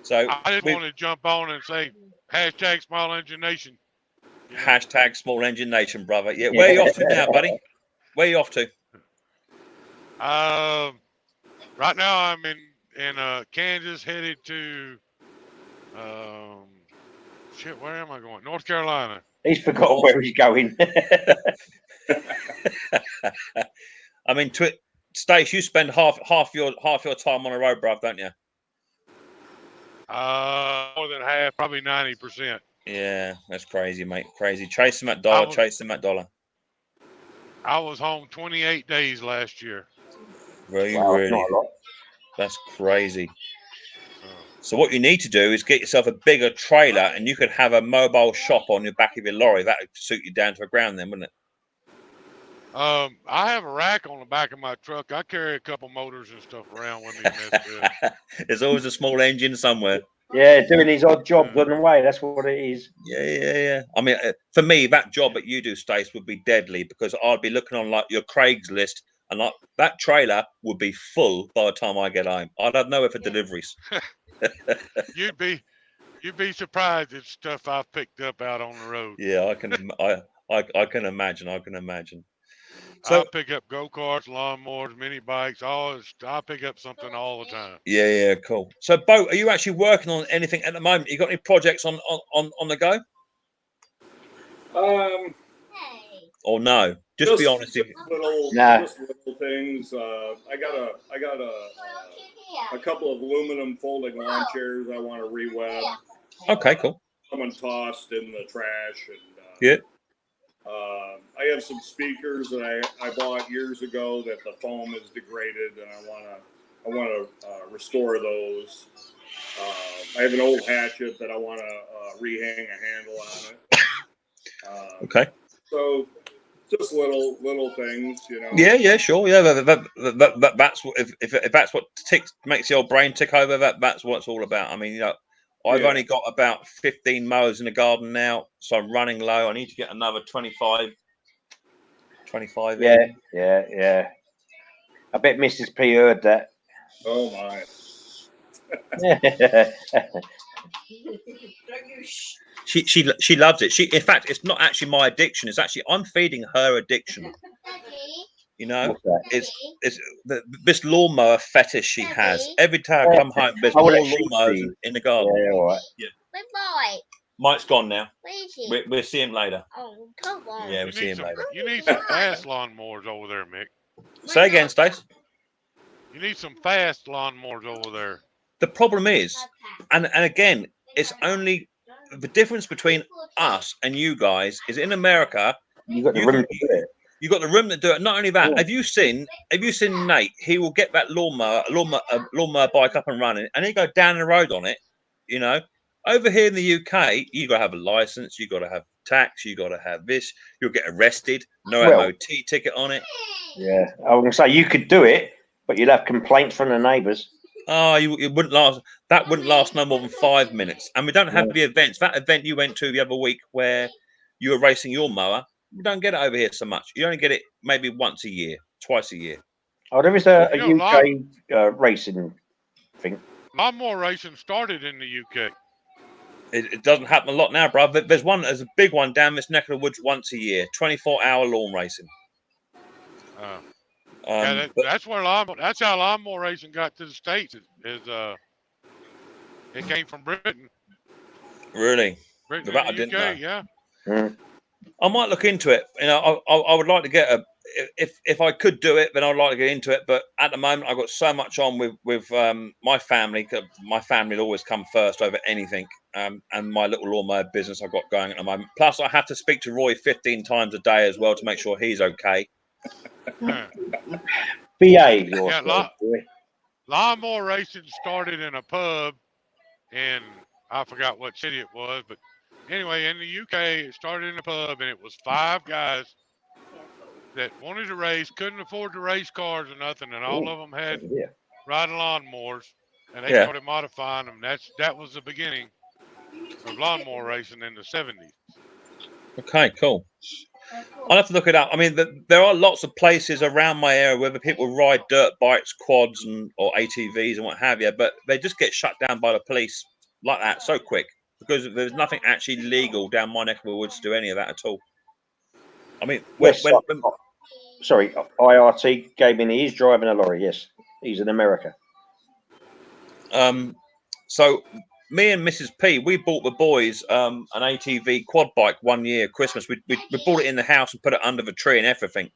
So I didn't want to jump on and say hashtag Small Engine Nation. Hashtag Small Engine Nation, brother. Yeah. Where are you off to now, buddy? Where are you off to? Right now I'm in Kansas, headed to where am I going? North Carolina. He's forgotten where he's going. I mean, Stace, you spend half your time on the road, bruv, don't you? More than half, probably 90%. Yeah, that's crazy, mate. Crazy. Chasing that dollar, chasing that dollar. I was home 28 days last year. Were you Wow, really? not a lot. That's crazy. So what you need to do is get yourself a bigger trailer, and you could have a mobile shop on the back of your lorry. That would suit you down to the ground, then, wouldn't it? I have a rack on the back of my truck. I carry a couple motors and stuff around with me. There's always a small engine somewhere. Yeah, doing his odd jobs on the way. That's what it is. Yeah. I mean, for me, that job that you do, Stace, would be deadly because I'd be looking on like your Craigslist, and like that trailer would be full by the time I get home. I'd have nowhere for deliveries. You'd be surprised at stuff I've picked up out on the road. Yeah, I can imagine. I can imagine. So I'll pick up go-karts, lawnmowers, mini bikes. I pick up something all the time. yeah, cool. So, Bo, are you actually working on anything at the moment? You got any projects on the go? Or no? Just be honest. Just little things. I got a couple of aluminum folding lawn chairs I want to re-web. Okay, cool. Someone tossed in the trash, and yeah. I have some speakers that I bought years ago that the foam is degraded, and I want to restore those. I have an old hatchet that I want to rehang a handle on it. Okay. So just little things, you know. Yeah, sure. Yeah, that's what if that's what makes your brain tick over. That's what it's all about. I mean, you know, I've only got about 15 mowers in the garden now, so I'm running low. I need to get another 25. Yeah. I bet Mrs. P heard that. Oh my. She loves it. In fact, it's not actually my addiction. It's actually I'm feeding her addiction. You know, it's this lawnmower fetish she has. Every time I come home, there's more lawnmowers in the garden. Yeah, all right. Yeah. Mike's gone now. Where is he? We'll see him later. Oh, come on. Yeah, we'll see him later. You need some fast lawnmowers over there, Mick. Say again, Stace. You need some fast lawnmowers over there. The problem is, and again, it's only the difference between us and you guys is in America. You got the room to do it. You got the room to do it. Not only that, have you seen Nate? He will get that lawnmower bike up and running, and he go down the road on it. You know, over here in the UK, you got to have a license, you got to have tax, you got to have this. You'll get arrested. No MOT ticket on it. Yeah, I was gonna say you could do it, but you'd have complaints from the neighbours. Oh, it wouldn't last. That wouldn't last no more than 5 minutes. And we don't have the events. That event you went to the other week where you were racing your mower, we don't get it over here so much. You only get it maybe once a year, twice a year. Oh, there is a UK racing thing. Lawnmower racing started in the UK. It doesn't happen a lot now, bro. There's a big one down this neck of the woods once a year, 24-hour lawn racing. That's how lawnmower racing got to the States. It came from Britain. Really? Britain That I and the didn't UK, know. yeah. I might look into it. You know, I would like to get if I could do it, then I'd like to get into it. But at the moment, I've got so much on with my family. My family will always come first over anything. And my little lawnmower business I've got going at the moment. Plus, I have to speak to Roy 15 times a day as well to make sure he's okay. Behave yourself, boy. Lawnmower racing started in a pub in, I forgot what city it was, but anyway, in the UK, it started in a pub, and it was 5 guys that wanted to race, couldn't afford to race cars or nothing, and all of them had riding lawnmowers, and they started modifying them. That was the beginning of lawnmower racing in the 70s. Okay, cool. I'll have to look it up. I mean, there are lots of places around my area where people ride dirt bikes, quads, or ATVs and what have you, but they just get shut down by the police like that so quick because there's nothing actually legal down my neck of the woods to do any of that at all. I mean, sorry, IRT gave me. He's driving a lorry. Yes, he's in America. So me and Mrs. P, we bought the boys an ATV quad bike one year Christmas. We bought it in the house and put it under the tree and everything.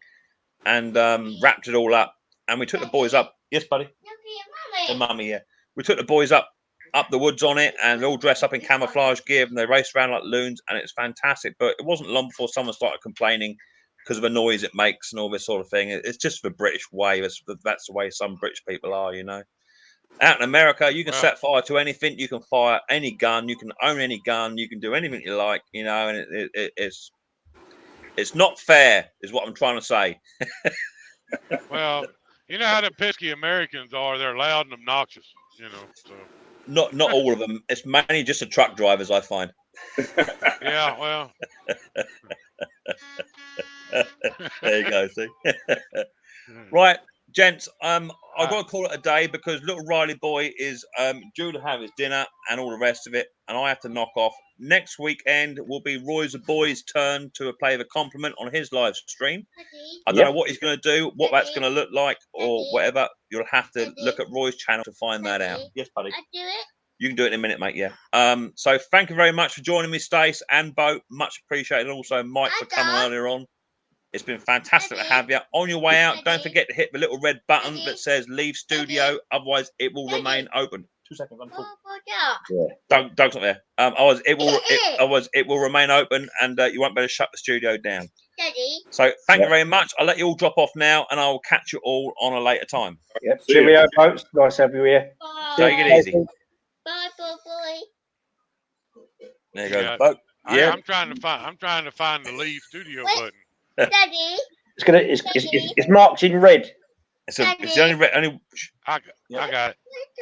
and wrapped it all up. And we took the boys up. Yes, buddy. Look at The your mummy. mummy, yeah. We took the boys up the woods on it, and all dressed up in camouflage gear, and they raced around like loons, and it's fantastic. But it wasn't long before someone started complaining because of the noise it makes and all this sort of thing. It's just the British way. That's the way some British people are, you know. Out in America, you can set fire to anything. You can fire any gun. You can own any gun. You can do anything you like, you know. And it's not fair, is what I'm trying to say. Well, you know how the pesky Americans are. They're loud and obnoxious, you know. So Not all of them. It's mainly just the truck drivers, I find. yeah, well. There you go. See. Right, gents. I've got to call it a day because little Riley boy is due to have his dinner and all the rest of it, and I have to knock off. Next weekend will be Roy's boy's turn to play the compliment on his live stream. I don't know what he's going to do, what that's going to look like, or whatever. You'll have to look at Roy's channel to find that out. Yes, buddy. I do it. You can do it in a minute, mate. Yeah. So thank you very much for joining me, Stace and Bo. Much appreciated. Also, Mike for coming earlier on. It's been fantastic to have you. On your way out, don't forget to hit the little red button that says "Leave Studio." Otherwise, it will remain open. 2 seconds. I'm talking. Doug's not there. Otherwise, it will remain open, and you won't be able to shut the studio down. Daddy. So thank you very much. I'll let you all drop off now, and I will catch you all on a later time. Yep. Cheerio, folks. Nice to have you here. Take it easy. Bye, boy. There you go, Bo. Yeah. I'm trying to find the leave studio button. Daddy. It's marked in red. It's the only red. I got it.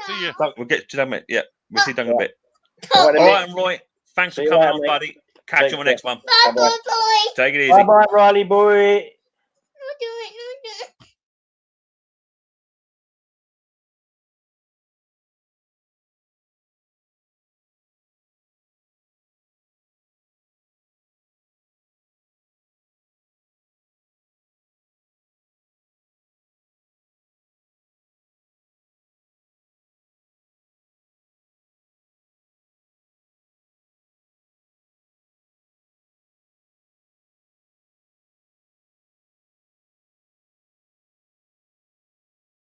See you. We'll get to that in a minute. Yeah, we'll see Doug in a bit. All right, and Roy, thanks for coming on, buddy. Catch you on the next one. Bye, boy. Take it easy. Bye, Riley boy.